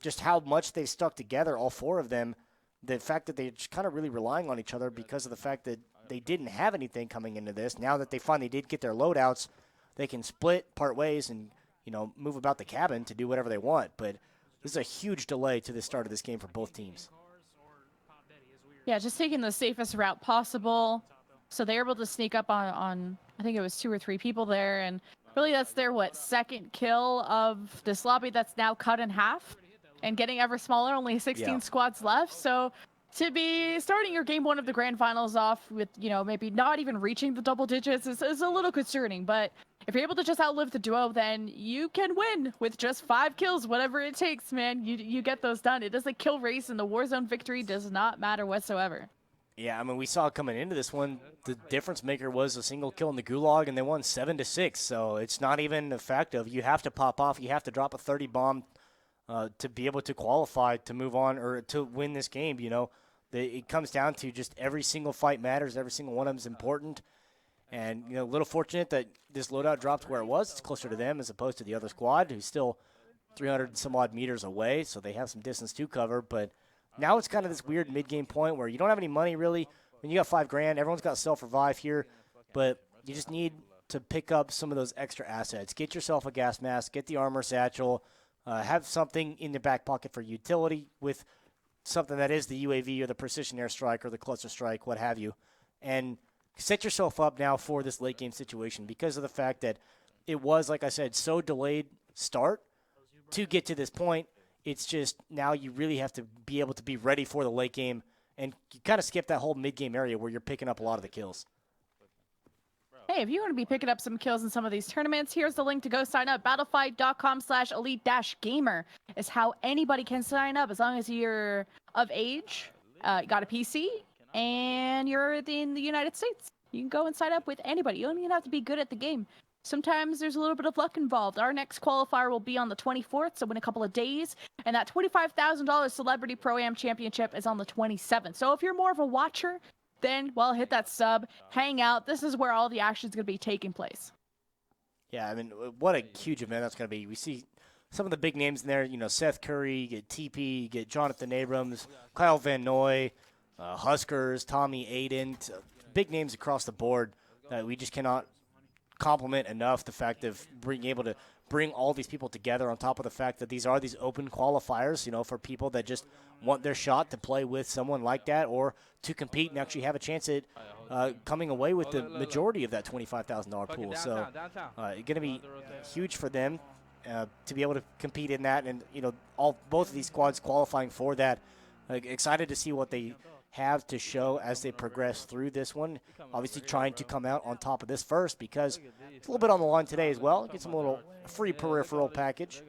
just how much they've stuck together, all 4 of them, the fact that they're just kind of really relying on each other because of the fact that they didn't have anything coming into this. Now that they finally did get their loadouts, they can split, part ways, and, you know, move about the cabin to do whatever they want. But this is a huge delay to the start of this game for both teams. Yeah, just taking the safest route possible. So they're able to sneak up on I think it was 2 or 3 people there, and really that's their, second kill of this lobby that's now cut in half. And getting ever smaller, only 16 squads left. So to be starting your game 1 of the grand finals off with, you know, maybe not even reaching the double digits is a little concerning. But if you're able to just outlive the duo, then you can win with just 5 kills, whatever it takes, man. You get those done. It is a kill race, and the Warzone victory does not matter whatsoever. Yeah, I mean, we saw coming into this one, the difference maker was a single kill in the Gulag, and they won 7-6. So it's not even the fact of you have to pop off, you have to drop a 30 bomb to be able to qualify to move on or to win this game. You know, it comes down to just every single fight matters, every single one of them is important. And, you know, a little fortunate that this loadout dropped where it was. It's closer to them as opposed to the other squad, who's still 300 and some odd meters away, so they have some distance to cover. But now it's kind of this weird mid-game point where you don't have any money really. When you got $5 grand, everyone's got self-revive here, but you just need to pick up some of those extra assets. Get yourself a gas mask, get the armor satchel, have something in the back pocket for utility with something that is the UAV or the precision airstrike or the cluster strike, what have you, and set yourself up now for this late game situation because of the fact that it was, like I said, so delayed start to get to this point. It's just now you really have to be able to be ready for the late game, and you kind of skip that whole mid-game area where you're picking up a lot of the kills. Hey, if you want to be picking up some kills in some of these tournaments, here's the link to go sign up. Battlefight.com/elite-gamer is how anybody can sign up as long as you're of age, got a PC, and you're in the United States. You can go and sign up with anybody. You don't even have to be good at the game. Sometimes there's a little bit of luck involved. Our next qualifier will be on the 24th, so in a couple of days. And that $25,000 Celebrity Pro-Am Championship is on the 27th. So if you're more of a watcher, then, well, hit that sub, hang out. This is where all the action is going to be taking place. Yeah, I mean, what a huge event that's going to be. We see some of the big names in there. You know, Seth Curry, you get TP, you get Jonathan Abrams, Kyle Van Noy, Huskers, Tommy Aiden. Big names across the board that we just cannot compliment enough the fact of being able to bring all these people together on top of the fact that these are these open qualifiers, you know, for people that just want their shot to play with someone like that or to compete and actually have a chance at coming away with the majority of that $25,000 pool. So it's going to be huge for them to be able to compete in that, and, you know, both of these squads qualifying for that. Excited to see what they have to show as they progress through this one. Obviously trying to come out on top of this first because it's a little bit on the line today as well. Get some little free peripheral package.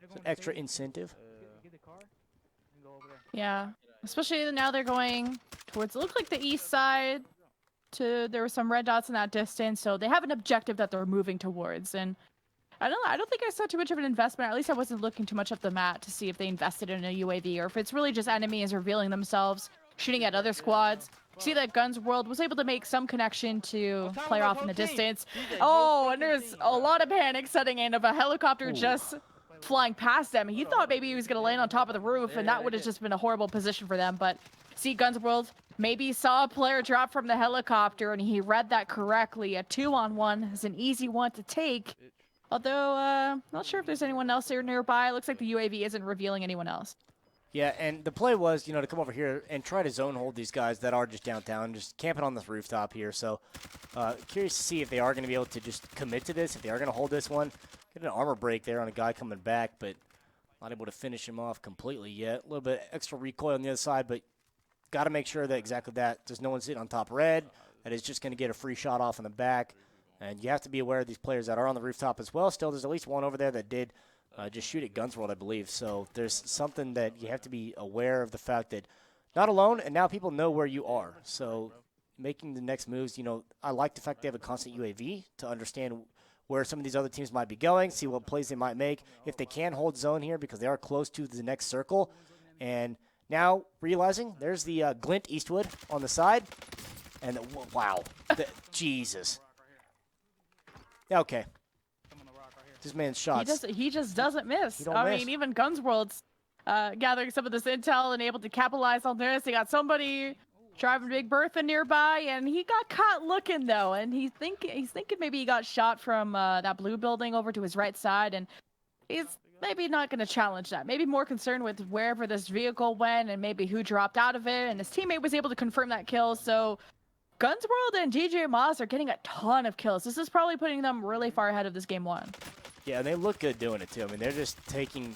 It's an extra incentive. Yeah, especially now they're going towards, it looked like the east side. There were some red dots in that distance, so they have an objective that they're moving towards. And I don't think I saw too much of an investment. At least I wasn't looking too much up the map to see if they invested in a UAV or if it's really just enemies revealing themselves, shooting at other squads. See that Guns World was able to make some connection to player off in the distance. Oh, and there's a lot of panic setting in of a helicopter just flying past them. He thought maybe he was going to land on top of the roof, and that would have just been a horrible position for them. But see, Guns World maybe saw a player drop from the helicopter, and he read that correctly. A 2-on-1 is an easy one to take. Although, not sure if there's anyone else there nearby. It looks like the UAV isn't revealing anyone else. Yeah, and the play was, you know, to come over here and try to zone hold these guys that are just downtown, just camping on this rooftop here. So, curious to see if they are going to be able to just commit to this, if they are going to hold this one. Get an armor break there on a guy coming back, but not able to finish him off completely yet. A little bit extra recoil on the other side, but got to make sure that exactly that. There's no one sitting on top red. That is just going to get a free shot off in the back. And you have to be aware of these players that are on the rooftop as well. Still, there's at least one over there that did just shoot at Guns World, I believe. So there's something that you have to be aware of the fact that not alone, and now people know where you are. So making the next moves, you know, I like the fact they have a constant UAV to understand where some of these other teams might be going, see what plays they might make, if they can hold zone here because they are close to the next circle. And now realizing there's the Glint Eastwood on the side. And wow, Jesus. Okay. This man's shots. He just doesn't miss. He don't miss. mean, even Guns World's gathering some of this intel and able to capitalize on this. They got somebody driving Big Bertha nearby, and he got caught looking though, and he's thinking maybe he got shot from that blue building over to his right side, and he's maybe not going to challenge that. Maybe more concerned with wherever this vehicle went and maybe who dropped out of it, and his teammate was able to confirm that kill. So Guns World and DJ Moz are getting a ton of kills. This is probably putting them really far ahead of this game one. Yeah, and they look good doing it too. I mean, they're just taking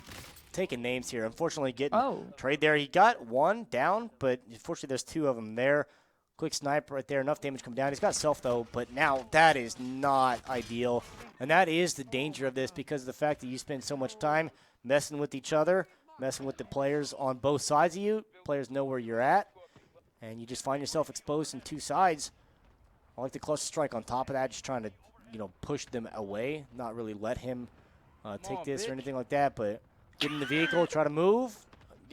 names here. Unfortunately, getting trade there. He got one down, but unfortunately there's two of them there. Quick snipe right there. Enough damage come down. He's got self though, but now that is not ideal. And that is the danger of this because of the fact that you spend so much time messing with each other, messing with the players on both sides of you. Players know where you're at. and you just find yourself exposed in two sides. I like the cluster strike on top of that, just trying to, push them away, not really let him take this or anything like that, but get in the vehicle, try to move.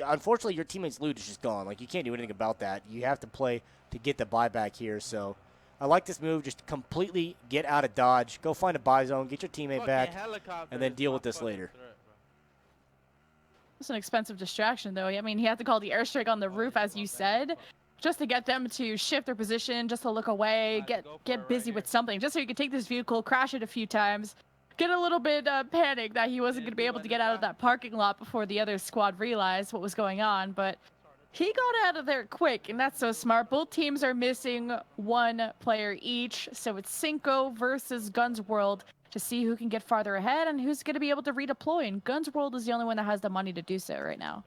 Unfortunately, your teammate's loot is just gone. Like, you can't do anything about that. You have to play to get the buyback here, so I like this move. Just completely get out of dodge, go find a buy zone, get your teammate back, and then deal with this later. It's an expensive distraction, though. I mean, he had to call the airstrike on the roof, as you said, just to get them to shift their position, just to look away, get busy with something, just so he could take this vehicle, crash it a few times, get a little bit panicked that he wasn't going to be able to get out of that parking lot before the other squad realized what was going on. But he got out of there quick, and that's so smart. Both teams are missing one player each, so it's Cinco versus Guns World to see who can get farther ahead and who's going to be able to redeploy. And Guns World is the only one that has the money to do so right now.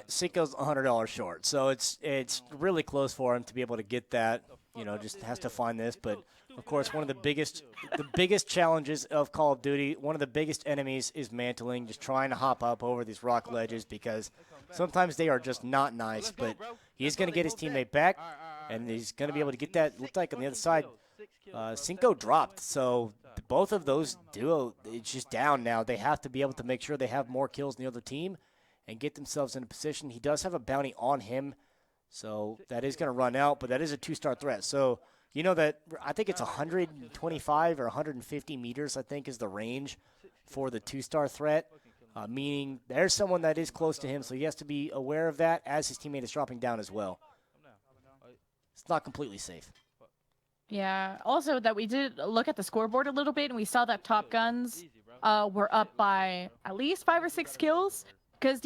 Cinco's $100 short, so it's really close for him to be able to get that. Just has to find this. But of course, one of the biggest challenges of Call of Duty, one of the biggest enemies is mantling, just trying to hop up over these rock ledges because sometimes they are just not nice. But he's going to get his teammate back, and he's going to be able to get that. Looked like on the other side, Cinco dropped, so both of those duo, it's just down now. They have to be able to make sure they have more kills than the other team and get themselves in a position. He does have a bounty on him, so that is going to run out, but that is a 2-star threat. So, that I think it's 125 or 150 meters, I think, is the range for the 2-star threat, meaning there's someone that is close to him, so he has to be aware of that as his teammate is dropping down as well. It's not completely safe. Yeah, also that we did look at the scoreboard a little bit, and we saw that Top Guns were up by at least 5 or 6 kills. Because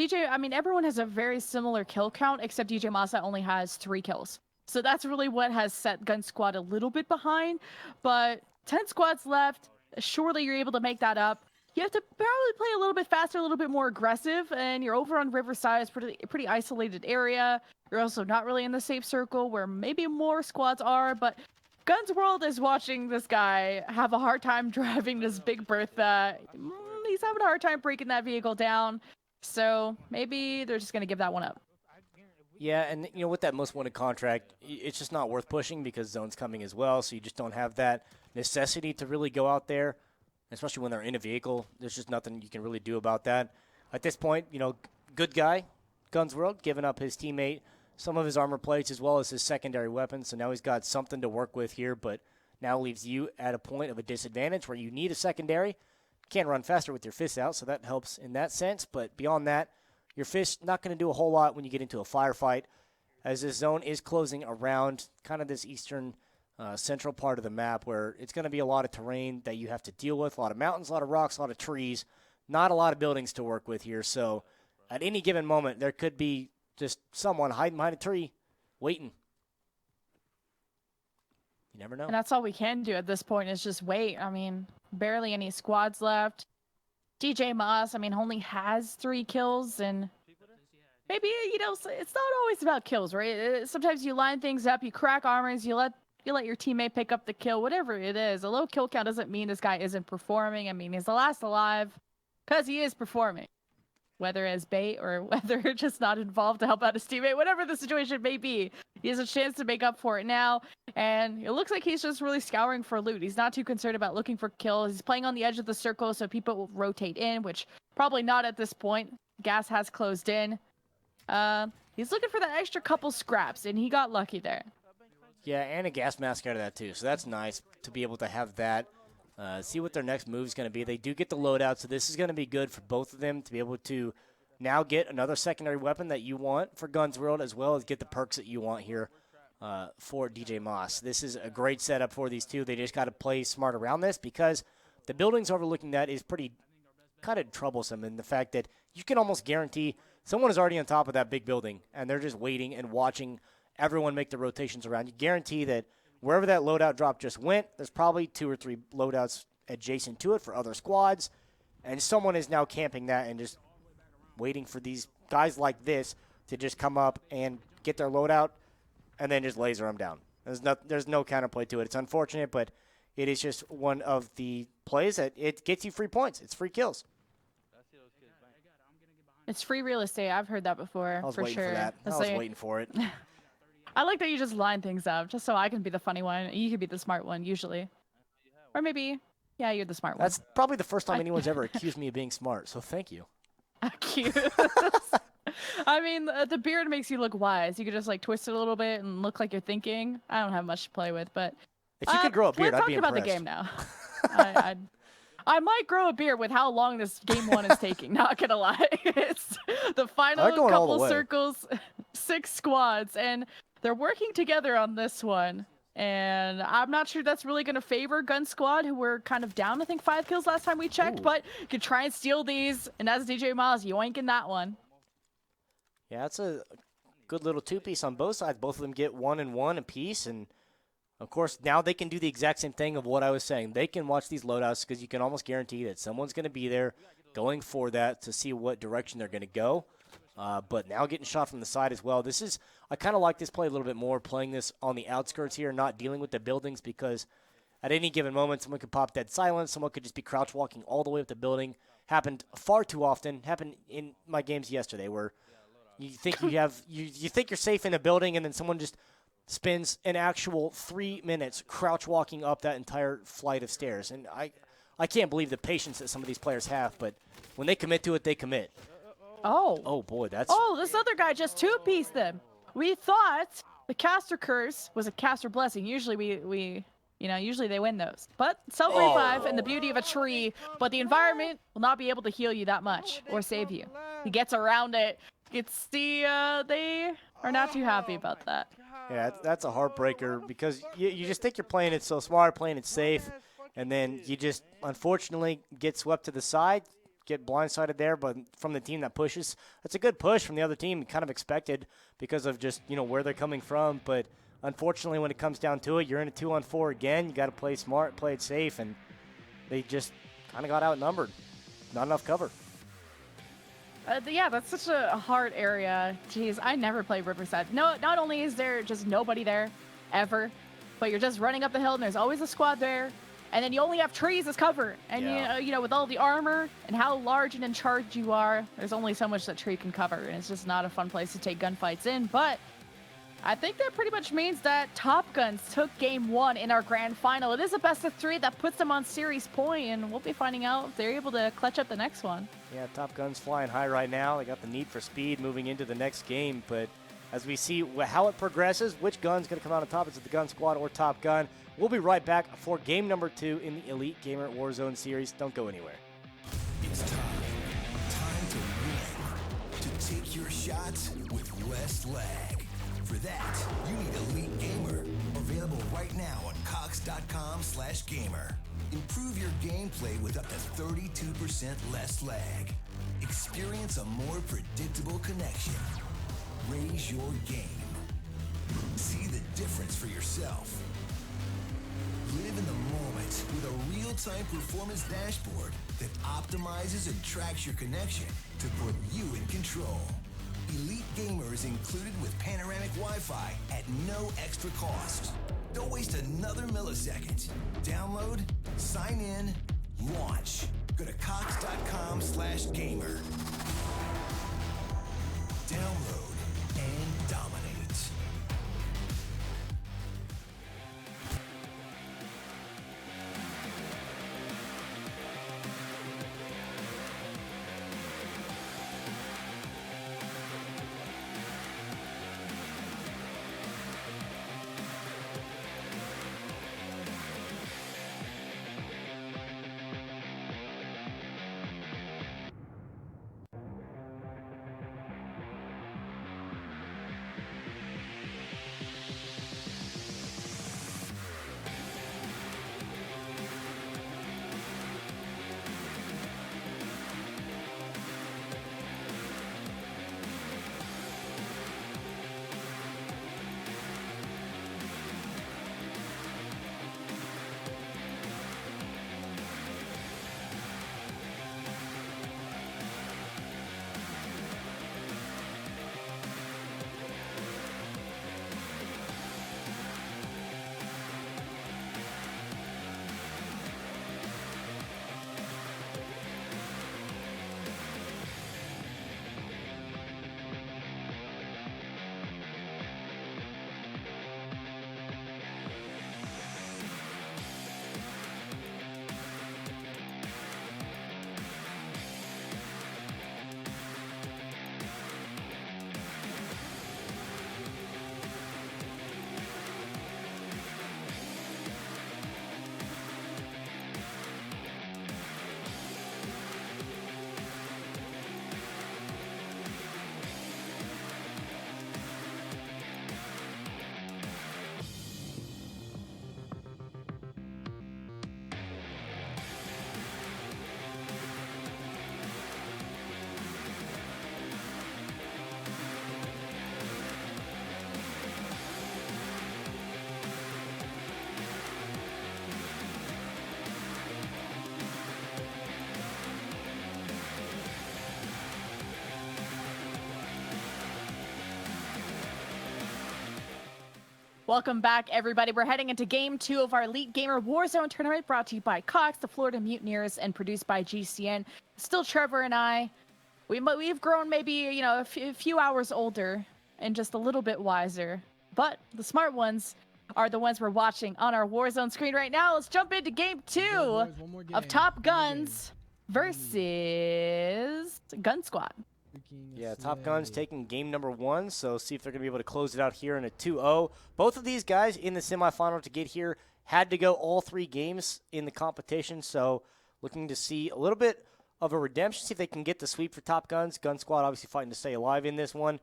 everyone has a very similar kill count, except DJ Masa only has 3 kills. So that's really what has set Gun Squad a little bit behind. But 10 squads left. Surely you're able to make that up. You have to probably play a little bit faster, a little bit more aggressive. And you're over on Riverside. It's pretty isolated area. You're also not really in the safe circle where maybe more squads are. But Guns World is watching this guy have a hard time driving this big Bertha. He's having a hard time breaking that vehicle down. So maybe they're just going to give that one up. Yeah, and with that most wanted contract, it's just not worth pushing because zone's coming as well, so you just don't have that necessity to really go out there, especially when they're in a vehicle. There's just nothing you can really do about that. At this point, good guy, Guns World, giving up his teammate some of his armor plates as well as his secondary weapons, so now he's got something to work with here, but now leaves you at a point of a disadvantage where you need a secondary. Can run faster with your fists out, so that helps in that sense. But beyond that, your fist not going to do a whole lot when you get into a firefight, as this zone is closing around kind of this eastern central part of the map where it's going to be a lot of terrain that you have to deal with, a lot of mountains, a lot of rocks, a lot of trees, not a lot of buildings to work with here. So at any given moment, there could be just someone hiding behind a tree waiting. You never know. And that's all we can do at this point is just wait. Barely any squads left. DJ Moss, only has 3 kills, and maybe, it's not always about kills, right? Sometimes you line things up, you crack armors, you let your teammate pick up the kill, whatever it is. A low kill count doesn't mean this guy isn't performing. He's the last alive because he is performing. Whether as bait or whether just not involved to help out his teammate, whatever the situation may be, he has a chance to make up for it now. And it looks like he's just really scouring for loot. He's not too concerned about looking for kills. He's playing on the edge of the circle, so people will rotate in, which probably not at this point. Gas has closed in. He's looking for that extra couple scraps, and he got lucky there. Yeah, and a gas mask out of that too, so that's nice to be able to have that. See what their next move is going to be. They do get the loadout, so this is going to be good for both of them to be able to now get another secondary weapon that you want for Guns World, as well as get the perks that you want here for DJ Moss. This is a great setup for these two. They just got to play smart around this because the buildings overlooking that is pretty kind of troublesome in the fact that you can almost guarantee someone is already on top of that big building, and they're just waiting and watching everyone make the rotations around. You guarantee that wherever that loadout drop just went, there's probably 2 or 3 loadouts adjacent to it for other squads, and someone is now camping that and just waiting for these guys like this to just come up and get their loadout and then just laser them down. There's no counterplay to it. It's unfortunate, but it is just one of the plays that it gets you free points. It's free kills. It's free real estate. I've heard that before. I was for waiting sure. for that. I was waiting for it. I like that you just line things up, just so I can be the funny one. You can be the smart one, usually. Or maybe, yeah, you're the smart one. That's probably the first time anyone's ever accused me of being smart, so thank you. Cute. I mean, the beard makes you look wise. You could just like twist it a little bit and look like you're thinking. I don't have much to play with, but If you could grow a beard, I'd be let's talk about the game now. I might grow a beard with how long this game 1 is taking. Not gonna lie, it's the final couple circles, 6 squads, and they're working together on this one. And I'm not sure that's really going to favor Gun Squad, who were kind of down, I think, 5 kills last time we checked. Ooh. But you could try and steal these. And as DJ Miles, yoinking that one. Yeah, that's a good little 2-piece on both sides. Both of them get 1 and 1 apiece. And, of course, now they can do the exact same thing of what I was saying. They can watch these loadouts because you can almost guarantee that someone's going to be there going for that to see what direction they're going to go. But now getting shot from the side as well. I kind of like this play a little bit more, playing this on the outskirts here, not dealing with the buildings, because at any given moment, someone could pop dead silence. Someone could just be crouch walking all the way up the building. Happened far too often. Happened in my games yesterday, where you think you think you're safe in a building, and then someone just spends an actual 3 minutes crouch walking up that entire flight of stairs. And I can't believe the patience that some of these players have, but when they commit to it, they commit. Oh boy, that's... Oh, this other guy just 2-pieced them. We thought the caster curse was a caster blessing. Usually usually they win those. But self-revive and the beauty of a tree, but the environment will not be able to heal you that much or save you. He gets around it. It's they are not too happy about that. Yeah, that's a heartbreaker, because you just think you're playing it so smart, playing it safe, and then you just unfortunately get swept to the side, get blindsided there, but from the team that pushes. That's a good push from the other team, kind of expected because of just, where they're coming from. But unfortunately, when it comes down to it, you're in a 2-on-4 again. You got to play smart, play it safe, and they just kind of got outnumbered. Not enough cover. Yeah, that's such a hard area. Jeez, I never play Riverside. No, not only is there just nobody there, ever, but you're just running up the hill and there's always a squad there. And then you only have trees as cover. And, with all the armor and how large and in charge you are, there's only so much that tree can cover. And it's just not a fun place to take gunfights in. But I think that pretty much means that Top Guns took game 1 in our grand final. It is a best of 3 that puts them on series point. And we'll be finding out if they're able to clutch up the next one. Yeah, Top Gun's flying high right now. They got the need for speed moving into the next game. But as we see how it progresses, which gun's going to come out on top? Is it the Gun Squad or Top Gun? We'll be right back for game number 2 in the Elite Gamer Warzone series. Don't go anywhere. It's time to win, to take your shots with less lag. For that, you need Elite Gamer, available right now on cox.com/gamer. Improve your gameplay with up to 32% less lag. Experience a more predictable connection. Raise your game. See the difference for yourself. Live in the moment with a real-time performance dashboard that optimizes and tracks your connection to put you in control. Elite Gamer is included with panoramic Wi-Fi at no extra cost. Don't waste another millisecond. Download, sign in, launch. Go to cox.com/gamer. Download and dominate. Welcome back, everybody. We're heading into Game 2 of our Elite Gamer Warzone tournament, brought to you by Cox, the Florida Mutineers, and produced by GCN. Still Trevor and I. We've grown maybe, you know, a few hours older and just a little bit wiser. But the smart ones are the ones we're watching on our Warzone screen right now. Let's jump into Game 2 of Top Guns versus Gun Squad. Yeah, Top Gun's taking game number 1, so see if they're going to be able to close it out here in a 2-0. Both of these guys in the semifinal to get here had to go all 3 games in the competition, so looking to see a little bit of a redemption, see if they can get the sweep for Top Guns. Gun Squad obviously fighting to stay alive in this one.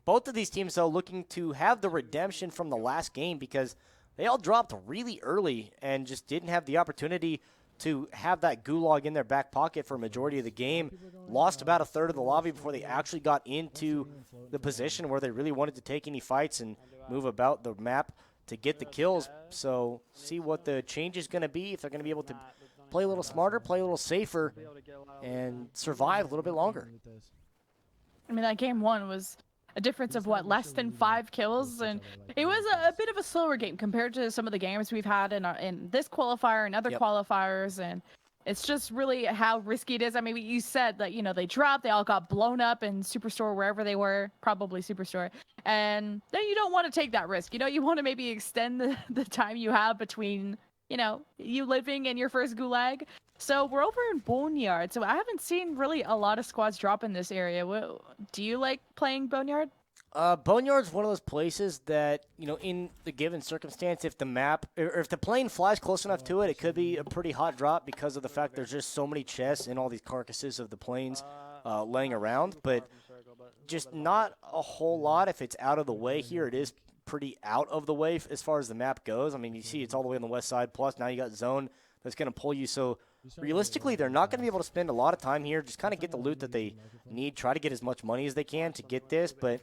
Both of these teams, though, looking to have the redemption from the last game because they all dropped really early and just didn't have the opportunity to have that gulag in their back pocket for a majority of the game. Lost about a third of the lobby before they actually got into the position where they really wanted to take any fights and move about the map to get the kills. So see what the change is going to be, if they're going to be able to play a little smarter, play a little safer, and survive a little bit longer. I mean, that game 1 was a difference of what, less than 5 kills, and it was a bit of a slower game compared to some of the games we've had in this qualifier and other qualifiers, and it's just really how risky it is. I mean, you said that, you know, they dropped, they all got blown up in Superstore, wherever they were, probably Superstore, and then you don't want to take that risk. You know, you want to maybe extend the time you have between, you know, you living in your first gulag. So we're over in Boneyard, so I haven't seen really a lot of squads drop in this area. Do you like playing Boneyard? Boneyard's one of those places that, you know, in the given circumstance, if the map, or if the plane flies close enough to it, it could be a pretty hot drop because of the fact there's just so many chests and all these carcasses of the planes laying around. But just not a whole lot if it's out of the way here. It is pretty out of the way as far as the map goes. I mean, you see it's all the way on the west side, plus now you got zone that's going to pull you. So realistically, they're not going to be able to spend a lot of time here. Just kind of get the loot that they need, try to get as much money as they can to get this. But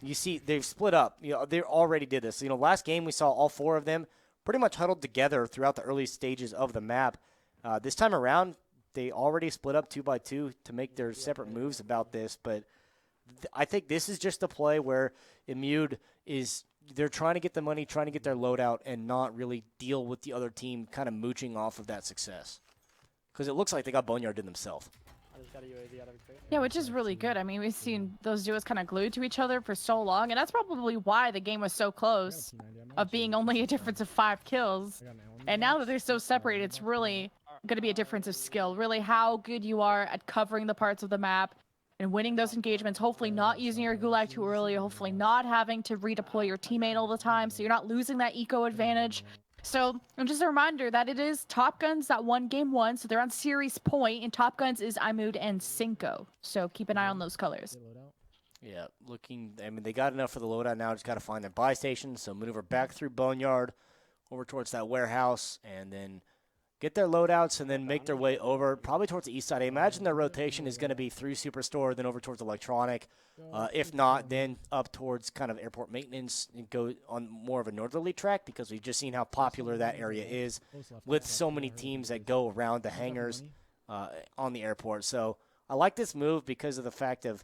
you see, they've split up. You know, they already did this. You know, last game we saw all 4 of them pretty much huddled together throughout the early stages of the map. This time around, they already split up 2 by 2 to make their separate moves about this. But I think this is just a play where Immude is, they're trying to get the money, trying to get their loadout, and not really deal with the other team kind of mooching off of that success. Because it looks like they got Boneyard in themselves. Yeah, which is really good. I mean, we've seen those duos kind of glued to each other for so long, and that's probably why the game was so close, of being only a difference of 5 kills. And now that they're so separated, it's really going to be a difference of skill. Really how good you are at covering the parts of the map and winning those engagements, hopefully not using your gulag too early, hopefully not having to redeploy your teammate all the time, so you're not losing that eco advantage. So, and just a reminder that it is Top Guns that won game 1, so they're on series point, and Top Guns is Imud and Cinco. So keep an eye on those colors. Yeah, I mean, they got enough for the loadout now, just got to find their buy station, so maneuver back through Boneyard, over towards that warehouse, and then get their loadouts, and then make their way over, probably towards the east side. I imagine their rotation is going to be through Superstore, then over towards Electronic. If not, then up towards kind of airport maintenance and go on more of a northerly track, because we've just seen how popular that area is with so many teams that go around the hangars on the airport. So I like this move because of the fact of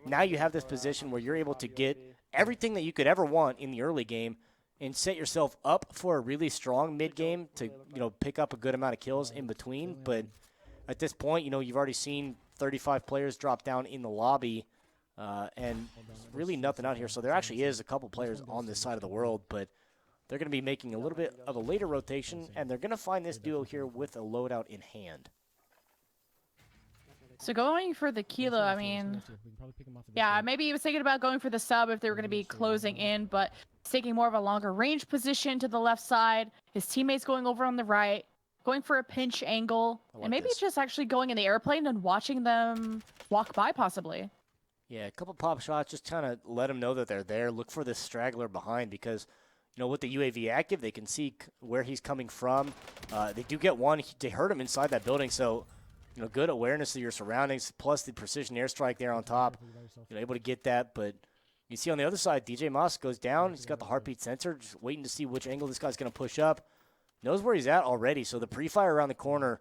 now you have this position where you're able to get everything that you could ever want in the early game and set yourself up for a really strong mid-game to, you know, pick up a good amount of kills in between. But at this point, you know, you've already seen 35 players drop down in the lobby, and really nothing out here. So there actually is a couple players on this side of the world, but they're going to be making a little bit of a later rotation, and they're going to find this duo here with a loadout in hand. So going for the kilo, I mean, yeah, maybe he was thinking about going for the sub if they were going to be closing in, but he's taking more of a longer range position to the left side. His teammates going over on the right, going for a pinch angle, and maybe just actually going in the airplane and watching them walk by possibly. Yeah, a couple pop shots, just kind of let them know that they're there. Look for this straggler behind because, you know, with the UAV active, they can see where he's coming from. They do get one. They hurt him inside that building, so, you know, good awareness of your surroundings, plus the precision airstrike there on top. You're able to get that, but you see on the other side, DJ Moss goes down. He's got the heartbeat sensor, just waiting to see which angle this guy's going to push up. Knows where he's at already, so the pre-fire around the corner,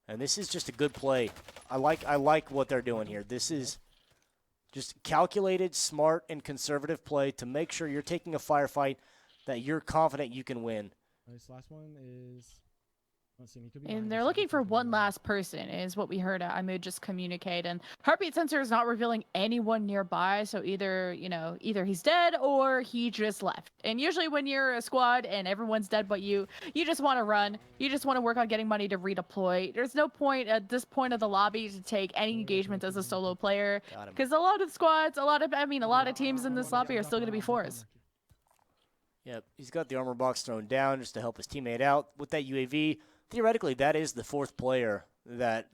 and this is just a good play. I like what they're doing here. This is just calculated, smart, and conservative play to make sure you're taking a firefight that you're confident you can win. This last one is. Let's see, he could be And behind they're us, looking he for could be one behind us. last person, is what we heard Ahmed just communicate. And heartbeat sensor is not revealing anyone nearby, so either he's dead or he just left. And usually when you're a squad and everyone's dead but you just want to run. You just want to work on getting money to redeploy. There's no point at this point of the lobby to take any engagements as a solo player, Got him. because a lot of squads, a lot of teams in this lobby are still going to be fours. Yep, he's got the armor box thrown down just to help his teammate out with that UAV. Theoretically, that is the fourth player that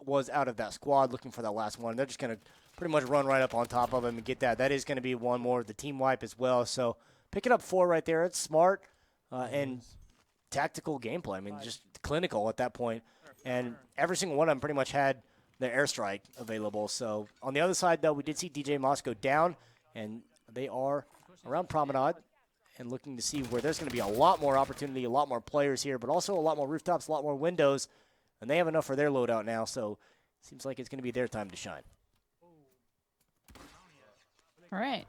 was out of that squad looking for that last one. They're just going to pretty much run right up on top of him and get that. That is going to be one more of the team wipe as well. So picking up 4 right there, it's smart and tactical gameplay. I mean, just clinical at that point. And every single one of them pretty much had their airstrike available. So on the other side, though, we did see DJ Moss go down, and they are around Promenade and looking to see where there's going to be a lot more opportunity, a lot more players here, but also a lot more rooftops, a lot more windows, and they have enough for their loadout now, so it seems like it's going to be their time to shine. All right.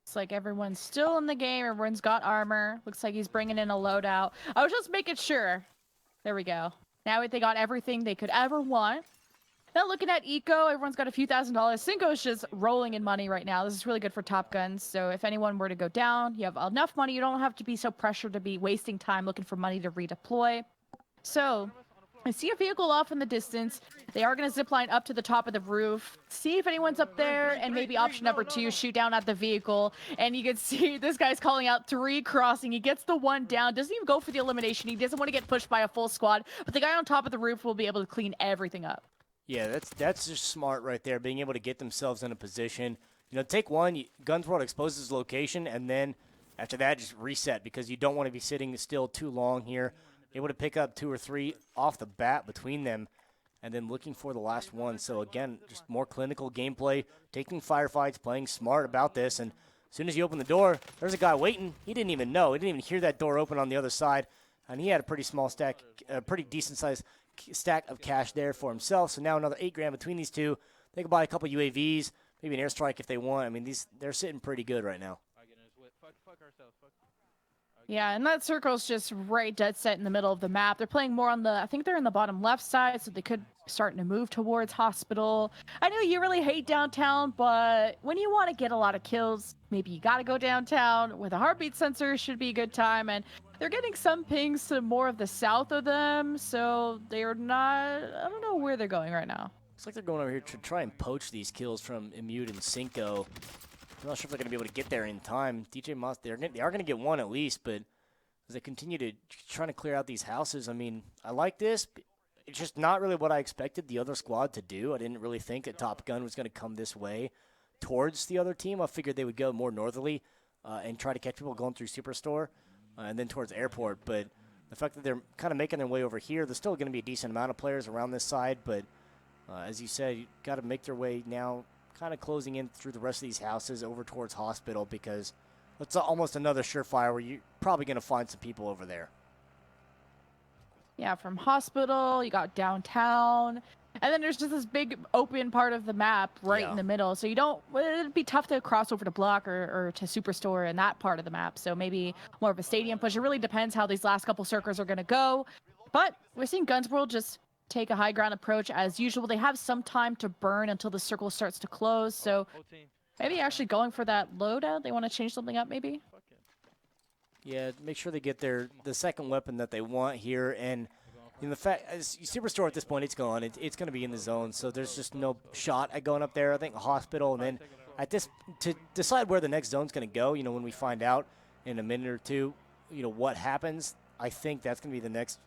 Looks like everyone's still in the game. Everyone's got armor. Looks like he's bringing in a loadout. I was just making sure. There we go. Now they got everything they could ever want. Now looking at Eco, everyone's got a few $1,000s. Cinco's just rolling in money right now. This is really good for Top Guns. So if anyone were to go down, you have enough money. You don't have to be so pressured to be wasting time looking for money to redeploy. So I see a vehicle off in the distance. They are going to zip line up to the top of the roof. See if anyone's up there, and maybe option number 2, shoot down at the vehicle. And you can see this guy's calling out 3 crossing. He gets the 1 down. Doesn't even go for the elimination. He doesn't want to get pushed by a full squad. But the guy on top of the roof will be able to clean everything up. Yeah, that's just smart right there, being able to get themselves in a position. Take 1, Guns World exposes location, and then after that, just reset, because you don't want to be sitting still too long here. Able to pick up 2 or 3 off the bat between them, and then looking for the last one. So again, just more clinical gameplay, taking firefights, playing smart about this, and as soon as you open the door, there's a guy waiting. He didn't even know. He didn't even hear that door open on the other side, and he had a pretty small stack, a pretty decent-sized stack of cash there for himself. So now another $8,000 between these two. They can buy a couple UAVs, maybe an airstrike if they want. I mean, they're sitting pretty good right now. Yeah, and that circle's just right dead set in the middle of the map. They're playing more on I think they're in the bottom left side, so they could starting to move towards Hospital. I know you really hate downtown, but when you want to get a lot of kills, maybe you got to go downtown. With a heartbeat sensor, should be a good time. And they're getting some pings to more of the south of them, so they're not, I don't know where they're going right now. Looks like they're going over here to try and poach these kills from Immute and Cinco. I'm not sure if they're going to be able to get there in time. DJ Moss, they are going to get 1 at least, but as they continue to trying to clear out these houses, I mean, I like this. It's just not really what I expected the other squad to do. I didn't really think that Top Gun was going to come this way towards the other team. I figured they would go more northerly and try to catch people going through Superstore and then towards Airport. But the fact that they're kind of making their way over here, there's still going to be a decent amount of players around this side. But as you said, you got to make their way now, kind of closing in through the rest of these houses over towards Hospital, because it's almost another surefire where you're probably going to find some people over there. Yeah, from Hospital, you got downtown, and then there's just this big open part of the map right in the middle. So it'd be tough to cross over to Block or to Superstore in that part of the map. So maybe more of a stadium push. It really depends how these last couple circles are going to go. But we're seeing Guns World just take a high ground approach as usual. They have some time to burn until the circle starts to close. So maybe actually going for that loadout. They want to change something up maybe. Yeah, make sure they get the second weapon that they want here. And the fact, Superstore at this point, it's gone. It's going to be in the zone, so there's just no shot at going up there. I think Hospital, and then to decide where the next zone's going to go, when we find out in a minute or two, what happens, I think that's going to be the next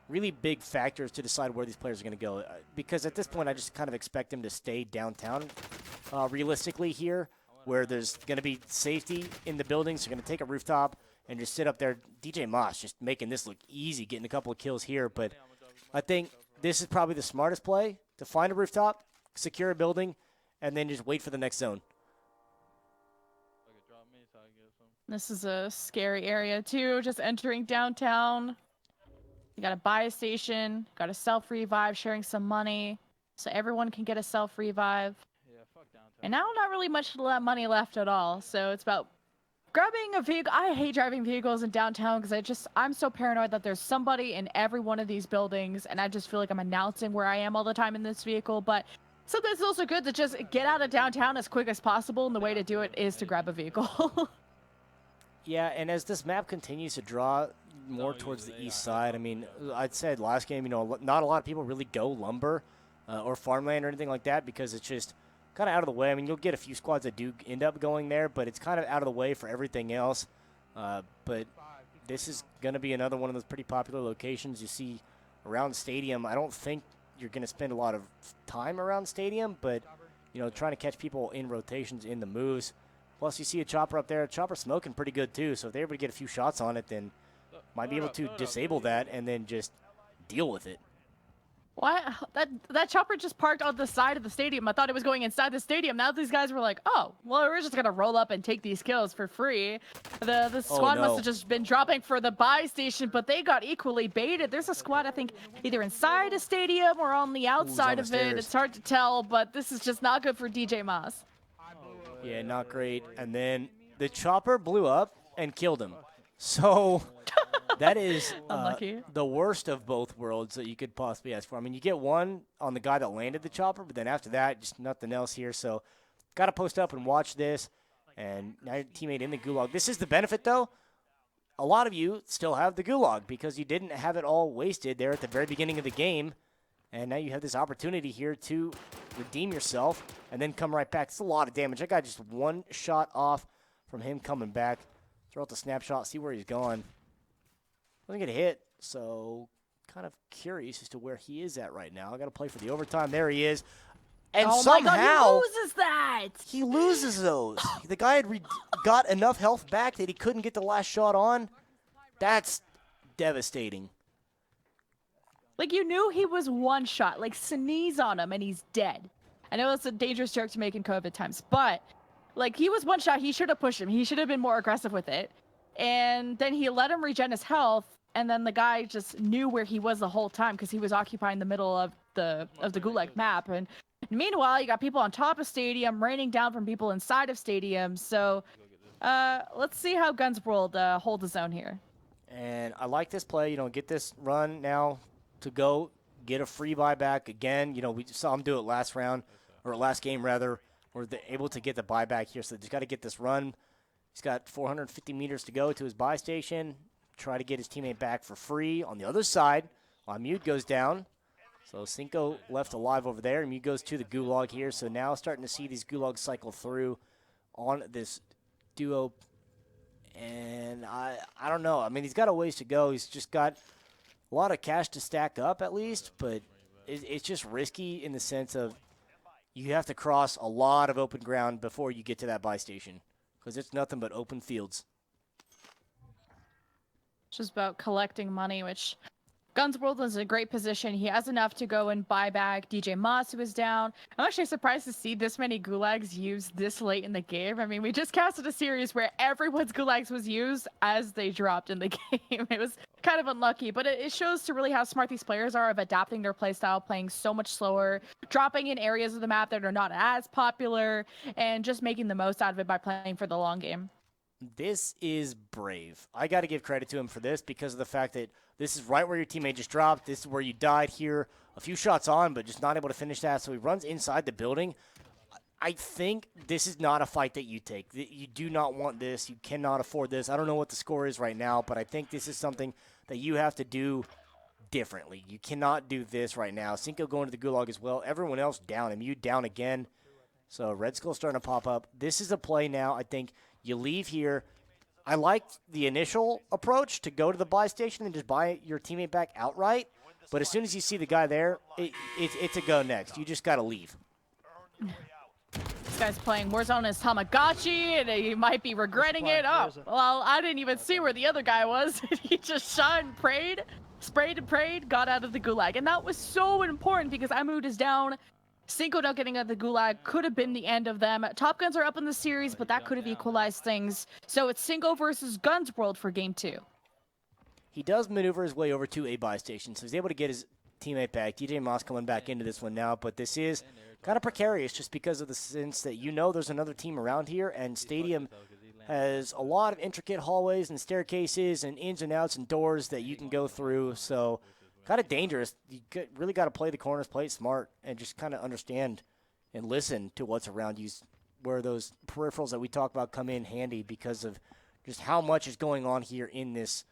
really big factors to decide where these players are going to go. Because at this point, I just kind of expect them to stay downtown realistically here, where there's going to be safety in the buildings. They're going to take a rooftop and just sit up there. DJ Moss just making this look easy, getting a couple of kills here. But I think this is probably the smartest play, to find a rooftop, secure a building, and then just wait for the next zone. This is a scary area too, just entering downtown. You got a buy station, got a self-revive, sharing some money, so everyone can get a self-revive. And now not really much money left at all, so it's about grabbing a vehicle, I hate driving vehicles in downtown because I'm so paranoid that there's somebody in every one of these buildings, and I just feel like I'm announcing where I am all the time in this vehicle. But sometimes it's also good to just get out of downtown as quick as possible, and the way to do it is to grab a vehicle. Yeah, and as this map continues to draw more towards the east side, I mean, I'd said last game, not a lot of people really go lumber or farmland or anything like that because it's just kind of out of the way. I mean, you'll get a few squads that do end up going there, but it's kind of out of the way for everything else. But this is going to be another one of those pretty popular locations you see around the stadium. I don't think you're going to spend a lot of time around the stadium, but, trying to catch people in rotations in the moves. Plus, you see a chopper up there. Chopper smoking pretty good, too. So if they're able to get a few shots on it, then might be able to disable that and then just deal with it. What? That chopper just parked on the side of the stadium. I thought it was going inside the stadium. Now these guys were like, oh, well, we're just going to roll up and take these kills for free. The squad must have just been dropping for the buy station, but they got equally baited. There's a squad, I think, either inside a stadium or on the outside of it. It's hard to tell, but this is just not good for DJ Moss. Yeah, not great. And then the chopper blew up and killed him. So that is the worst of both worlds that you could possibly ask for. I mean, you get one on the guy that landed the chopper, but then after that, just nothing else here. So got to post up and watch this. And now your teammate in the gulag. This is the benefit, though. A lot of you still have the gulag because you didn't have it all wasted there at the very beginning of the game. And now you have this opportunity here to redeem yourself and then come right back. It's a lot of damage. That guy just one shot off from him coming back. Throw out the snapshot, see where he's gone. Doesn't get a hit, so kind of curious as to where he is at right now. I got to play for the overtime. There he is. And somehow my God, he loses that. He loses those. The guy had got enough health back that he couldn't get the last shot on. That's devastating. Like, you knew he was one shot. Like, sneeze on him and he's dead. I know it's a dangerous joke to make in COVID times, but, like, he was one shot. He should have pushed him. He should have been more aggressive with it. And then he let him regen his health, and then the guy just knew where he was the whole time because he was occupying the middle of the Gulag map. And meanwhile, you got people on top of stadium raining down from people inside of stadium. So let's see how Guns World hold his own here. And I like this play. Get this run now to go get a free buyback again. We saw him do it last round, or last game rather, where they're able to get the buyback here. So they just got to get this run. He's got 450 meters to go to his buy station. Try to get his teammate back for free. On the other side, while Mute goes down. So Cinco left alive over there. Mute goes to the gulag here. So now starting to see these gulags cycle through on this duo. And I don't know. I mean, he's got a ways to go. He's just got a lot of cash to stack up at least, but it's just risky in the sense of you have to cross a lot of open ground before you get to that buy station because it's nothing but open fields. It's just about collecting money, which Guns World is in a great position. He has enough to go and buy back DJ Moss, who is down. I'm actually surprised to see this many gulags used this late in the game. I mean, we just casted a series where everyone's gulags was used as they dropped in the game. It was kind of unlucky, but it shows to really how smart these players are of adapting their playstyle, playing so much slower, dropping in areas of the map that are not as popular, and just making the most out of it by playing for the long game. This is brave. I got to give credit to him for this because of the fact that this is right where your teammate just dropped. This is where you died here. A few shots on, but just not able to finish that. So he runs inside the building. I think this is not a fight that you take. You do not want this. You cannot afford this. I don't know what the score is right now, but I think this is something that you have to do differently. You cannot do this right now. Cinco going to the gulag as well. Everyone else down. And you down again. So Red Skull starting to pop up. This is a play now. I think you leave here. I liked the initial approach to go to the buy station and just buy your teammate back outright. But as soon as you see the guy there, it's a go next. You just got to leave. This guy's playing Warzone as Tamagotchi, and he might be regretting it. Oh, well, I didn't even see where the other guy was. He just shot and prayed, sprayed and prayed, got out of the gulag. And that was so important because Amud is down. Cinco not getting out of the gulag could have been the end of them. Top Guns are up in the series, but that could have equalized things. So it's Cinco versus Guns World for Game 2. He does maneuver his way over to a buy station, so he's able to get his teammate back. DJ Moss coming back into this one now, but this is kind of precarious just because of the sense that there's another team around here, and Stadium has a lot of intricate hallways and staircases and ins and outs and doors that you can go through. So kind of dangerous. You really got to play the corners, play it smart, and just kind of understand and listen to what's around you, where those peripherals that we talk about come in handy because of just how much is going on here in this.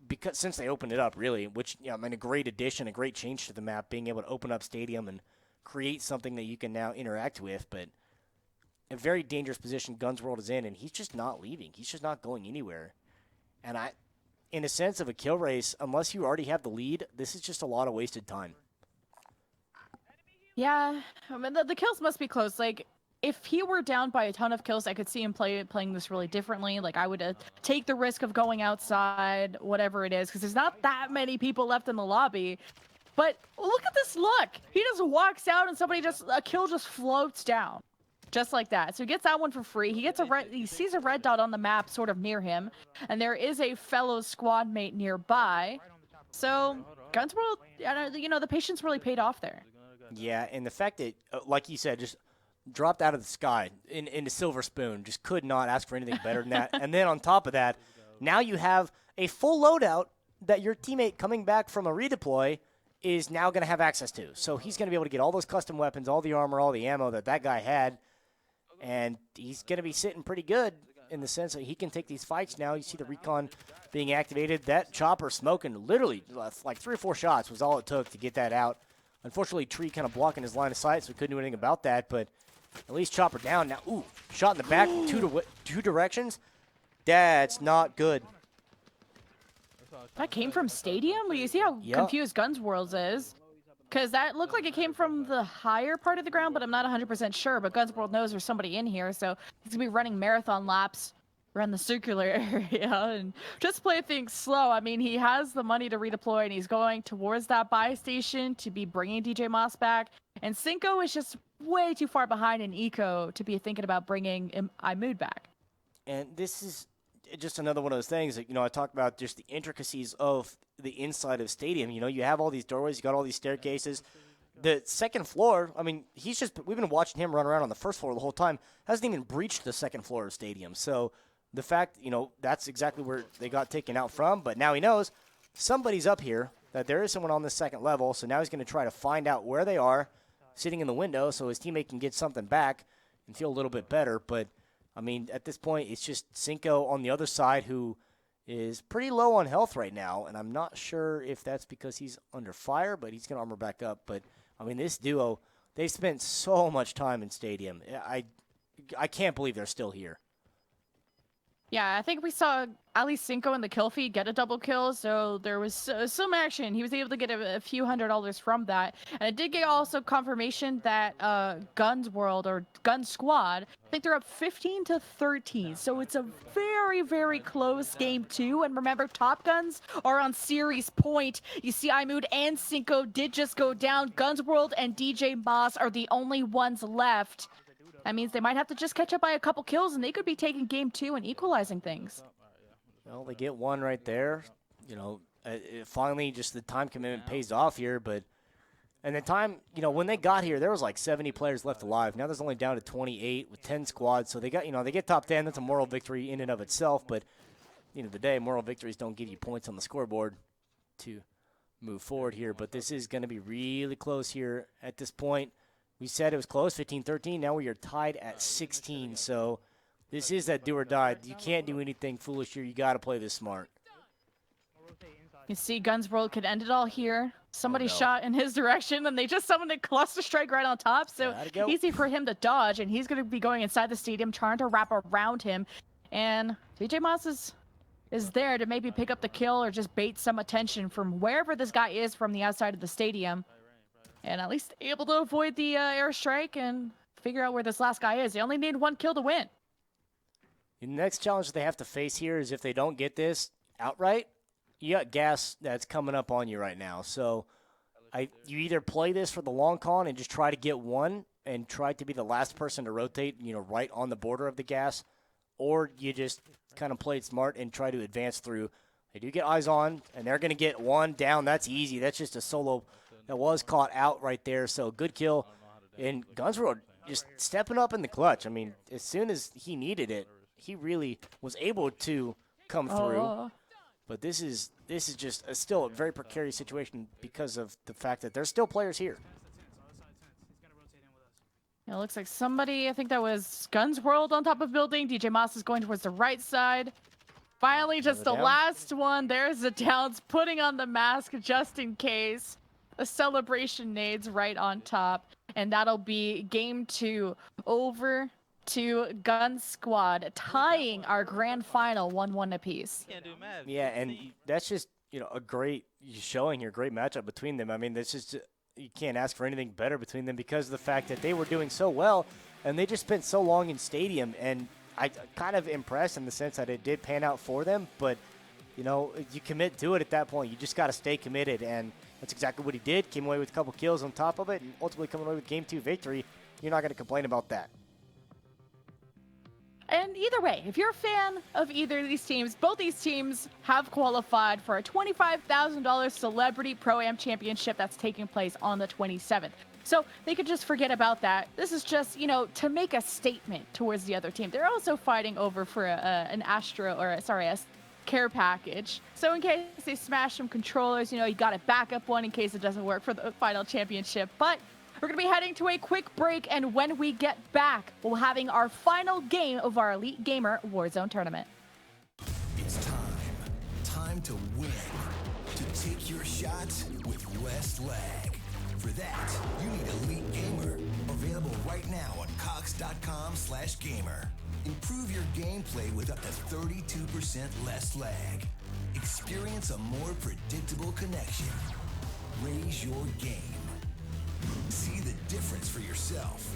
Because since they opened it up, really, which I mean, a great addition, a great change to the map, being able to open up Stadium and create something that you can now interact with. But a very dangerous position Guns World is in, and he's just not leaving. He's just not going anywhere. And in a sense of a kill race, unless you already have the lead, this is just a lot of wasted time. Yeah, I mean, the kills must be close. Like, if he were down by a ton of kills, I could see him playing this really differently. Like, I would take the risk of going outside, whatever it is, because there's not that many people left in the lobby. But look at this look. He just walks out and a kill just floats down. Just like that. So he gets that one for free. He sees a red dot on the map sort of near him. And there is a fellow squad mate nearby. So, Guns World, the patience really paid off there. Yeah, and the fact that, like you said, just dropped out of the sky in a silver spoon. Just could not ask for anything better than that. And then on top of that, now you have a full loadout that your teammate coming back from a redeploy is now going to have access to. So he's going to be able to get all those custom weapons, all the armor, all the ammo that guy had. And he's going to be sitting pretty good in the sense that he can take these fights now. You see the recon being activated. That chopper smoking literally like 3 or 4 shots was all it took to get that out. Unfortunately, Tree kind of blocking his line of sight, so we couldn't do anything about that. But at least chopper down. Now, ooh, shot in the back, two directions. That's not good. That came from Stadium? Well, you see how confused Guns World is? Because that looked like it came from the higher part of the ground, but I'm not 100% sure. But Guns World knows there's somebody in here, so he's going to be running marathon laps around the circular area and just play things slow. I mean, he has the money to redeploy, and he's going towards that buy station to be bringing DJ Moss back. And Cinco is just way too far behind in Eco to be thinking about bringing iMood back. And this is just another one of those things that, I talk about just the intricacies of the inside of Stadium. You have all these doorways, you got all these staircases. The second floor, I mean, we've been watching him run around on the first floor the whole time, hasn't even breached the second floor of Stadium. So the fact, that's exactly where they got taken out from, but now he knows somebody's up here, that there is someone on the second level, so now he's going to try to find out where they are, sitting in the window, so his teammate can get something back and feel a little bit better. But, I mean, at this point, it's just Cinco on the other side who is pretty low on health right now, and I'm not sure if that's because he's under fire, but he's going to armor back up. But, I mean, this duo, they've spent so much time in Stadium. I can't believe they're still here. Yeah, I think we saw at least Cinco in the kill feed get a double kill, so there was some action. He was able to get a few $100 from that. And I did get also confirmation that Guns World or Gun Squad, I think they're up 15-13. So it's a very, very close game too. And remember, Top Guns are on series point. You see iMood and Cinco did just go down. Guns World and DJ Moss are the only ones left. That means they might have to just catch up by a couple kills, and they could be taking game 2 and equalizing things. Well, they get one right there. Finally, just the time commitment pays off here. And the time, when they got here, there was like 70 players left alive. Now there's only down to 28 with 10 squads. So they got, they get top 10. That's a moral victory in and of itself. But at the end of the day, moral victories don't give you points on the scoreboard to move forward here. But this is going to be really close here at this point. We said it was close, 15-13. Now we are tied at 16. So this is that do or die. You can't do anything foolish here. You got to play this smart. You see Guns World could end it all here. Somebody shot in his direction, and they just summoned a cluster strike right on top. So easy for him to dodge, and he's going to be going inside the stadium, trying to wrap around him. And DJ Moss is there to maybe pick up the kill or just bait some attention from wherever this guy is from the outside of the stadium. And at least able to avoid the airstrike and figure out where this last guy is. They only need one kill to win. The next challenge that they have to face here is if they don't get this outright, you got gas that's coming up on you right now. So you either play this for the long con and just try to get one and try to be the last person to rotate, right on the border of the gas, or you just kind of play it smart and try to advance through. They do get eyes on, and they're going to get one down. That's easy. That's just a solo that was caught out right there. So good kill. And Guns World just stepping up in the clutch. I mean, as soon as he needed it, he really was able to come through. Oh. But this is just still a very precarious situation because of the fact that there's still players here. It looks like somebody, I think that was Guns World on top of building. DJ Moss is going towards the right side. Finally, just the down. last one. There's the Downs putting on the mask just in case. The celebration nades right on top. And that'll be game 2 over to Gun Squad, tying our grand final 1-1 apiece. Can't do math. Yeah, and that's just, a great showing here, great matchup between them. I mean, this is you can't ask for anything better between them because of the fact that they were doing so well, and they just spent so long in stadium, and I kind of impressed in the sense that it did pan out for them, but, you commit to it at that point. You just got to stay committed, and that's exactly what he did. Came away with a couple kills on top of it, and ultimately coming away with Game 2 victory. You're not going to complain about that. And either way, if you're a fan of either of these teams, both these teams have qualified for a $25,000 Celebrity Pro-Am Championship that's taking place on the 27th. So they could just forget about that. This is just, to make a statement towards the other team. They're also fighting over for a care package. So in case they smash some controllers, you got a backup one in case it doesn't work for the final championship. But we're going to be heading to a quick break, and when we get back, we'll be having our final game of our Elite Gamer Warzone tournament. It's time to win, to take your shot with less lag. For that, you need Elite Gamer, available right now on cox.com/gamer. Improve your gameplay with up to 32% less lag. Experience a more predictable connection. Raise your game. See the difference for yourself.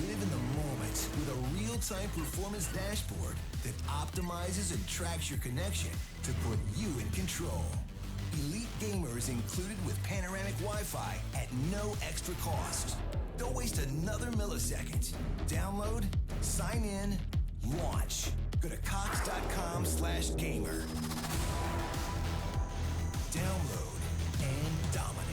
Live in the moment with a real-time performance dashboard that optimizes and tracks your connection to put you in control. Elite Gamer is included with panoramic Wi-Fi at no extra cost. Don't waste another millisecond. Download, sign in, launch. Go to cox.com/gamer. Download and dominate.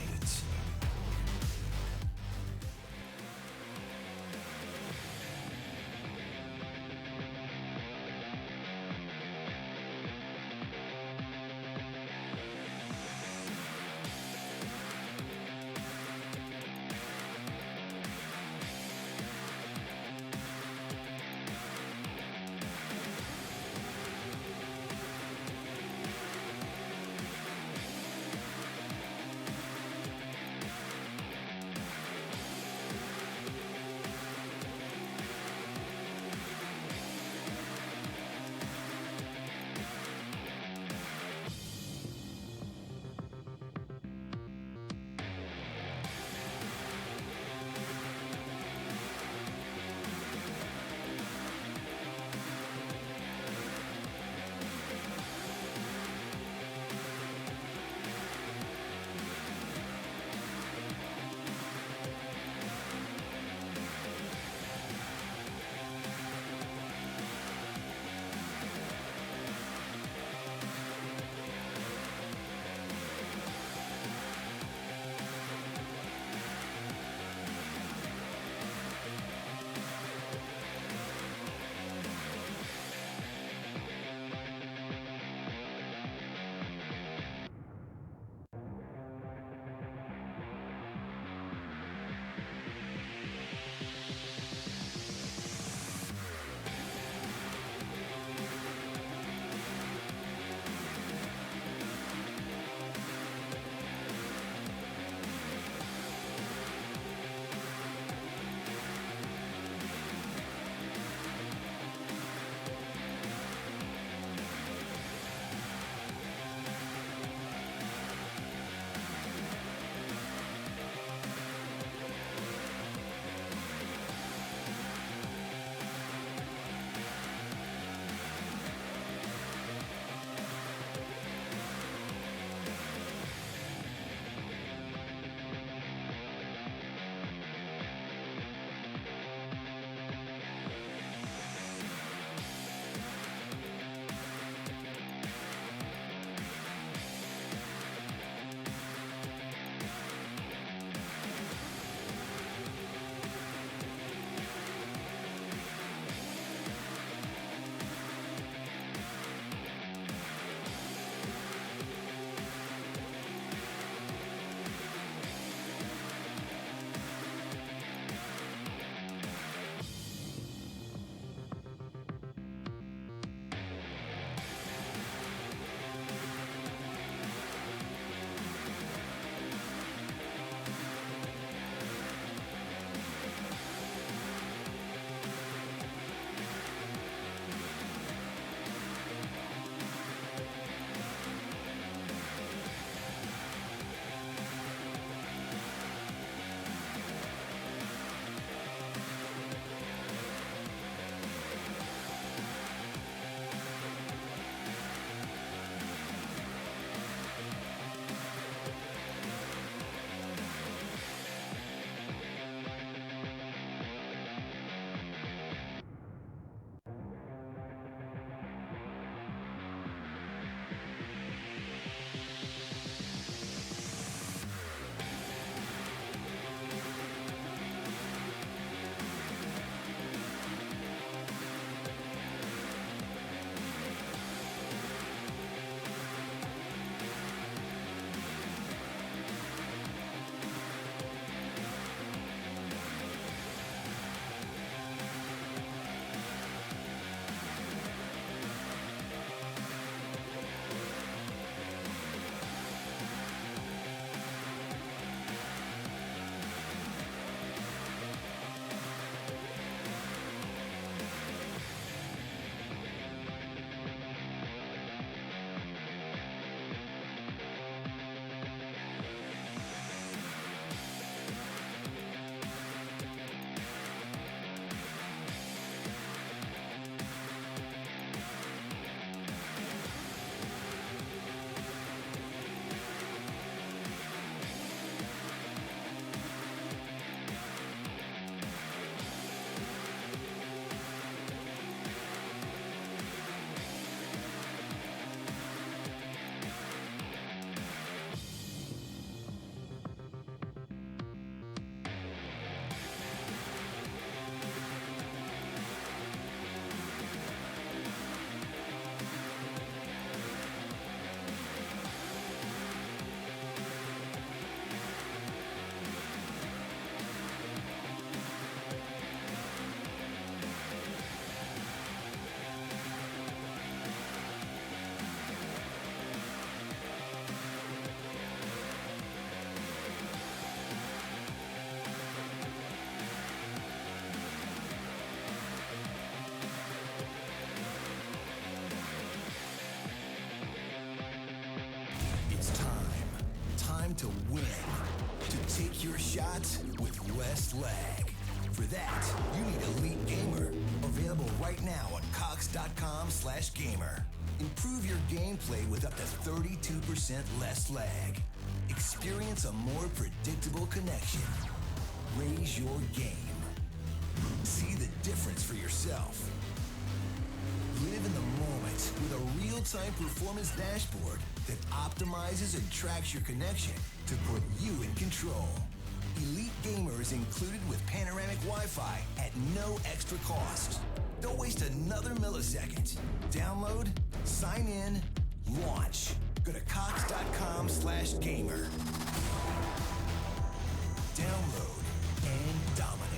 win, to take your shots with less lag. For that, you need Elite Gamer, available right now on cox.com/gamer. Improve your gameplay with up to 32% less lag. Experience a more predictable connection. Raise your game. See the difference for yourself. Live in the moment with a real-time performance dashboard that optimizes and tracks your connection to put you in control. Elite Gamer is included with panoramic Wi-Fi at no extra cost. Don't waste another millisecond. Download, sign in, launch. Go to cox.com/gamer. Download and dominate.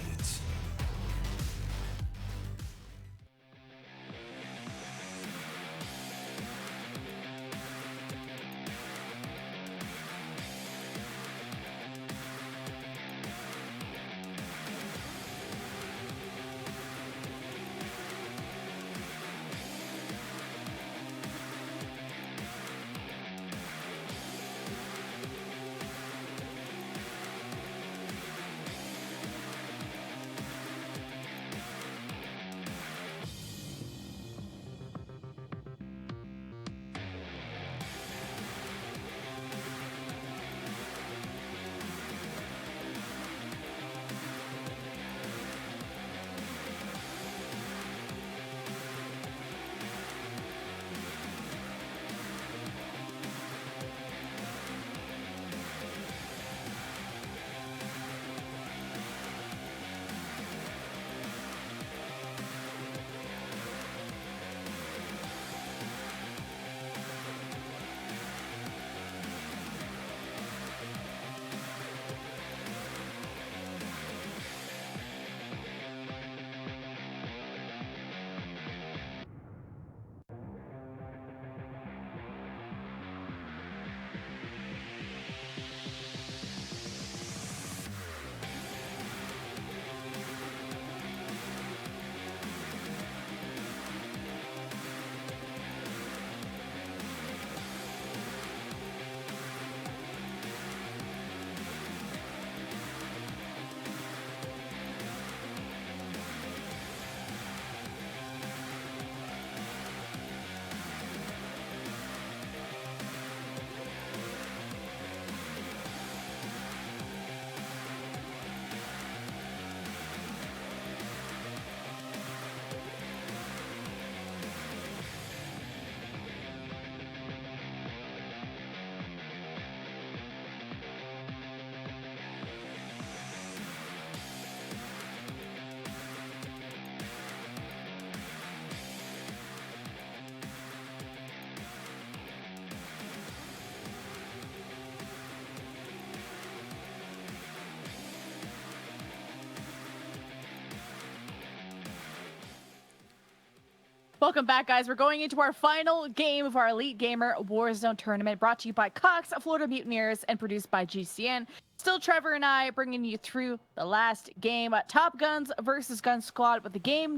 Welcome back, guys. We're going into our final game of our Elite Gamer Warzone tournament, brought to you by Cox, Florida Mutineers, and produced by GCN. Still Trevor and I bringing you through the last game. Top Guns versus Gun Squad with a guy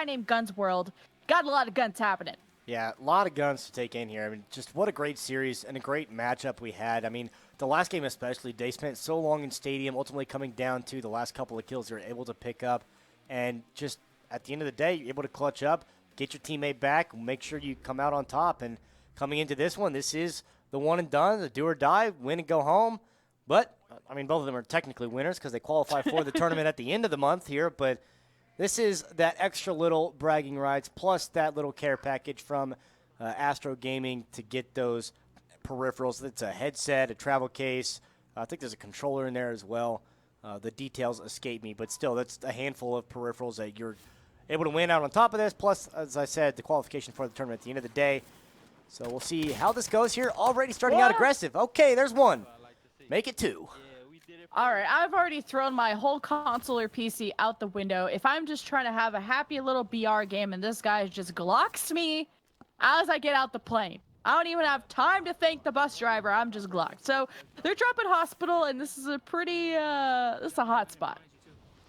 named Guns World. Got a lot of guns happening. Yeah, a lot of guns to take in here. I mean, just what a great series and a great matchup we had. I mean, the last game especially, they spent so long in Stadium, ultimately coming down to the last couple of kills they were able to pick up. And just at the end of the day, you're able to clutch up, get your teammate back, make sure you come out on top. And coming into this one, this is the one and done, the do or die, win and go home. But, I mean, both of them are technically winners because they qualify for the tournament at the end of the month here. But this is that extra little bragging rights plus that little care package from Astro Gaming to get those peripherals. It's a headset, a travel case. I think there's a controller in there as well. The details escape me, but still, that's a handful of peripherals that you're able to win out on top of this. Plus, as I said, the qualification for the tournament at the end of the day. So we'll see how this goes here. Already starting out aggressive. Okay, there's one. Make it two. All right, I've already thrown my whole console or PC out the window. If I'm just trying to have a happy little BR game and this guy just glocks me as I get out the plane, I don't even have time to thank the bus driver. I'm just glocked. So they're dropping hospital, and this is a pretty, this is a hot spot.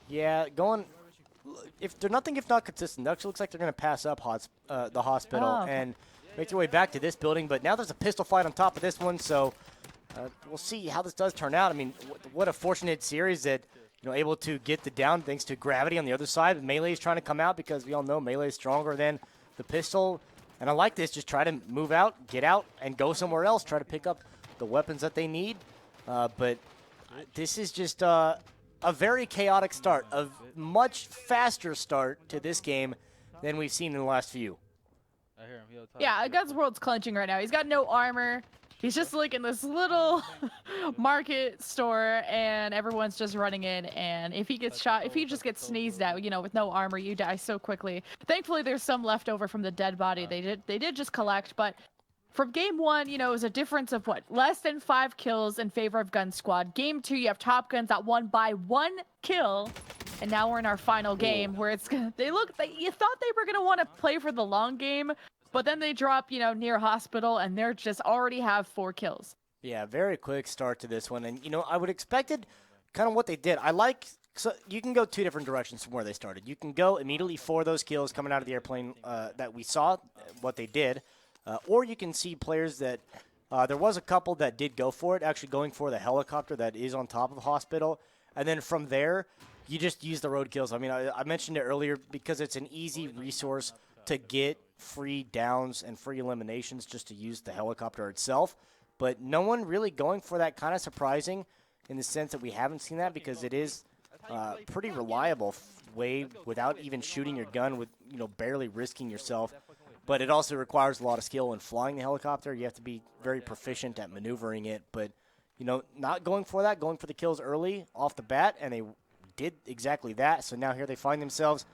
Yeah, going, if they're nothing if not consistent, it actually looks like they're going to pass up the hospital and make their way back to this building. But now there's a pistol fight on top of this one, so we'll see how this does turn out. I mean, what a fortunate series that, able to get the down thanks to gravity on the other side. Melee is trying to come out because we all know Melee is stronger than the pistol. And I like this. Just try to move out, get out, and go somewhere else. Try to pick up the weapons that they need. But this is just a very chaotic start, a much faster start to this game than we've seen in the last few. Yeah, Guns World's clenching right now. He's got no armor. He's just like in this little market store, and everyone's just running in. And if he gets shot, if he just gets sneezed at, with no armor, you die so quickly. Thankfully, there's some left over from the dead body. They did just collect, but from game 1, it was a difference of less than 5 kills in favor of Gun Squad. Game 2, you have Top Guns that won by 1 kill. And now we're in our final game where you thought they were going to want to play for the long game, but then they drop, near hospital, and they're just already have 4 kills. Yeah, very quick start to this one. And, I would expected kind of what they did. So you can go 2 different directions from where they started. You can go immediately for those kills coming out of the airplane that we saw, what they did. Or you can see players that there was a couple that did go for it, actually going for the helicopter that is on top of the hospital. And then from there, you just use the road kills. I mean, I mentioned it earlier because it's an easy resource to get free downs and free eliminations just to use the helicopter itself. But no one really going for that, kind of surprising in the sense that we haven't seen that because it is pretty reliable way without even shooting your gun with, barely risking yourself. But it also requires a lot of skill in flying the helicopter. You have to be very proficient at maneuvering it. But, not going for that, going for the kills early off the bat, and they did exactly that. So now here they find themselves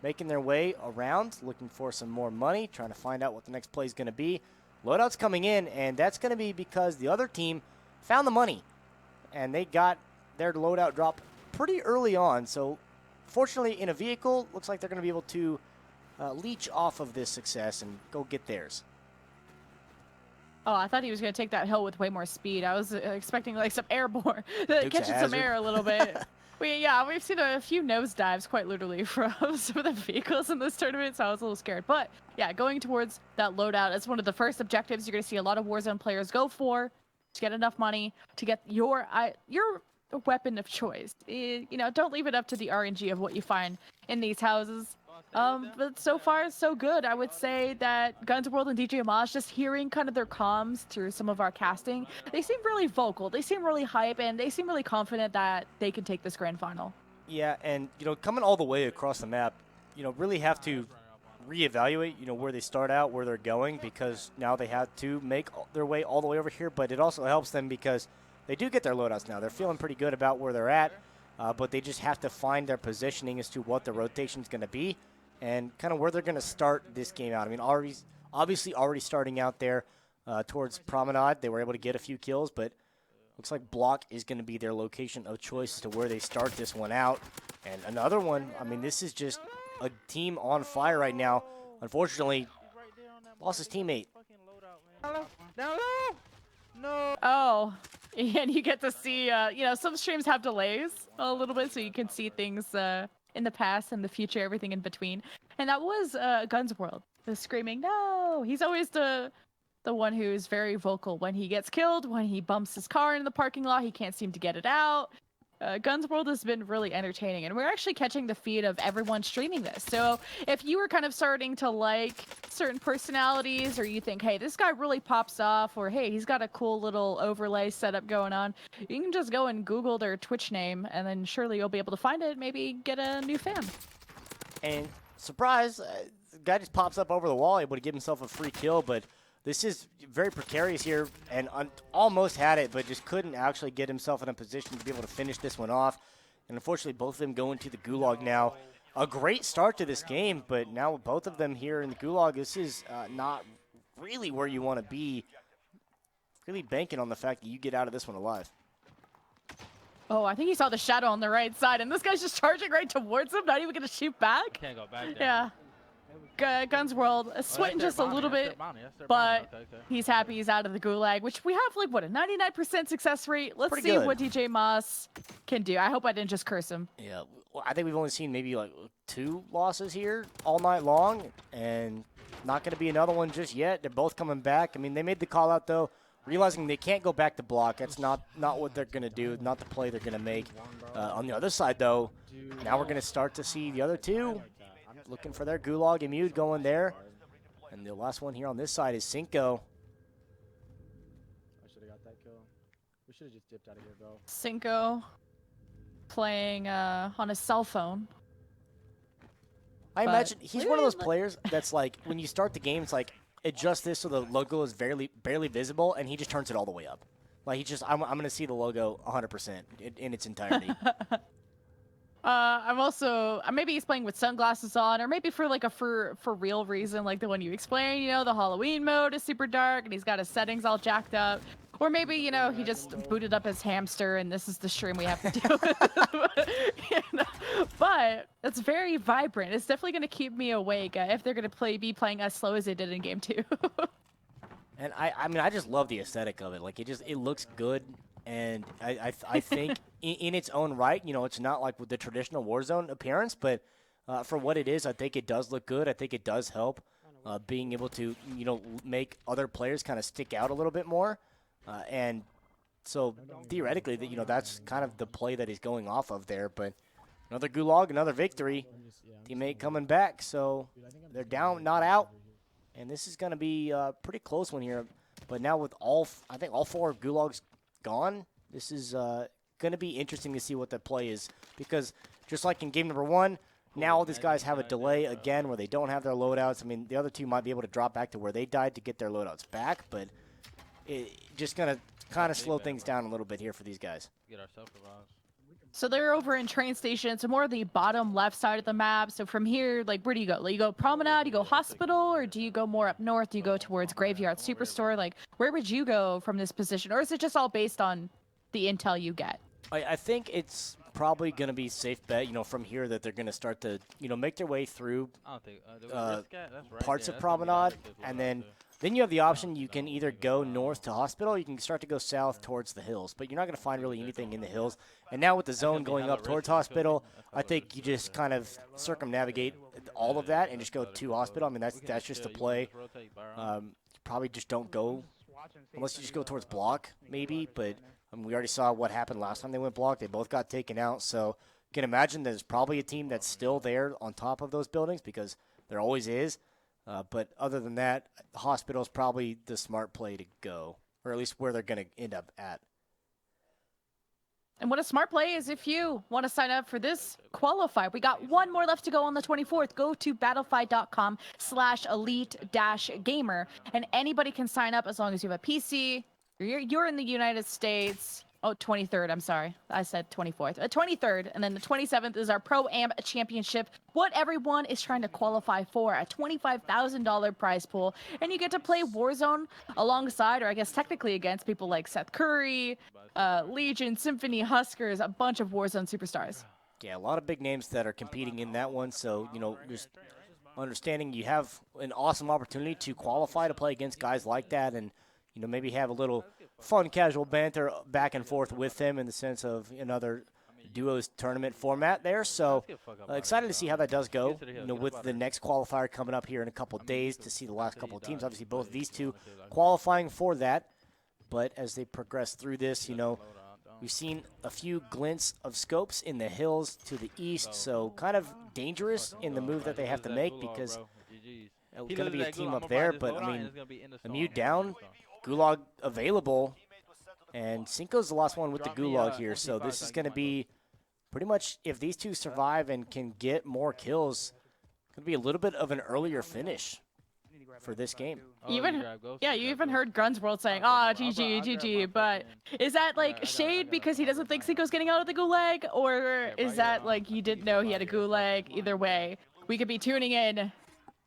making their way around, looking for some more money, trying to find out what the next play is going to be. Loadout's coming in, and that's going to be because the other team found the money, and they got their loadout drop pretty early on. So fortunately, in a vehicle, looks like they're going to be able to leech off of this success and go get theirs. Oh, I thought he was going to take that hill with way more speed. I was expecting some airborne, catching some air a little bit. We've seen a few nosedives, quite literally, from some of the vehicles in this tournament, so I was a little scared. But, yeah, going towards that loadout is one of the first objectives you're going to see a lot of Warzone players go for, to get enough money, to get your weapon of choice. Don't leave it up to the RNG of what you find in these houses. But so far, so good. I would say that Guns World and DJ Mosh, just hearing kind of their comms through some of our casting, they seem really vocal. They seem really hype, and they seem really confident that they can take this grand final. Yeah, and, coming all the way across the map, really have to reevaluate, where they start out, where they're going, because now they have to make their way all the way over here. But it also helps them because they do get their loadouts now. They're feeling pretty good about where they're at, but they just have to find their positioning as to what the rotation is going to be and kind of where they're going to start this game out. I mean, obviously already starting out there towards Promenade. They were able to get a few kills, but looks like Block is going to be their location of choice to where they start this one out. And another one, I mean, this is just a team on fire right now. Unfortunately, lost his teammate. No. Oh, and you get to see, some streams have delays a little bit, so you can see things in the past and the future, everything in between. And that was Guns World, the screaming, no! He's always the one who's very vocal when he gets killed, when he bumps his car in the parking lot, he can't seem to get it out. Guns World has been really entertaining, and we're actually catching the feed of everyone streaming this. So if you were kind of starting to like certain personalities, or you think, hey, this guy really pops off, or hey, he's got a cool little overlay setup going on, you can just go and Google their Twitch name, and then surely you'll be able to find it, maybe get a new fan. And surprise, the guy just pops up over the wall, able to give himself a free kill, but this is very precarious here, and almost had it, but just couldn't actually get himself in a position to be able to finish this one off. And unfortunately, both of them go into the gulag now. A great start to this game, but now both of them here in the gulag, this is not really where you want to be. Really banking on the fact that you get out of this one alive. Oh, I think he saw the shadow on the right side, and this guy's just charging right towards him, not even going to shoot back. Can't go back there. Yeah. Guns World, sweating just a little bit, but he's happy he's out of the gulag, which we have a 99% success rate. Let's Pretty see good. what DJ Moss can do. I hope I didn't just curse him. Yeah, well, I think we've only seen maybe 2 losses here all night long, and not going to be another one just yet. They're both coming back. I mean, they made the call out, though, realizing they can't go back to block. That's not what they're going to do, not the play they're going to make. On the other side, though, now we're going to start to see the other two looking for their gulag and mute going there. And the last one here on this side is Cinco. I should have got that kill. We should have just dipped out of here, bro. Cinco playing on his cell phone. I But imagine he's one of those maybe- players that's like, when you start the game, it's like, adjust this so the logo is barely visible, and he just turns it all the way up. Like, I'm going to see the logo 100% in its entirety. Maybe he's playing with sunglasses on, or maybe for like a for real reason, like the one you explained, you know, the Halloween mode is super dark and he's got his settings all jacked up. Or maybe, you know, he just booted up his hamster and this is the stream we have to do. You know? But it's very vibrant. It's definitely going to keep me awake if they're going to be playing as slow as they did in game 2. And I mean, I just love the aesthetic of it. Like, it looks good. And I think in its own right, you know, it's not like with the traditional Warzone appearance, but for what it is, I think it does look good. I think it does help being able to, you know, make other players kind of stick out a little bit more. And so theoretically, that, you know, that's kind of the play that he's going off of there. But another gulag, another victory. Teammate coming back, so they're down, not out. And this is going to be a pretty close one here. But now with I think all 4 gulags gone, this is going to be interesting to see what the play is, because just like in game number 1, now all these guys have a delay again where they don't have their loadouts. I mean, the other two might be able to drop back to where they died to get their loadouts back, but it just going to kind of slow things down a little bit here for these guys. So they're over in train station. So more the bottom left side of the map. So from here, like, where do you go? Like, you go Promenade, you go Hospital, or do you go more up north? Do you go towards Graveyard Superstore? Like, where would you go from this position? Or is it just all based on the intel you get? I think it's probably going to be safe bet, you know, from here that they're going to start to, you know, make their way through parts of Promenade, and then you have the option. You can either go north to Hospital, or you can start to go south towards the hills, but you're not going to find really anything in the hills. And now with the zone going up towards Hospital, I think you just kind of circumnavigate all of that and just go to Hospital. I mean, that's just the play. You probably just don't go, unless you just go towards block, maybe, but we already saw what happened last time they went block. They both got taken out, so you can imagine there's probably a team that's still there on top of those buildings, because there always is. But other than that, Hospital is probably the smart play to go, or at least where they're going to end up at. And what a smart play is if you want to sign up for this qualify. We got one more left to go on the 24th. Go to battlefy.com/elite-gamer, and anybody can sign up as long as you have a PC. You're in the United States. Oh, 23rd, I'm sorry. I said 24th. 23rd, and then the 27th is our Pro-Am Championship. What everyone is trying to qualify for, a $25,000 prize pool. And you get to play Warzone alongside, or I guess technically against, people like Seth Curry, Legion, Symphony, Huskers, a bunch of Warzone superstars. Yeah, a lot of big names that are competing in that one. So, you know, just understanding you have an awesome opportunity to qualify to play against guys like that, and, you know, maybe have a little fun, casual banter back and forth with them in the sense of another duos tournament format there. So excited to see how that does go, you know, with the next qualifier coming up here in a couple days to see the last couple of teams. Obviously, both of these two qualifying for that. But as they progress through this, you know, we've seen a few glints of scopes in the hills to the east. So kind of dangerous in the move that they have to make, because it's going to be a team up there. But, I mean, a mute down, Gulag available, and Cinco's the last one with the Gulag here. So this is going to be pretty much, if these two survive and can get more kills, going to be a little bit of an earlier finish for this game. You even heard Grun's World saying, GG, GG, but is that like shade because he doesn't think Cinco's getting out of the Gulag, or is that like you didn't know he had a Gulag? Either way, we could be tuning in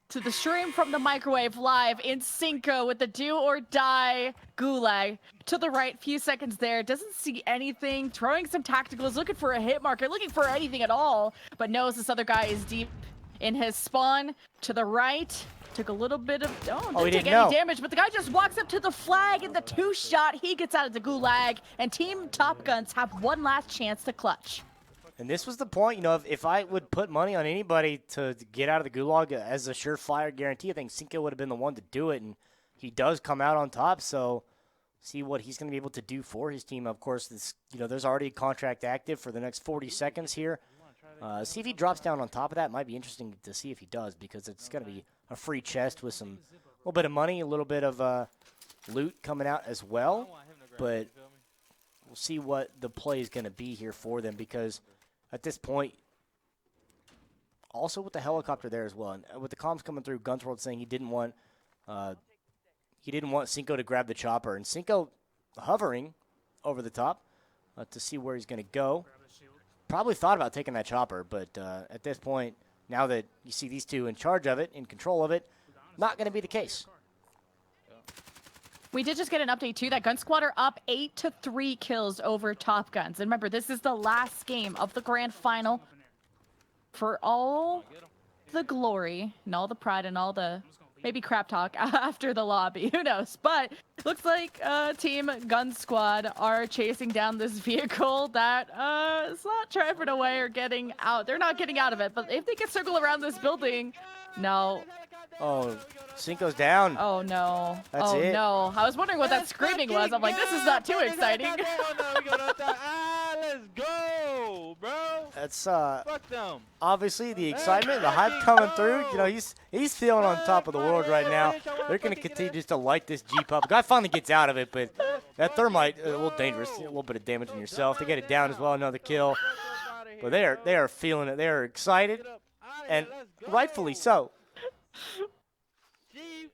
to the stream from the microwave live in Cinco with the do or die Gulag. To the right, few seconds there, doesn't see anything, throwing some tacticals, looking for a hit marker, looking for anything at all, but knows this other guy is deep in his spawn. To the right, took a little bit of, didn't take any damage, but the guy just walks up to the flag and the 2-shot, he gets out of the Gulag, and Team Top Guns have one last chance to clutch. And this was the point, you know, if I would put money on anybody to get out of the Gulag as a surefire guarantee, I think Cinco would have been the one to do it, and he does come out on top. So see what he's going to be able to do for his team. Of course, there's already a contract active for the next 40 seconds here. See if he drops down on top of that. Might be interesting to see if he does, because it's going to be a free chest with a little bit of money, a little bit of loot coming out as well. But we'll see what the play is going to be here for them, because at this point, also with the helicopter there as well, and with the comms coming through, Gunsworld saying he didn't want Cinco to grab the chopper, and Cinco hovering over the top to see where he's going to go. Probably thought about taking that chopper, but at this point, now that you see these two in charge of it, in control of it, not going to be the case. We did just get an update, too, that Gun Squad are up 8-3 kills over Top Guns. And remember, this is the last game of the grand final for all the glory and all the pride and all the maybe crap talk after the lobby. Who knows? But looks like Team Gun Squad are chasing down this vehicle that is not driving away or getting out. They're not getting out of it. But if they can circle around this building, no. Oh, Cinco's down. Oh, no. That's it. No. I was wondering what that screaming was. I'm like, this is not too exciting. Let's go, bro. That's Fuck them. obviously the excitement, the hype coming through. You know, he's feeling on top of the world right now. They're going to continue just to light this Jeep up. The guy finally gets out of it, but that thermite, a little dangerous, a little bit of damage on yourself. They get it down as well, another kill. But they are feeling it. They are excited, and rightfully so.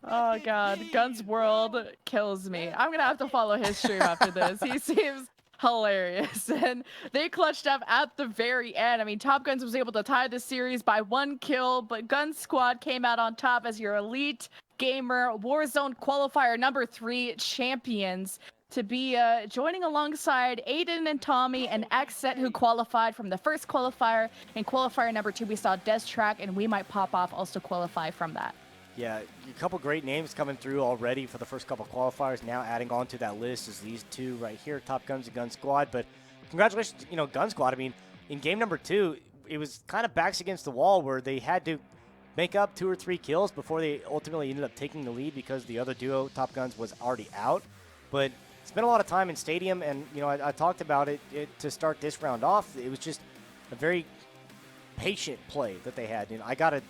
Oh, God. Guns World kills me. I'm going to have to follow his stream after this. He seems hilarious. And they clutched up at the very end. I mean, Top Guns was able to tie the series by 1 kill, but Gun Squad came out on top as your elite gamer Warzone qualifier number 3 champions, to be joining alongside Aiden and Tommy and Xset, who qualified from the first qualifier. And qualifier number 2, we saw Destrack, and We Might Pop Off also qualify from that. Yeah, a couple great names coming through already for the first couple qualifiers. Now adding on to that list is these two right here, Top Guns and Gun Squad. But congratulations, Gun Squad. I mean, in game number 2, it was kind of backs against the wall where they had to make up 2 or 3 kills before they ultimately ended up taking the lead because the other duo, Top Guns, was already out. But spent a lot of time in Stadium, and I talked about it to start this round off. It was just a very patient play that they had. I got to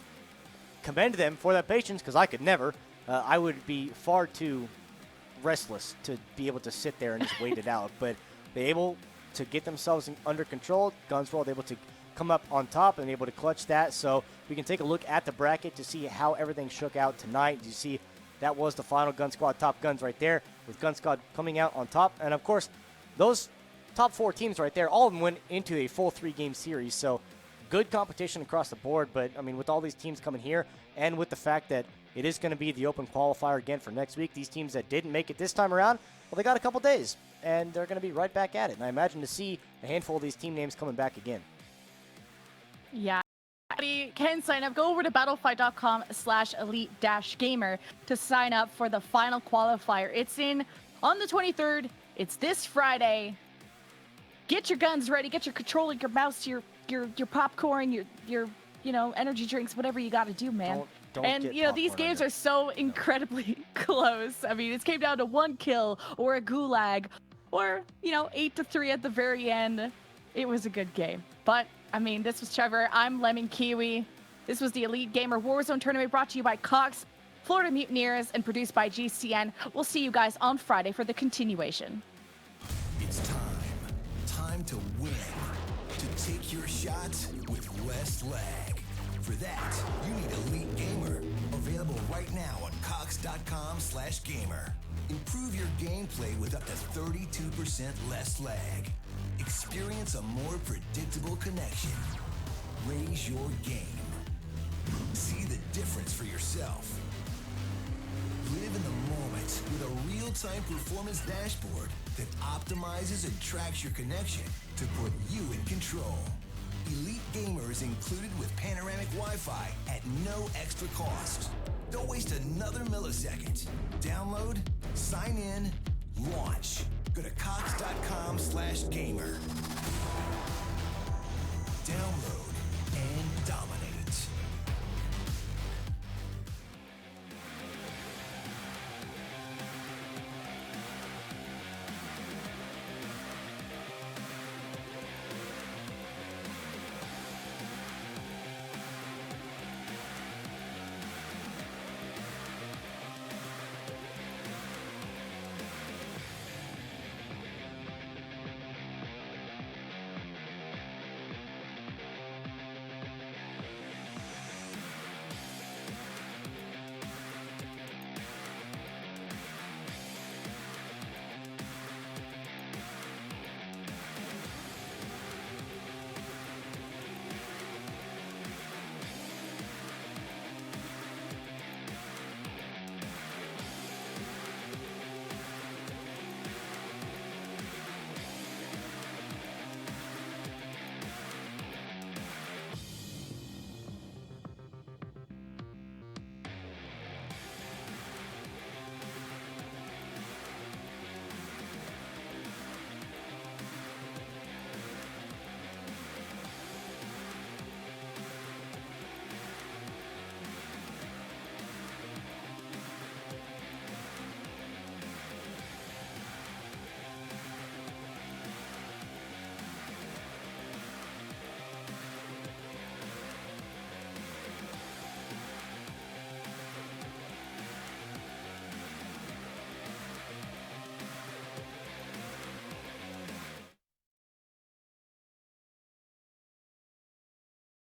commend them for that patience, because I could never. I would be far too restless to be able to sit there and just wait it out. But they're able to get themselves under control. Gunsworld able to come up on top and able to clutch that. So we can take a look at the bracket to see how everything shook out tonight. You see that was the final Gun Squad Top Guns right there, with Gun Squad coming out on top. And, of course, those top 4 teams right there, all of them went into a full 3-game series. So good competition across the board. But, I mean, with all these teams coming here and with the fact that it is going to be the open qualifier again for next week, these teams that didn't make it this time around, well, they got a couple days, and they're going to be right back at it. And I imagine to see a handful of these team names coming back again. Yeah. You can sign up. Go over to battlefight.com/elite-gamer to sign up for the final qualifier. It's on the 23rd. It's this Friday. Get your guns ready. Get your controller, your mouse, your popcorn, your energy drinks, whatever you got to do, man. Don't these games are so incredibly close. I mean, it came down to 1 kill or a gulag, or 8-3 at the very end. It was a good game. But I mean, this was Trevor. I'm Lemon Kiwi. This was the Elite Gamer Warzone Tournament, brought to you by Cox, Florida Mutineers, and produced by GCN. We'll see you guys on Friday for the continuation. It's time to win, to take your shots with less lag. For that, you need Elite Gamer, available right now on cox.com/gamer. Improve your gameplay with up to 32% less lag. Experience a more predictable connection. Raise your game. See the difference for yourself. Live in the moment with a real-time performance dashboard that optimizes and tracks your connection to put you in control. Elite Gamer is included with panoramic Wi-Fi at no extra cost. Don't waste another millisecond. Download, sign in, launch. Go to cox.com/gamer.